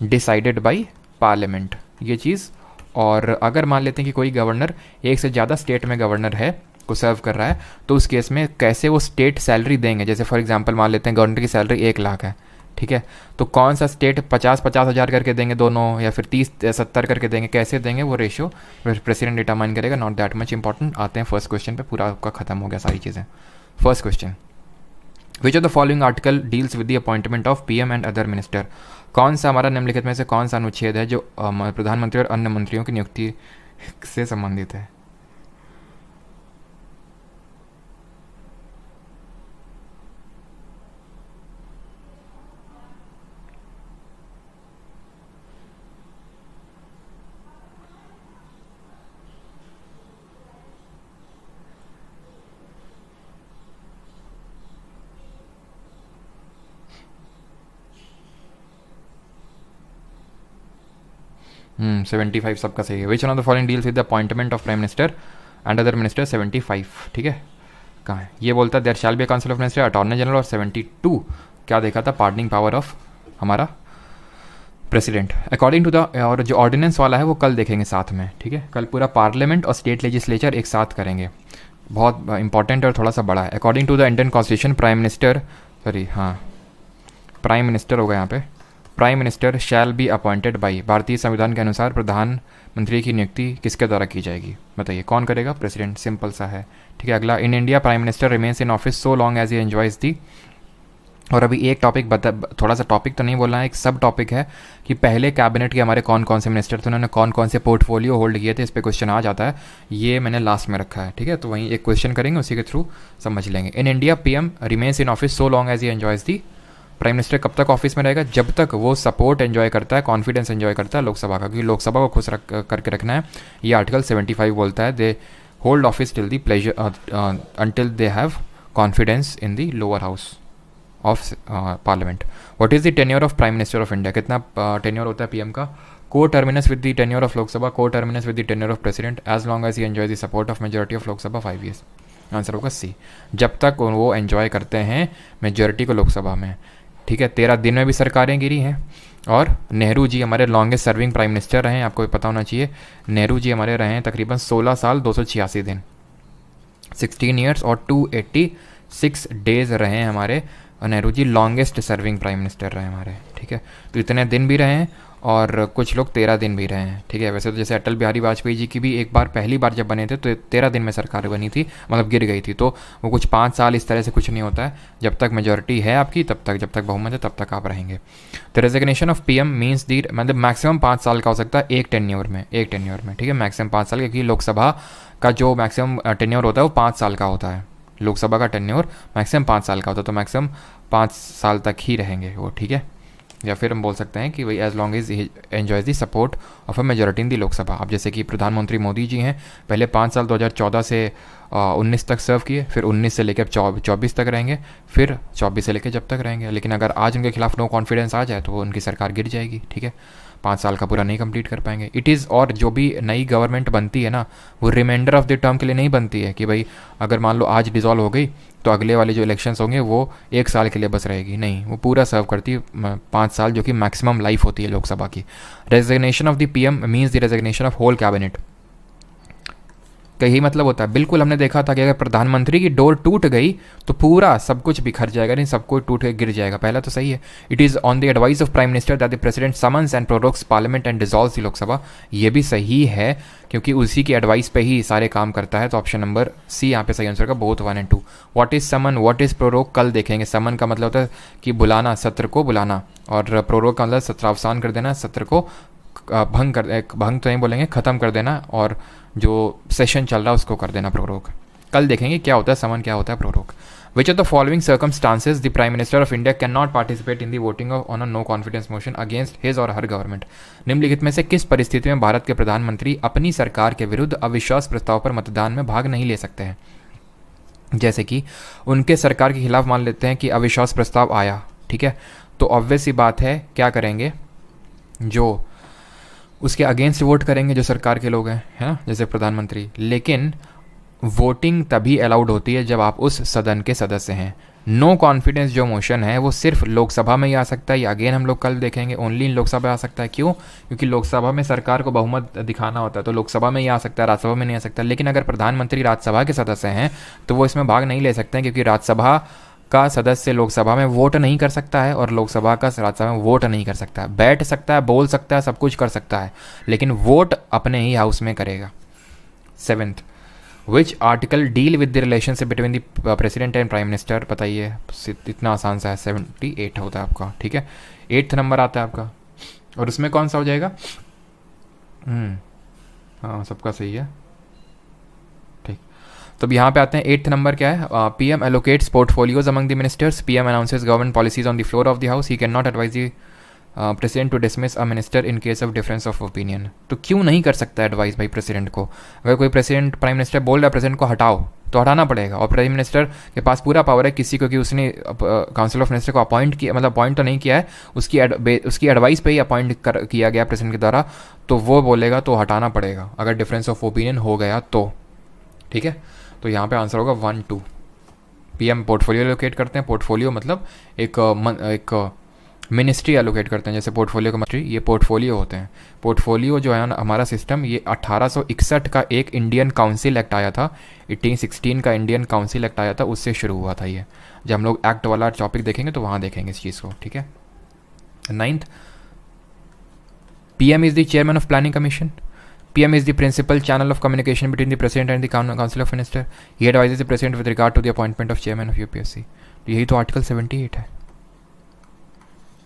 decided by parliament, ये चीज़। और अगर मान लेते हैं कि कोई गवर्नर एक से ज़्यादा स्टेट में गवर्नर है को सर्व कर रहा है, तो उस केस में कैसे वो स्टेट सैलरी देंगे। जैसे फॉर एग्जांपल मान लेते हैं गवर्नर की सैलरी 1 लाख है, ठीक है, तो कौन सा स्टेट 50-50 हज़ार करके देंगे दोनों, या फिर 30-70 करके देंगे, कैसे देंगे वो रेशियो प्रेसिडेंट डिटरमाइन करेगा। Not that much important. आते हैं फर्स्ट क्वेश्चन पे, पूरा आपका खत्म हो गया सारी चीज़ें। First question, which of the following article deals with the appointment of PM and other minister. कौन सा हमारा निम्नलिखित में से कौन सा अनुच्छेद है जो प्रधानमंत्री और अन्य मंत्रियों की नियुक्ति से संबंधित है। 75 सबका सही है। Which one of the following deals with the appointment of prime minister and other minister, 75, ठीक है, कहाँ है ये बोलता है there shall be a council of minister, attorney general. और 72 क्या देखा था, पार्डनिंग पावर ऑफ हमारा प्रेसिडेंट अकॉर्डिंग टू द। और जो ऑर्डिनेंस वाला है वो कल देखेंगे साथ में, ठीक है, कल पूरा पार्लियामेंट और स्टेट लेजिस्लेचर एक साथ करेंगे, बहुत इंपॉर्टेंट और थोड़ा सा बड़ा है। According to the Indian constitution prime minister, sorry हाँ प्राइम मिनिस्टर होगा यहाँ पे, prime minister shall be appointed by, भारतीय संविधान के अनुसार प्रधानमंत्री की नियुक्ति किसके द्वारा की जाएगी, बताइए कौन करेगा, प्रेसिडेंट, सिंपल सा है, ठीक है। अगला, in India prime minister remains in office so long as he enjoys the. और अभी एक टॉपिक थोड़ा सा टॉपिक तो नहीं बोलना है, एक सब टॉपिक है कि पहले कैबिनेट के हमारे कौन कौन से मिनिस्टर थे, उन्होंने कौन कौन से पोर्टफोलियो होल्ड किए थे, इस पर क्वेश्चन आ जाता है, ये मैंने लास्ट में रखा है, ठीक है। तो वहीं एक क्वेश्चन करेंगे, उसी के थ्रू समझ लेंगे। In India PM remains in office so long as he enjoys the, prime minister कब तक ऑफिस में रहेगा, जब तक वो सपोर्ट एंजॉय करता है, कॉन्फिडेंस एंजॉय करता है लोकसभा का, क्योंकि लोकसभा को खुश करके रखना है, ये आर्टिकल 75 बोलता है। They hold office till the pleasure until they have confidence in the lower house of parliament. What is the tenure of prime minister of India? कितना tenure होता है पीएम का? Co-terminus with the tenure of Lok Sabha, co-terminus with the tenure of president, as long as he enjoys the support of majority of Lok Sabha 5 years. Answer होगा सी, जब तक वो enjoy करते हैं मेजोरिटी को लोकसभा में, ठीक है। 13 दिन में भी सरकारें गिरी हैं। और नेहरू जी हमारे लॉन्गेस्ट सर्विंग प्राइम मिनिस्टर रहे हैं, आपको भी पता होना चाहिए। नेहरू जी हमारे रहे हैं तकरीबन 16 साल 286 दिन, 16 ईयर्स और 286 डेज रहे हैं हमारे Nehru ji, longest serving prime minister रहे हैं हमारे, ठीक है। तो इतने दिन भी रहे हैं और कुछ लोग 13 दिन भी रहे हैं, ठीक है। वैसे तो जैसे अटल बिहारी वाजपेयी जी की भी एक बार पहली बार जब बने थे तो 13 दिन में सरकार बनी थी, मतलब गिर गई थी, तो वो कुछ 5 साल इस तरह से कुछ नहीं होता है। जब तक मेजोरिटी है आपकी तब तक, जब तक बहुमत है तब तक आप रहेंगे। The resignation of PM means the, मतलब मैक्सिमम 5 साल का हो सकता है एक टेन्योर में, ठीक है, मैक्सिमम 5 साल, क्योंकि लोकसभा का जो मैक्सिमम टेन्योर होता है वो 5 साल का होता है। लोकसभा का टेन्योर मैक्सिमम 5 साल का होता है, तो मैक्सिमम 5 साल तक ही रहेंगे वो, ठीक है। या फिर हम बोल सकते हैं कि भाई as long as enjoys the support of a majority in the Lok Sabha. अब जैसे कि प्रधानमंत्री मोदी जी हैं, पहले 5 साल 2014 से 19 तक सर्व किए, फिर 19 से लेकर 24 तक रहेंगे, फिर 24 से लेकर जब तक रहेंगे। लेकिन अगर आज उनके खिलाफ नो कॉन्फिडेंस आ जाए तो उनकी सरकार गिर जाएगी, ठीक है, 5 साल का पूरा नहीं कंप्लीट कर पाएंगे। इट इज़, और जो भी नई गवर्नमेंट बनती है ना, वो रिमाइंडर ऑफ द टर्म के लिए नहीं बनती है कि भाई अगर मान लो आज डिसॉल्व हो गई तो अगले वाले जो इलेक्शंस होंगे वो 1 साल के लिए बस रहेगी, नहीं, वो पूरा सर्व करती है 5 साल, जो कि मैक्सिमम लाइफ होती है लोकसभा की। Resignation of the PM means the resignation of whole cabinet का यही मतलब होता है। बिल्कुल हमने देखा था कि अगर प्रधानमंत्री की डोर टूट गई तो पूरा सब कुछ बिखर जाएगा, नहीं सब कुछ टूट के गिर जाएगा। पहला तो सही है। It is on the advice of prime minister that the president summons and prorogues parliament and dissolves the Lok Sabha. ये भी सही है क्योंकि उसी की एडवाइस पे ही सारे काम करता है। तो ऑप्शन नंबर सी यहाँ पे सही आंसर का, both 1 and 2। What is someone, what is prorogue, कल देखेंगे। समन का मतलब होता है कि बुलाना, सत्र को बुलाना, और प्रोरोग का मतलब सत्रावसान कर देना, सत्र को भंग तो नहीं बोलेंगे, ख़त्म कर देना, और जो सेशन चल रहा है उसको कर देना प्रोरोग। कल देखेंगे क्या होता है समन, क्या होता है prorogue. Which of the following circumstances the prime minister of India can not participate in the voting on a no confidence motion against his or her government. निम्नलिखित में से किस परिस्थिति में भारत के प्रधानमंत्री अपनी सरकार के विरुद्ध अविश्वास प्रस्ताव पर मतदान में भाग नहीं ले सकते हैं? जैसे कि उनके सरकार के खिलाफ मान लेते हैं कि अविश्वास प्रस्ताव आया, ठीक है, तो ऑब्वियस सी बात है क्या करेंगे, जो उसके अगेंस्ट वोट करेंगे जो सरकार के लोग हैं, है ना, जैसे प्रधानमंत्री। लेकिन वोटिंग तभी अलाउड होती है जब आप उस सदन के सदस्य हैं। नो कॉन्फिडेंस जो मोशन है वो सिर्फ लोकसभा में ही आ सकता है, या अगेन हम लोग कल देखेंगे ओनली इन लोकसभा आ सकता है। क्यों? क्योंकि लोकसभा में सरकार को बहुमत दिखाना होता है, तो लोकसभा में ही आ सकता है, राज्यसभा में नहीं आ सकता। लेकिन अगर प्रधानमंत्री राज्यसभा के सदस्य हैं तो वो इसमें भाग नहीं ले सकते हैं, क्योंकि राज्यसभा का सदस्य लोकसभा में वोट नहीं कर सकता है और लोकसभा का राज्यसभा में वोट नहीं कर सकता है। बैठ सकता है, बोल सकता है, सब कुछ कर सकता है, लेकिन वोट अपने ही हाउस में करेगा। 7th, which article deal with the relationship between the president and prime minister? बताइए, इतना आसान सा है, 78 होता है आपका, ठीक है, 8th नंबर आता है आपका। और उसमें कौन सा हो जाएगा? हाँ, सबका सही है, ठीक। तो अब यहाँ पे आते हैं 8th नंबर क्या है? PM allocates portfolios among the ministers. PM announces government policies on the floor of the house. He can not advise the president to dismiss a minister in case of difference of opinion. तो क्यों नहीं कर सकता advice भाई president को? अगर कोई president, prime minister बोल रहा है प्रेसिडेंट को हटाओ, तो हटाना पड़ेगा। और प्राइम मिनिस्टर के पास पूरा पावर है किसी को कि उसने काउंसिल ऑफ मिनिस्टर को अपॉइंट किया, मतलब अपॉइंट तो नहीं किया है, उसकी एडवाइस पे ही अपॉइंट किया गया प्रेसिडेंट के द्वारा, तो वो बोलेगा तो हटाना पड़ेगा अगर डिफरेंस ऑफ ओपिनियन हो गया तो, ठीक है। तो यहाँ पे आंसर होगा 1, 2। पीएम पोर्टफोलियो एलोकेट करते हैं। पोर्टफोलियो मतलब एक मिनिस्ट्री एलोकेट करते हैं, जैसे पोर्टफोलियो का मिनिस्ट्री, ये पोर्टफोलियो होते हैं। पोर्टफोलियो जो है ना हमारा सिस्टम, ये 1861 का एक इंडियन काउंसिल एक्ट आया था, 1816 का इंडियन काउंसिल एक्ट आया था, उससे शुरू हुआ था ये। जब हम लोग एक्ट वाला टॉपिक देखेंगे तो वहाँ देखेंगे इस चीज़ को, ठीक है। 9th, PM is the chairman of planning commission. PM is the principal channel of communication between the President and the Council of Ministers. He advises the President with regard to the appointment of Chairman of UPSC. तो यही तो article 78 है,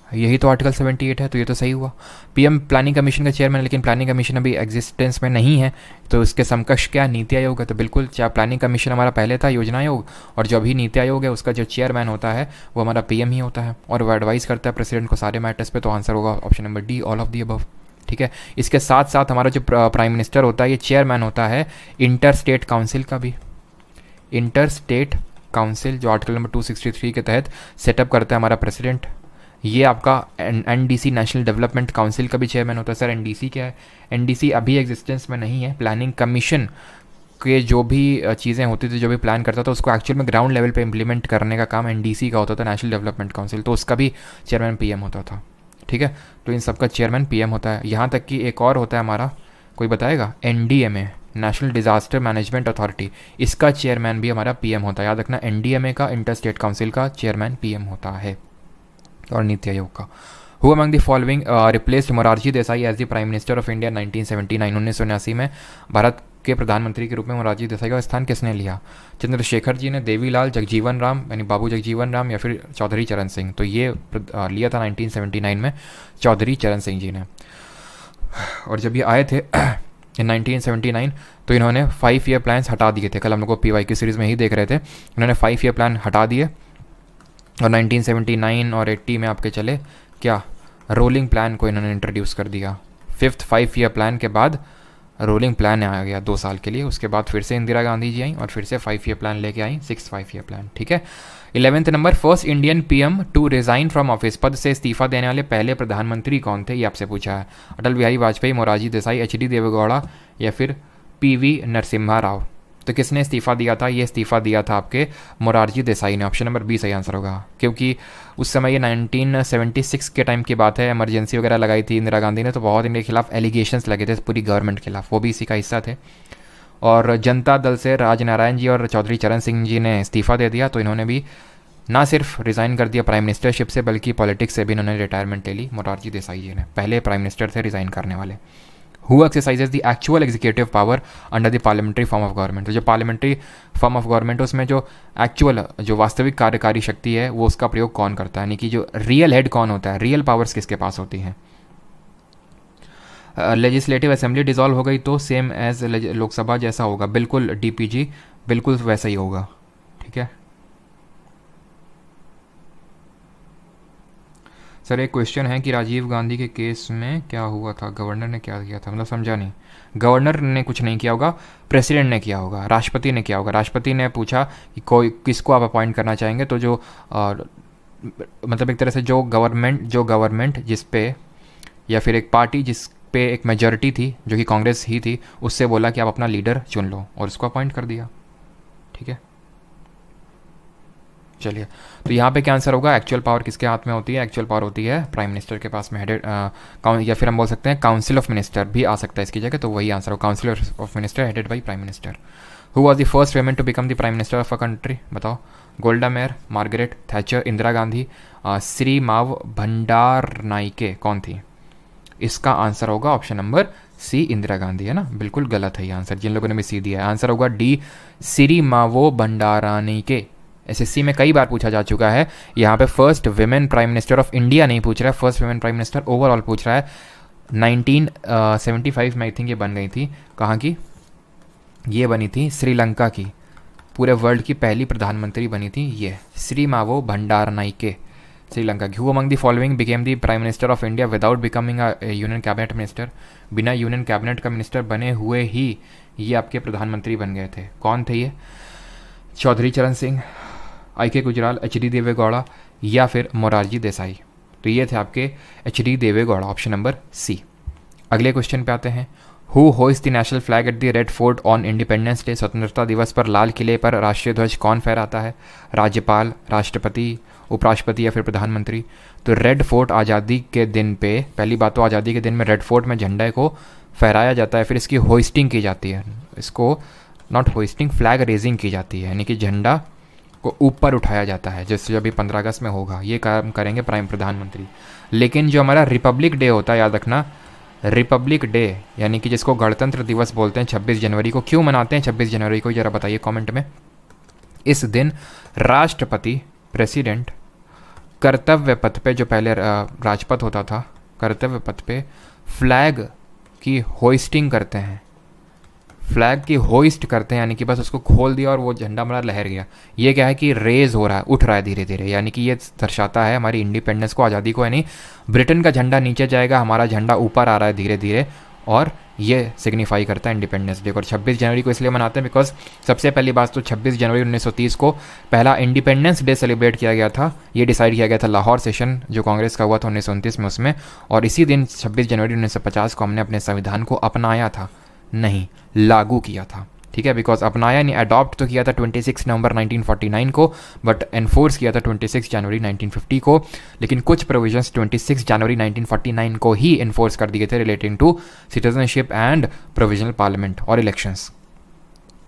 यही तो article 78 है, तो ये तो सही हुआ। PM प्लानिंग कमीशन का चेयरमैन, लेकिन प्लानिंग कमीशन अभी एग्जिस्टेंस में नहीं है, तो इसके समकक्ष क्या? नीति आयोग है। तो बिल्कुल, चाहे प्लानिंग कमीशन हमारा पहले था योजना आयोग, और जो अभी नीति आयोग है उसका जो चेयरमैन होता है वो हमारा PM ही होता है, और वो एडवाइस करता है प्रेसिडेंट को सारे मैटर्स पे। तो आंसर होगा option number D, all of the above, ठीक है। ठीक है। इसके साथ साथ हमारा जो प्राइम मिनिस्टर होता है ये चेयरमैन होता है इंटर स्टेट काउंसिल का भी। इंटर स्टेट काउंसिल जो आर्टिकल नंबर 263 के तहत सेटअप करता है हमारा प्रेसिडेंट। ये आपका एनडीसी नेशनल डेवलपमेंट काउंसिल का भी चेयरमैन होता है। सर एनडीसी क्या है? एनडीसी अभी एग्जिस्टेंस में नहीं है। प्लानिंग कमीशन के जो भी चीज़ें होती थी, जो भी प्लान करता था, उसको एक्चुअल में ग्राउंड लेवल पे इम्प्लीमेंट करने का काम एनडीसी का होता था, नेशनल डेवलपमेंट काउंसिल। तो उसका भी चेयरमैन पीएम होता था, ठीक है। तो इन सबका चेयरमैन पीएम होता है। यहाँ तक कि एक और होता है हमारा, कोई बताएगा? NDMA, national disaster management authority, इसका चेयरमैन भी हमारा पीएम होता है। याद रखना, एनडीएमए का, इंटर स्टेट काउंसिल का चेयरमैन पीएम होता है। और नीति आयोग का। Who among the following replaced Morarji Desai as the prime minister of India 1979? 1979 में भारत के प्रधानमंत्री के रूप में मोरारजी देसाई का स्थान किसने लिया? चंद्रशेखर जी ने, देवीलाल, जगजीवन राम यानी बाबू जगजीवन राम, या फिर चौधरी चरण सिंह? तो ये लिया था 1979 में चौधरी चरण सिंह जी ने। और जब ये आए थे इन 1979 तो इन्होंने 5 ईयर प्लान्स हटा दिए थे। कल हम लोग को पीवाई की सीरीज़ में ही देख रहे थे, इन्होंने 5 ईयर प्लान हटा दिए। और 1979 और 80 में आपके चले क्या, रोलिंग प्लान को इन्होंने इंट्रोड्यूस कर दिया। 5th 5 ईयर प्लान के बाद रोलिंग प्लान आ गया 2 साल के लिए। उसके बाद फिर से इंदिरा गांधी जी आई और फिर से 5 ईयर प्लान लेके आई, 6th 5 ईयर प्लान, ठीक है। 11th number, first Indian PM to resign from office, पद से इस्तीफा देने वाले पहले प्रधानमंत्री कौन थे? ये आपसे पूछा है। अटल बिहारी वाजपेयी, मोरारजी देसाई, एचडी देवेगौड़ा, या फिर पीवी नरसिम्हा राव? तो किसने इस्तीफा दिया था? ये इस्तीफा दिया था आपके मोरारजी देसाई ने। ऑप्शन नंबर बी सही आंसर होगा, क्योंकि उस समय ये 1976 के टाइम की बात है, इमरजेंसी वगैरह लगाई थी इंदिरा गांधी ने, तो बहुत इनके खिलाफ एलिगेशंस लगे थे पूरी गवर्नमेंट के खिलाफ, वो भी इसी का हिस्सा थे। और जनता दल से राजनारायण जी और चौधरी चरण सिंह जी ने इस्तीफा दे दिया, तो इन्होंने भी ना सिर्फ रिज़ाइन कर दिया प्राइम मिनिस्टरशिप से, बल्कि पॉलिटिक्स से भी इन्होंने रिटायरमेंट ले ली। मोरारजी देसाई जी ने पहले प्राइम मिनिस्टर थे रिज़ाइन करने वाले। Who exercises the actual executive power under the parliamentary form of government? तो जो पार्लियामेंट्री फॉर्म ऑफ गवर्नमेंट है उसमें जो एक्चुअल, जो वास्तविक कार्यकारी शक्ति है, वो उसका प्रयोग कौन करता है? यानी कि जो रियल हेड कौन होता है, रियल पावर्स किसके पास होती हैं? लेजिस्लेटिव असेंबली डिसॉल्व हो गई तो सेम एज लोकसभा जैसा होगा? बिल्कुल डीपीजी, बिल्कुल वैसा ही होगा, ठीक है। सर एक क्वेश्चन है कि राजीव गांधी के केस में क्या हुआ था, गवर्नर ने क्या किया था? मतलब समझा नहीं। गवर्नर ने कुछ नहीं किया होगा, प्रेसिडेंट ने किया होगा, राष्ट्रपति ने किया होगा। राष्ट्रपति ने पूछा कि कोई किसको आप अपॉइंट करना चाहेंगे, तो जो मतलब एक तरह से जो गवर्नमेंट जिस पे, या फिर एक पार्टी जिस पे एक मेजॉरिटी थी, जो कि कांग्रेस ही थी, उससे बोला कि आप अपना लीडर चुन लो, और उसको अपॉइंट कर दिया, ठीक है। चलिए, तो यहाँ पे क्या आंसर होगा? एक्चुअल पावर किसके हाथ में होती है? एक्चुअल पावर होती है प्राइम मिनिस्टर के पास में, हेडेड, या फिर हम बोल सकते हैं काउंसिल ऑफ मिनिस्टर भी आ सकता है इसकी जगह, तो वही आंसर हो, council of minister headed by prime minister. Who was the first women to become the prime minister of a country? बताओ। Golda Meir, Margaret Thatcher, Indira Gandhi, Sirimavo Bandaranaike कौन थी? इसका आंसर होगा option number C, Indira Gandhi, है ना। बिल्कुल गलत है ये आंसर, जिन लोगों ने भी सी दिया है। आंसर होगा डी, श्री मावो भंडारानिके। एसएससी में कई बार पूछा जा चुका है। यहाँ पे first women prime minister of India नहीं पूछ रहा है, first women prime minister overall पूछ रहा है। 1975 में आई थिंक ये बन गई थी। कहाँ की? ये बनी थी श्रीलंका की, पूरे वर्ल्ड की पहली प्रधानमंत्री बनी थी ये, श्री मावो भंडारनाइके, श्रीलंका की। Who among the following became the prime minister of India without becoming a union cabinet minister? बिना यूनियन कैबिनेट का मिनिस्टर बने हुए ही ये आपके प्रधानमंत्री बन गए थे। कौन थे ये? चौधरी चरण सिंह, आई.के. गुजराल, एच.डी. देवेगौड़ा, या फिर मोरारजी देसाई? तो ये थे आपके H D. Deve Gowda, option number C. अगले क्वेश्चन पे आते हैं। Who hoist the national flag at the red fort on independence day? स्वतंत्रता दिवस पर लाल किले पर राष्ट्रीय ध्वज कौन फहराता है? राज्यपाल, राष्ट्रपति, उपराष्ट्रपति, या फिर प्रधानमंत्री? तो रेड फोर्ट आज़ादी के दिन पे, पहली बात तो आज़ादी के दिन में रेड फोर्ट में झंडे को फहराया जाता है, फिर इसकी होइस्टिंग की जाती है। इसको नॉट होइस्टिंग, फ्लैग रेजिंग की जाती है, यानी कि झंडा को ऊपर उठाया जाता है, जैसे अभी 15 अगस्त में होगा। ये काम करेंगे प्राइम प्रधानमंत्री। लेकिन जो हमारा रिपब्लिक डे होता है, याद रखना, रिपब्लिक डे यानी कि जिसको गणतंत्र दिवस बोलते हैं, 26 जनवरी को। क्यों मनाते हैं 26 जनवरी को, ज़रा बताइए कमेंट में। इस दिन राष्ट्रपति, प्रेसिडेंट, कर्तव्य पथ पे, जो पहले राजपथ होता था, कर्तव्य पथ पे फ्लैग की होइस्टिंग करते हैं। फ्लैग की होइस्ट करते हैं, यानी कि बस उसको खोल दिया और वो झंडा हमारा लहर गया। ये क्या है कि रेज हो रहा है, उठ रहा है धीरे धीरे, यानी कि ये दर्शाता है हमारी इंडिपेंडेंस को, आज़ादी को, यानी ब्रिटेन का झंडा नीचे जाएगा, हमारा झंडा ऊपर आ रहा है धीरे धीरे, और ये सिग्निफाई करता है इंडिपेंडेंस डे को। और 26 जनवरी को इसलिए मनाते हैं बिकॉज सबसे पहली बात तो 26 जनवरी 1930 को पहला इंडिपेंडेंस डे सेलिब्रेट किया गया था। ये डिसाइड किया गया था लाहौर सेशन जो कांग्रेस का हुआ था 1929 में उसमें, और इसी दिन 26 जनवरी 1950 को हमने अपने संविधान को अपनाया था, नहीं लागू किया था, ठीक है। बिकॉज अपनाया नहीं, अडॉप्ट तो किया था 26 नवंबर 1949 को, बट एनफोर्स किया था 26 जनवरी 1950 को। लेकिन कुछ प्रोविजंस 26 जनवरी 1949 को ही एनफोर्स कर दिए थे relating to citizenship and provisional parliament और elections.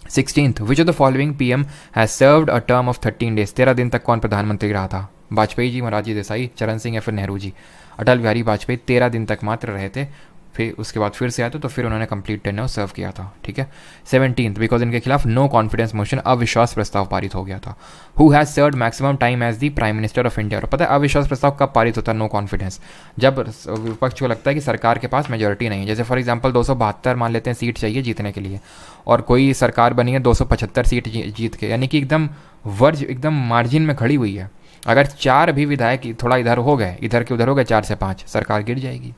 16th, which of the following PM has served a term of 13 days? 13 दिन तक कौन प्रधानमंत्री रहा था? वाजपेयी जी, मोरारजी देसाई, चरण सिंह या फिर नेहरू जी? अटल बिहारी वाजपेयी 13 दिन तक मात्र रहे थे, फिर उसके बाद फिर से आए तो फिर उन्होंने कंप्लीट टेन्योर सर्व किया था, ठीक है। 17th, बिकॉज इनके खिलाफ नो कॉन्फिडेंस मोशन, अविश्वास प्रस्ताव पारित हो गया था। Who has served maximum time as the prime minister of India? और पता है अविश्वास प्रस्ताव कब पारित होता है? नो कॉन्फिडेंस, जब विपक्ष को लगता है कि सरकार के पास मेजोरिटी नहीं है। जैसे फॉर एग्जाम्पल 272 मान लेते हैं सीट चाहिए जीतने के लिए, और कोई सरकार बनी है 275 सीट जीत के, यानी कि एकदम वर्ज, एकदम मार्जिन में खड़ी हुई है। अगर 4 भी विधायक थोड़ा इधर हो गए, इधर के उधर हो गए, 4 से 5, सरकार गिर जाएगी,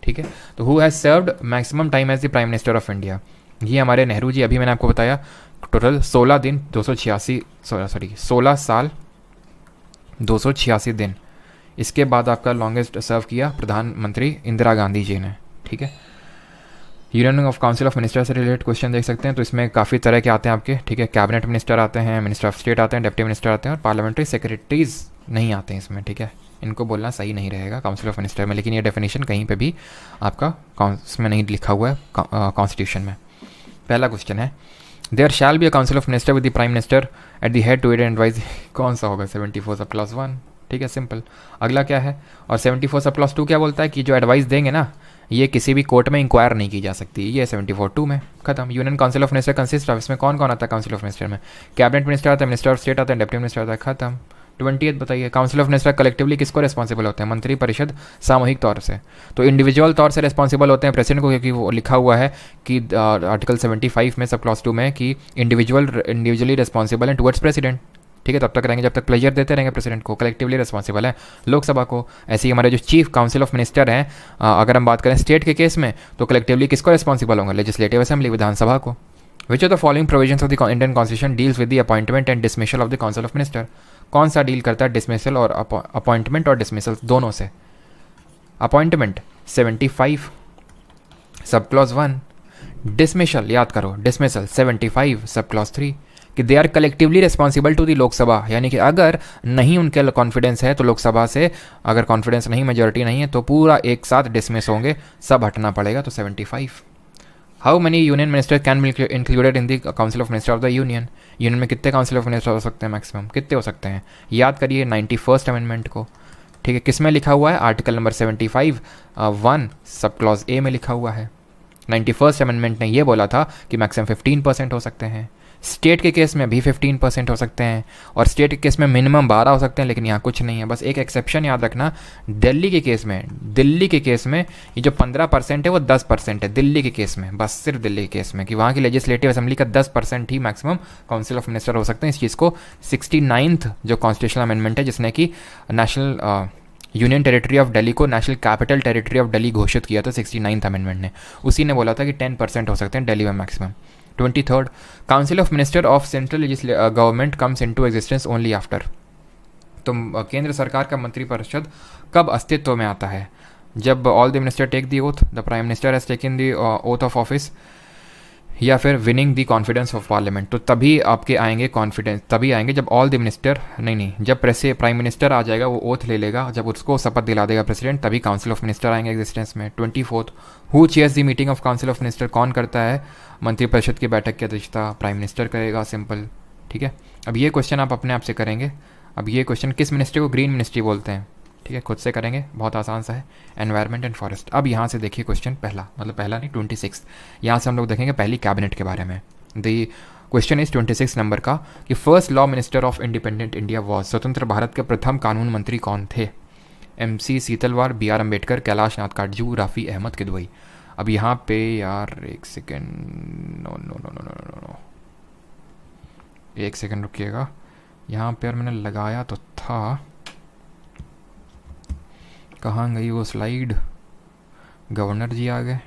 ठीक है। तो who has served maximum time as the prime minister of India? ये हमारे नेहरू जी। अभी मैंने आपको बताया टोटल 16 दिन 286, सॉरी 16 साल 286 दिन। इसके बाद आपका लॉन्गेस्ट सर्व किया प्रधानमंत्री इंदिरा गांधी जी ने, ठीक है। Union of council of minister से रिलेटेड क्वेश्चन देख सकते हैं, तो इसमें काफ़ी तरह के आते हैं आपके, ठीक है। कैबिनेट मिनिस्टर आते हैं, मिनिस्टर ऑफ स्टेट आते हैं, डिप्टी मिनिस्टर आते हैं, और पार्लियामेंट्री सेक्रेटरीज नहीं आते हैं इसमें, ठीक है। इनको बोलना सही नहीं रहेगा काउंसिल ऑफ मिनिस्टर में, लेकिन ये डेफिनेशन कहीं पे भी आपका इसमें नहीं लिखा हुआ है कॉन्स्टिट्यूशन में। पहला क्वेश्चन है, there shall be a council of minister with the prime minister at the head to aid and advise. कौन सा होगा? 74 सब क्लॉज 1, ठीक है, सिंपल। अगला क्या है? और 74 सब क्लॉज 2 क्या बोलता है कि जो एडवाइस देंगे ना, ये किसी भी कोर्ट में इंक्वायर नहीं की जा सकती, ये 74(2) में खत्म। Union council of minister consist of, इसमें कौन कौन आता है काउंसिल ऑफ मिनिस्टर में? कैबिनेट मिनिस्टर आता है, मिनिस्टर ऑफ स्टेट आता है, डिप्टी मिनिस्टर आता है, खत्म। 20th बताइए, काउंसिल ऑफ मिनिस्टर कलेक्टिवली किसको रिस्पॉन्सिबल होते हैं? मंत्री परिषद सामूहिक तौर से। तो इंडिविजुअल तौर से रिस्पॉन्सिबल होते हैं प्रेसिडेंट को, क्योंकि वो लिखा हुआ है कि आर्टिकल 75 में सब क्लॉज 2 में कि इंडिविजुअली रिस्पॉन्सिबल है टुवर्ड्स प्रेसिडेंट, ठीक है। तब तक रहेंगे जब तक प्लेजर देते रहेंगे प्रेसिडेंट को। कलेक्टिवली रिस्पॉन्सिबल है लोकसभा को। ऐसे ही हमारे जो चीफ काउंसिल ऑफ मिनिस्टर हैं, अगर हम बात करें स्टेट के केस में, तो कलेक्टिवली किसको रिस्पॉन्सिबल होंगे? लेजिस्लेटिव असेंबली, विधानसभा को। विच of the following provisions of the Indian constitution deals with the appointment and dismissal of the council of minister? कौन सा डील करता है डिसमिसल और अपॉइंटमेंट और डिसमिसल दोनों से? अपॉइंटमेंट 75 सब क्लॉज 1, डिसमिसल याद करो, डिसमिसल 75 सब क्लॉज 3, कि they are collectively responsible to the Lok Sabha, यानी कि अगर नहीं उनके कॉन्फिडेंस है तो लोकसभा से, अगर कॉन्फिडेंस नहीं, मेजोरिटी नहीं है, तो पूरा एक साथ डिसमिस होंगे, सब हटना पड़ेगा, तो 75। How many union minister can be included in the council of minister of the union? Union में कितने काउंसिल ऑफ मिनिस्टर हो सकते हैं मैक्सिमम? कितने हो सकते हैं? याद करिए 91st अमेंडमेंट को, ठीक है। किस में लिखा हुआ है? Article number 75 1 sub clause A में लिखा हुआ है। 91st अमेंडमेंट ने ये बोला था कि मैक्सिमम 15% हो सकते हैं। स्टेट के केस में भी 15% हो सकते हैं, और स्टेट के केस में मिनिमम 12 हो सकते हैं, लेकिन यहाँ कुछ नहीं है। बस एक एक्सेप्शन याद रखना, दिल्ली के केस में ये जो 15% है वो 10% है दिल्ली के केस में, बस सिर्फ दिल्ली के केस में, कि वहाँ की लेजिस्लेटिव असेंबली का 10% ही मैक्सिमम काउंसिल ऑफ मिनिस्टर हो सकते हैं। इस चीज़ को 69th जो कॉन्स्टिट्यूशनल अमेंडमेंट है, जिसने कि national union territory of Delhi को national capital territory of Delhi घोषित किया था 69th अमेंडमेंट ने, उसी ने बोला था कि 10% हो सकते हैं दिल्ली में maximum. 23rd, council of minister of central government comes into existence only after. तो केंद्र सरकार का मंत्रिपरिषद कब अस्तित्व में आता है? जब all the minister take the oath, the prime minister has taken the oath of office, या फिर winning the confidence of parliament. तो तभी आपके आएंगे कॉन्फिडेंस, तभी आएंगे जब ऑल द मिनिस्टर, नहीं, जब प्राइम मिनिस्टर आ जाएगा, वो ओथ ले लेगा, जब उसको शपथ दिला देगा प्रेसिडेंट, तभी काउंसिल ऑफ मिनिस्टर आएंगे एग्जिस्टेंस में। 24th, who chairs the meeting of council of minister? कौन करता है मंत्रिपरिषद की बैठक की अध्यक्षता? प्राइम मिनिस्टर करेगा, सिंपल, ठीक है। अब ये क्वेश्चन आप अपने आप से करेंगे। अब ये क्वेश्चन, किस मिनिस्ट्री को ग्रीन मिनिस्ट्री बोलते हैं? ठीक है, खुद से करेंगे, बहुत आसान सा है, एनवायरनमेंट एंड फॉरेस्ट। अब यहाँ से देखिए क्वेश्चन पहला, मतलब पहला नहीं 26, यहाँ से हम लोग देखेंगे पहली कैबिनेट के बारे में। द क्वेश्चन इज 26 नंबर का, कि first law minister of independent India was, स्वतंत्र भारत के प्रथम कानून मंत्री कौन थे? MC सीतलवार, BR अम्बेडकर, कैलाश नाथ काटजू, राफ़ी अहमद किदवई। अब यहाँ पे यार एक सेकेंड, नो नो एक सेकंड रुकिएगा, यहाँ पे यार मैंने लगाया तो था, कहाँ गई वो स्लाइड? गवर्नर जी आ गए।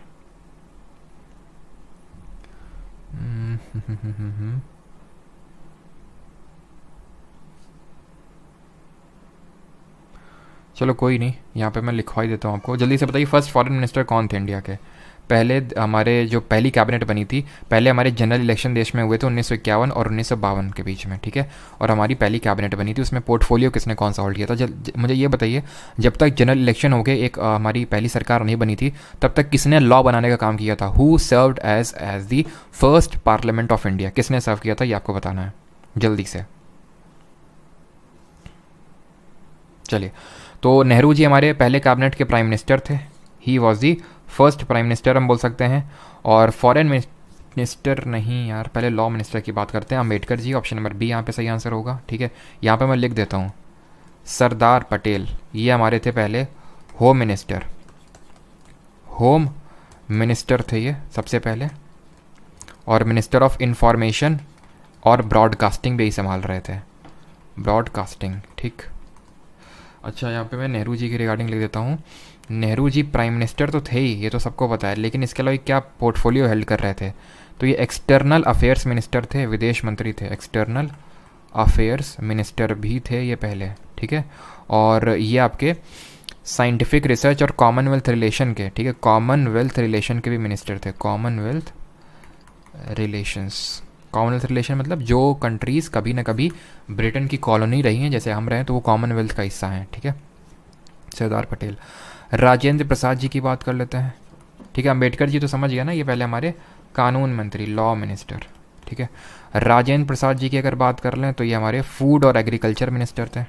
चलो कोई नहीं, यहाँ पे मैं लिखवा ही देता हूँ आपको। जल्दी से बताइए फर्स्ट फॉरेन मिनिस्टर कौन थे इंडिया के? पहले हमारे जो पहली कैबिनेट बनी थी, पहले हमारे जनरल इलेक्शन देश में हुए थे 1951 और 1952 के बीच में, ठीक है। और हमारी पहली कैबिनेट बनी थी, उसमें पोर्टफोलियो किसने कौन सा होल्ड किया था? मुझे ये बताइए, जब तक जनरल इलेक्शन हो गए, एक हमारी पहली सरकार नहीं बनी थी, तब तक किसने लॉ बनाने का काम किया था? Who served as the first parliament of India? किसने सर्व किया था, ये आपको बताना है जल्दी से। चलिए, तो नेहरू जी हमारे पहले कैबिनेट के प्राइम मिनिस्टर थे। He was the first prime minister हम बोल सकते हैं। और फॉरेन मिनिस्टर नहीं यार, पहले लॉ मिनिस्टर की बात करते हैं। Ambedkar ji, option number B यहाँ पे सही आंसर होगा, ठीक है। यहाँ पे मैं लिख देता हूँ सरदार पटेल, ये हमारे थे पहले होम मिनिस्टर। होम मिनिस्टर थे ये सबसे पहले, और मिनिस्टर ऑफ इंफॉर्मेशन और ब्रॉडकास्टिंग भी संभाल रहे थे, ब्रॉडकास्टिंग, ठीक। अच्छा, यहाँ पे मैं नेहरू जी के रिगार्डिंग लिख देता हूँ। नेहरू जी प्राइम मिनिस्टर तो थे ही, ये तो सबको पता है, लेकिन इसके अलावा क्या पोर्टफोलियो हेल्ड कर रहे थे? तो ये एक्सटर्नल अफेयर्स मिनिस्टर थे, विदेश मंत्री थे, एक्सटर्नल अफेयर्स मिनिस्टर भी थे ये पहले, ठीक है। और ये आपके साइंटिफिक रिसर्च और कॉमनवेल्थ रिलेशन के, ठीक है, कॉमनवेल्थ रिलेशन के भी मिनिस्टर थे। कॉमनवेल्थ रिलेशंस, कॉमनवेल्थ रिलेशन मतलब जो कंट्रीज़ कभी ना कभी ब्रिटेन की कॉलोनी रही हैं, जैसे हम रहे, तो वो कॉमनवेल्थ का हिस्सा हैं, ठीक है। सरदार पटेल। राजेंद्र प्रसाद जी की बात कर लेते हैं, ठीक है। अम्बेडकर जी तो समझ गया ना, ये पहले हमारे कानून मंत्री, लॉ मिनिस्टर, ठीक है। राजेंद्र प्रसाद जी की अगर बात कर लें तो ये हमारे फूड और एग्रीकल्चर मिनिस्टर थे,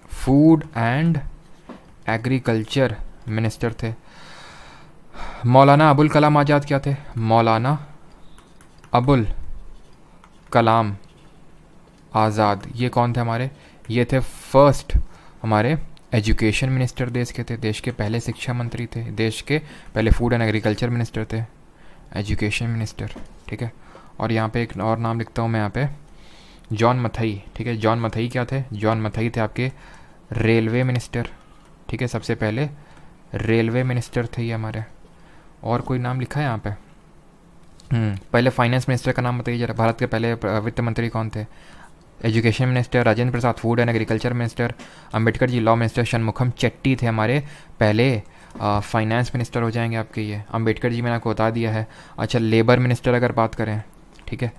फूड एंड एग्रीकल्चर मिनिस्टर थे। मौलाना अबुल कलाम आज़ाद क्या थे? मौलाना अबुल कलाम आज़ाद, ये कौन थे हमारे? ये थे फर्स्ट हमारे एजुकेशन मिनिस्टर देश के थे, देश के पहले शिक्षा मंत्री थे, देश के पहले फूड एंड एग्रीकल्चर मिनिस्टर थे, एजुकेशन मिनिस्टर, ठीक है। और यहाँ पे एक और नाम लिखता हूँ मैं यहाँ पे, जॉन मथई, ठीक है। जॉन मथई क्या थे? जॉन मथई थे आपके रेलवे मिनिस्टर, ठीक है, सबसे पहले रेलवे मिनिस्टर थे ये हमारे। और कोई नाम लिखा है यहाँ पे? पहले फाइनेंस मिनिस्टर का नाम बताइए जरा, भारत के पहले वित्त मंत्री कौन थे? Education minister Rajendra Prasad, food and agriculture minister Ambedkar ji, law minister Shanmukham Chetty थे हमारे पहले फाइनेंस मिनिस्टर हो जाएंगे आपके ये, अम्बेडकर जी मैंने आपको बता दिया है। अच्छा, लेबर मिनिस्टर अगर बात करें, ठीक है,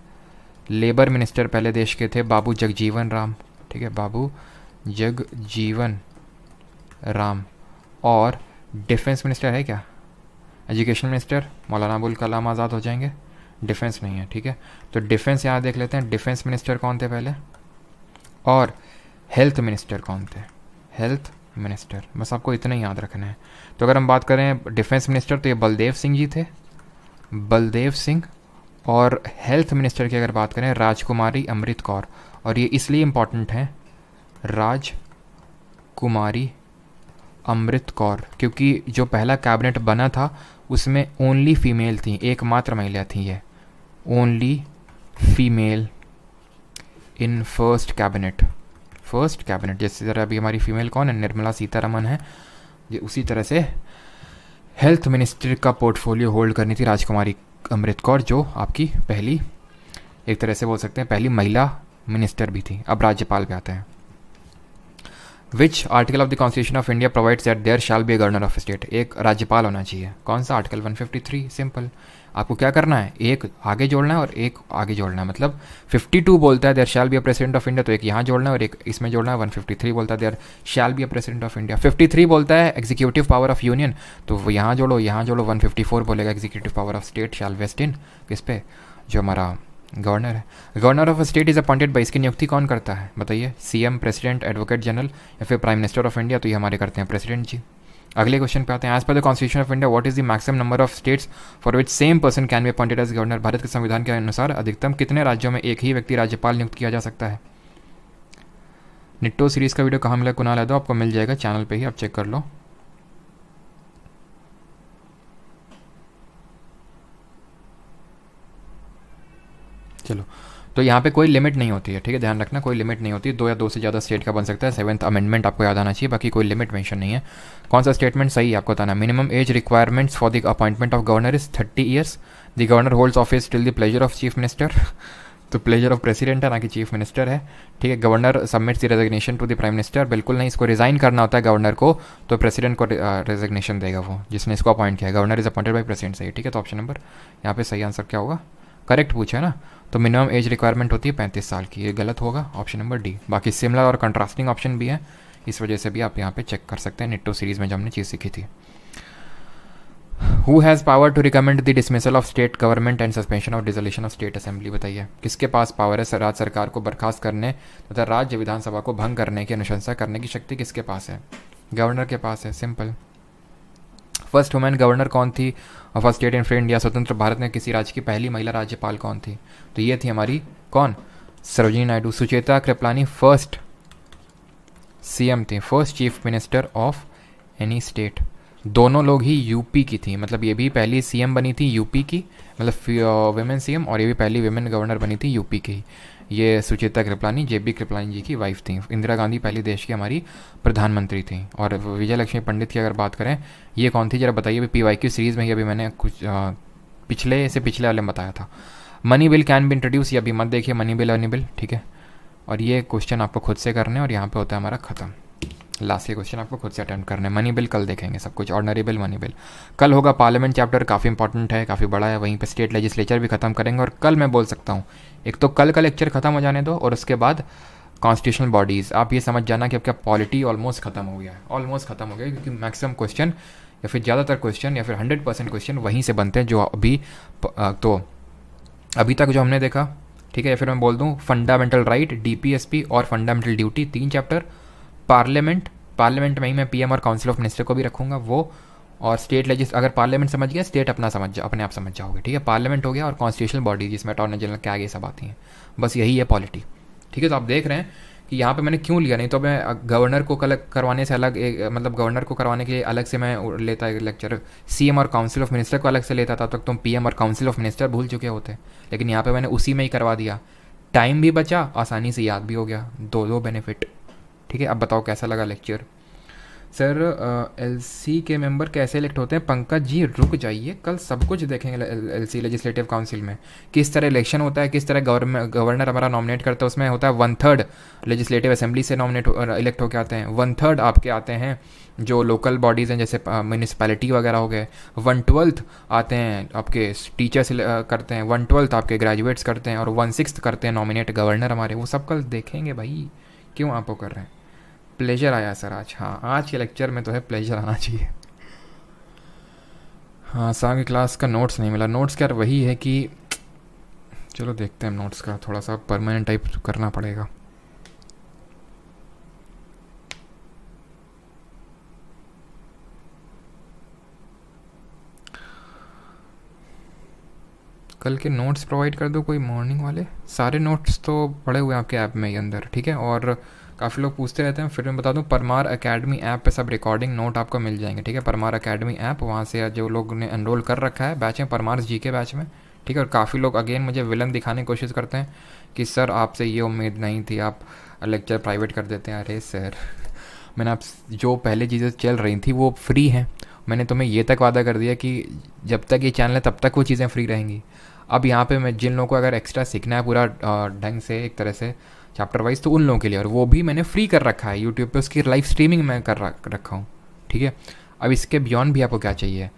लेबर मिनिस्टर पहले देश के थे बाबू जगजीवन राम, ठीक है, बाबू जगजीवन राम। और डिफेंस मिनिस्टर है क्या? एजुकेशन मिनिस्टर मौलाना अबुल कलाम आज़ाद हो जाएंगे, डिफेंस नहीं है, ठीक है। तो डिफेंस यहाँ देख लेते हैं, डिफेंस मिनिस्टर कौन थे पहले, और हेल्थ मिनिस्टर कौन थे? हेल्थ मिनिस्टर, बस आपको इतना ही याद रखना है। तो अगर हम बात करें डिफेंस मिनिस्टर तो ये बलदेव सिंह जी थे, बलदेव सिंह। और हेल्थ मिनिस्टर की अगर बात करें राजकुमारी अमृत कौर, और ये इसलिए इम्पॉर्टेंट है राजकुमारी अमृत कौर, क्योंकि जो पहला कैबिनेट बना था उसमें ओनली फीमेल थी, एकमात्र महिला थी ये, only female in first cabinet. First cabinet जैसे तरह अभी हमारी फीमेल कौन है? निर्मला सीतारमन है, ये उसी तरह से हेल्थ मिनिस्ट्री का पोर्टफोलियो होल्ड करनी थी राजकुमारी अमृत कौर, जो आपकी पहली, एक तरह से बोल सकते हैं पहली महिला मिनिस्टर भी थी। अब राज्यपाल पे आते हैं। Which article of the constitution of India provides that there shall be a governor of state? एक राज्यपाल होना चाहिए, कौन सा? आर्टिकल 153। सिंपल, आपको क्या करना है, एक आगे जोड़ना है और एक आगे जोड़ना है। मतलब 52 बोलता है there shall be a president of India, तो एक यहाँ जोड़ना है और एक इसमें जोड़ना है। 153 बोलता है there shall be a president of India. 53 बोलता है एग्जीक्यूटिव पावर ऑफ यूनियन, तो वो यहाँ जोड़ो, यहाँ जोड़ो। 154 बोलेगा executive power of state shall vest in किस पे? जो हमारा गवर्नर है। Governor of state is appointed by, इसकी नियुक्ति कौन करता है बताइए? सीएम, प्रेसिडेंट, एडवोकेट जनरल या फिर प्राइम मिनिस्टर ऑफ इंडिया? तो ये हमारे करते हैं प्रेसिडेंट जी। अगले क्वेश्चन पे आते हैं। As per the constitution of India what is the maximum number of states for which same person can be appointed as governor? भारत के संविधान के अनुसार अधिकतम कितने राज्यों में एक ही व्यक्ति राज्यपाल नियुक्त किया जा सकता है? निट्टो सीरीज का वीडियो कहाँ मिला कुनाल यादव? आपको मिल जाएगा चैनल पे ही, आप चेक कर लो। चलो, तो यहाँ पे कोई लिमिट नहीं होती है, ठीक है, ध्यान रखना, कोई लिमिट नहीं होती, 2 या 2 से ज़्यादा स्टेट का बन सकता है। 7th अमेंडमेंट आपको याद आना चाहिए, बाकी कोई लिमिट मेंशन नहीं है। कौन सा स्टेटमेंट सही है आपको बताना। Minimum age requirements for the appointment of governor is 30 years. The governor holds office till the pleasure of chief minister. तो प्लेजर ऑफ प्रेसिडेंट है, ना कि चीफ मिनिस्टर है, ठीक है। Governor submits the resignation to the prime minister, बिल्कुल नहीं, इसको रिज़ाइन करना होता है गवर्नर को, तो प्रेसिडेंट को रेजिग्नेशन देगा वो जिसने इसको अपॉइंट किया है। Governor is appointed by president, सही, ठीक है। तो ऑप्शन नंबर यहाँ पे सही आंसर क्या होगा, करेक्ट पूछा है ना। तो मिनिमम एज रिक्वायरमेंट होती है 35 साल की, ये गलत होगा, ऑप्शन नंबर डी। बाकी सिमिलर और कंट्रास्टिंग ऑप्शन भी है, इस वजह से भी आप यहाँ पे चेक कर सकते हैं। निट्टो सीरीज़ में जो हमने चीज़ सीखी थी। Who has power to recommend the dismissal of state government and suspension of dissolution of state assembly, बताइए किसके पास पावर है राज्य सरकार को बर्खास्त करने तथा राज्य विधानसभा को भंग करने की अनुशंसा करने की शक्ति किसके पास है। गवर्नर के पास है, सिंपल। फर्स्ट वुमेन गवर्नर कौन थी first state in free India, स्वतंत्र भारत में किसी राज्य की पहली महिला राज्यपाल कौन थी, तो ये थी हमारी कौन, सरोजिनी नायडू। सुचेता कृपलानी फर्स्ट सीएम थी, first chief minister of any state. दोनों लोग ही यूपी की थी, मतलब ये भी पहली सीएम बनी थी यूपी की, मतलब विमेन सीएम, और ये भी पहली विमेन गवर्नर बनी थी यूपी की। ये सुचेता कृपलानी जेबी कृपलानी जी की वाइफ थी। इंदिरा गांधी पहली देश की हमारी प्रधानमंत्री थी। और विजय लक्ष्मी पंडित की अगर बात करें, ये कौन थी जरा बताइए। PYQ सीरीज़ में ही अभी मैंने कुछ पिछले वाले में बताया था। Money bill can be introduce, ये अभी मत देखिए, मनी बिल, ठीक है। और ये क्वेश्चन आपको खुद से करने, और यहाँ पे होता है हमारा ख़त्म। लास्ट के क्वेश्चन आपको खुद से अटेम्प्ट करने। मनी बिल कल देखेंगे सब कुछ, ऑर्डनरी बिल, मनी बिल कल होगा। पार्लियामेंट चैप्टर काफ़ी इंपॉर्टेंट है, काफ़ी बड़ा है, वहीं पे स्टेट लेजिस्लेचर भी खत्म करेंगे। और कल मैं बोल सकता हूँ, एक तो कल का लेक्चर खत्म हो जाने दो, और उसके बाद कॉन्स्टिट्यूशनल बॉडीज़। आप ये समझ जाना कि आपका पॉलिटी ऑलमोस्ट खत्म हो गया है, ऑलमोस्ट खत्म हो गया है, क्योंकि मैक्सिमम क्वेश्चन या फिर ज़्यादातर क्वेश्चन या फिर 100% क्वेश्चन वहीं से बनते हैं जो अभी तक जो हमने देखा, ठीक है। या फिर मैं बोल दूँ फंडामेंटल राइट, DPSP और फंडामेंटल ड्यूटी, 3 चैप्टर। पार्लियामेंट में ही मैं PM और काउंसिल ऑफ मिनिस्टर को भी रखूँगा वो, और स्टेट लेजिस, अगर पार्लियामेंट समझ गया, स्टेट अपने आप समझ जाओगे, ठीक है। पार्लियामेंट हो गया, और कॉन्स्टिट्यूशनल बॉडी जिसमें अटॉर्नी जनरल के आगे सब आती हैं, बस यही है पॉलिटी, ठीक है। तो आप देख रहे हैं कि यहाँ पे मैंने क्यों लिया, नहीं तो मैं गवर्नर को करवाने से अलग मतलब गवर्नर को करवाने के लिए अलग से मैं लेता एक लेक्चर, CM और काउंसिल ऑफ मिनिस्टर को अलग से लेता था, तब तुम PM और काउंसिल ऑफ मिनिस्टर भूल चुके होते। लेकिन यहाँ पे मैंने उसी में ही करवा दिया, टाइम भी बचा, आसानी से याद भी हो गया, दो बेनिफिट, ठीक है। अब बताओ कैसा लगा लेक्चर। सर LC के मेंबर कैसे इलेक्ट होते हैं, पंकज जी रुक जाइए, कल सब कुछ देखेंगे। LC लेजिस्लेटिव काउंसिल में किस तरह इलेक्शन होता है, किस तरह गवर्नर हमारा नॉमिनेट करता है। उसमें होता है 1/3 लेजिस्लेटिव असेंबली से इलेक्ट होकर आते हैं, 1/3 आपके आते हैं जो लोकल बॉडीज़ हैं, जैसे म्यूनिसपैलिटी वगैरह हो गए, 1/12 आते हैं आपके टीचर्स करते हैं, 1/12 आपके ग्रेजुएट्स करते हैं, और 1/6 करते हैं नॉमिनेट गवर्नर हमारे। वो सब कल देखेंगे भाई, क्यों आपको कर रहे हैं। प्लेजर आया सर आज, हाँ आज के लेक्चर में तो है प्लेजर आना चाहिए। हाँ शाम की क्लास का नोट्स नहीं मिला। नोट्स क्या वही है कि चलो देखते हैं, नोट्स का थोड़ा सा परमानेंट टाइप करना पड़ेगा। कल के नोट्स प्रोवाइड कर दो कोई मॉर्निंग वाले, सारे नोट्स तो पड़े हुए हैं आपके ऐप में ही अंदर, ठीक है। और काफ़ी लोग पूछते रहते हैं, फिर मैं बता दूं परमार एकेडमी ऐप पे सब रिकॉर्डिंग नोट आपको मिल जाएंगे, ठीक है। परमार एकेडमी ऐप, वहाँ से जो लोग ने एनरोल कर रखा है बैच में, परमार जी के बैच में, ठीक है। और काफ़ी लोग अगेन मुझे विलन दिखाने की कोशिश करते हैं कि सर आपसे ये उम्मीद नहीं थी, आप लेक्चर प्राइवेट कर देते हैं। अरे सर मैंने आप जो पहले चीज़ें चल रही थी वो फ्री हैं, मैंने तुम्हें ये तक वादा कर दिया कि जब तक ये चैनल है तब तक वो चीज़ें फ्री रहेंगी। अब यहाँ पे मैं जिन लोगों को अगर एक्स्ट्रा सीखना है पूरा ढंग से एक तरह से चैप्टर वाइज, तो उन लोगों के लिए, और वो भी मैंने फ्री कर रखा है यूट्यूब पे, उसकी लाइव स्ट्रीमिंग मैं कर रखा हूँ, ठीक है। अब इसके बियॉन्ड भी आपको क्या चाहिए,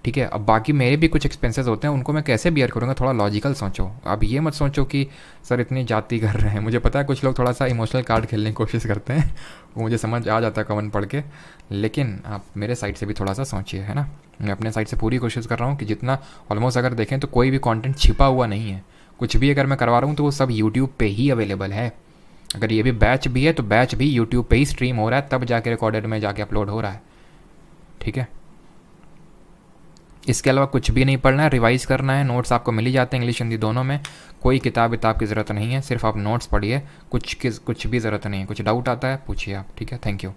ठीक है। अब बाकी मेरे भी कुछ एक्सपेंसेस होते हैं, उनको मैं कैसे बियर करूँगा, थोड़ा लॉजिकल सोचो। अब ये मत सोचो कि सर इतनी जाति कर रहे हैं। मुझे पता है कुछ लोग थोड़ा सा इमोशनल कार्ड खेलने की कोशिश करते हैं, वो मुझे समझ आ जाता है कमेंट पढ़ के, लेकिन आप मेरे साइड से भी थोड़ा सा सोचिए, है ना। मैं अपने साइड से पूरी कोशिश कर रहा हूँ कि जितना ऑलमोस्ट अगर देखें तो कोई भी कंटेंट छिपा हुआ नहीं है। कुछ भी अगर मैं करवा रहा हूँ तो वो सब यूट्यूब पे ही अवेलेबल है। अगर ये भी बैच भी है तो बैच भी यूट्यूब पे ही स्ट्रीम हो रहा है, तब जाके रिकॉर्डेड में जाके अपलोड हो रहा है, ठीक है। इसके अलावा कुछ भी नहीं पढ़ना है, रिवाइज करना है। नोट्स आपको मिल ही जाते हैं इंग्लिश हिंदी दोनों में, कोई किताब की ज़रूरत नहीं है, सिर्फ आप नोट्स पढ़िए, कुछ भी ज़रूरत नहीं है। कुछ डाउट आता है पूछिए आप, ठीक है। Thank you.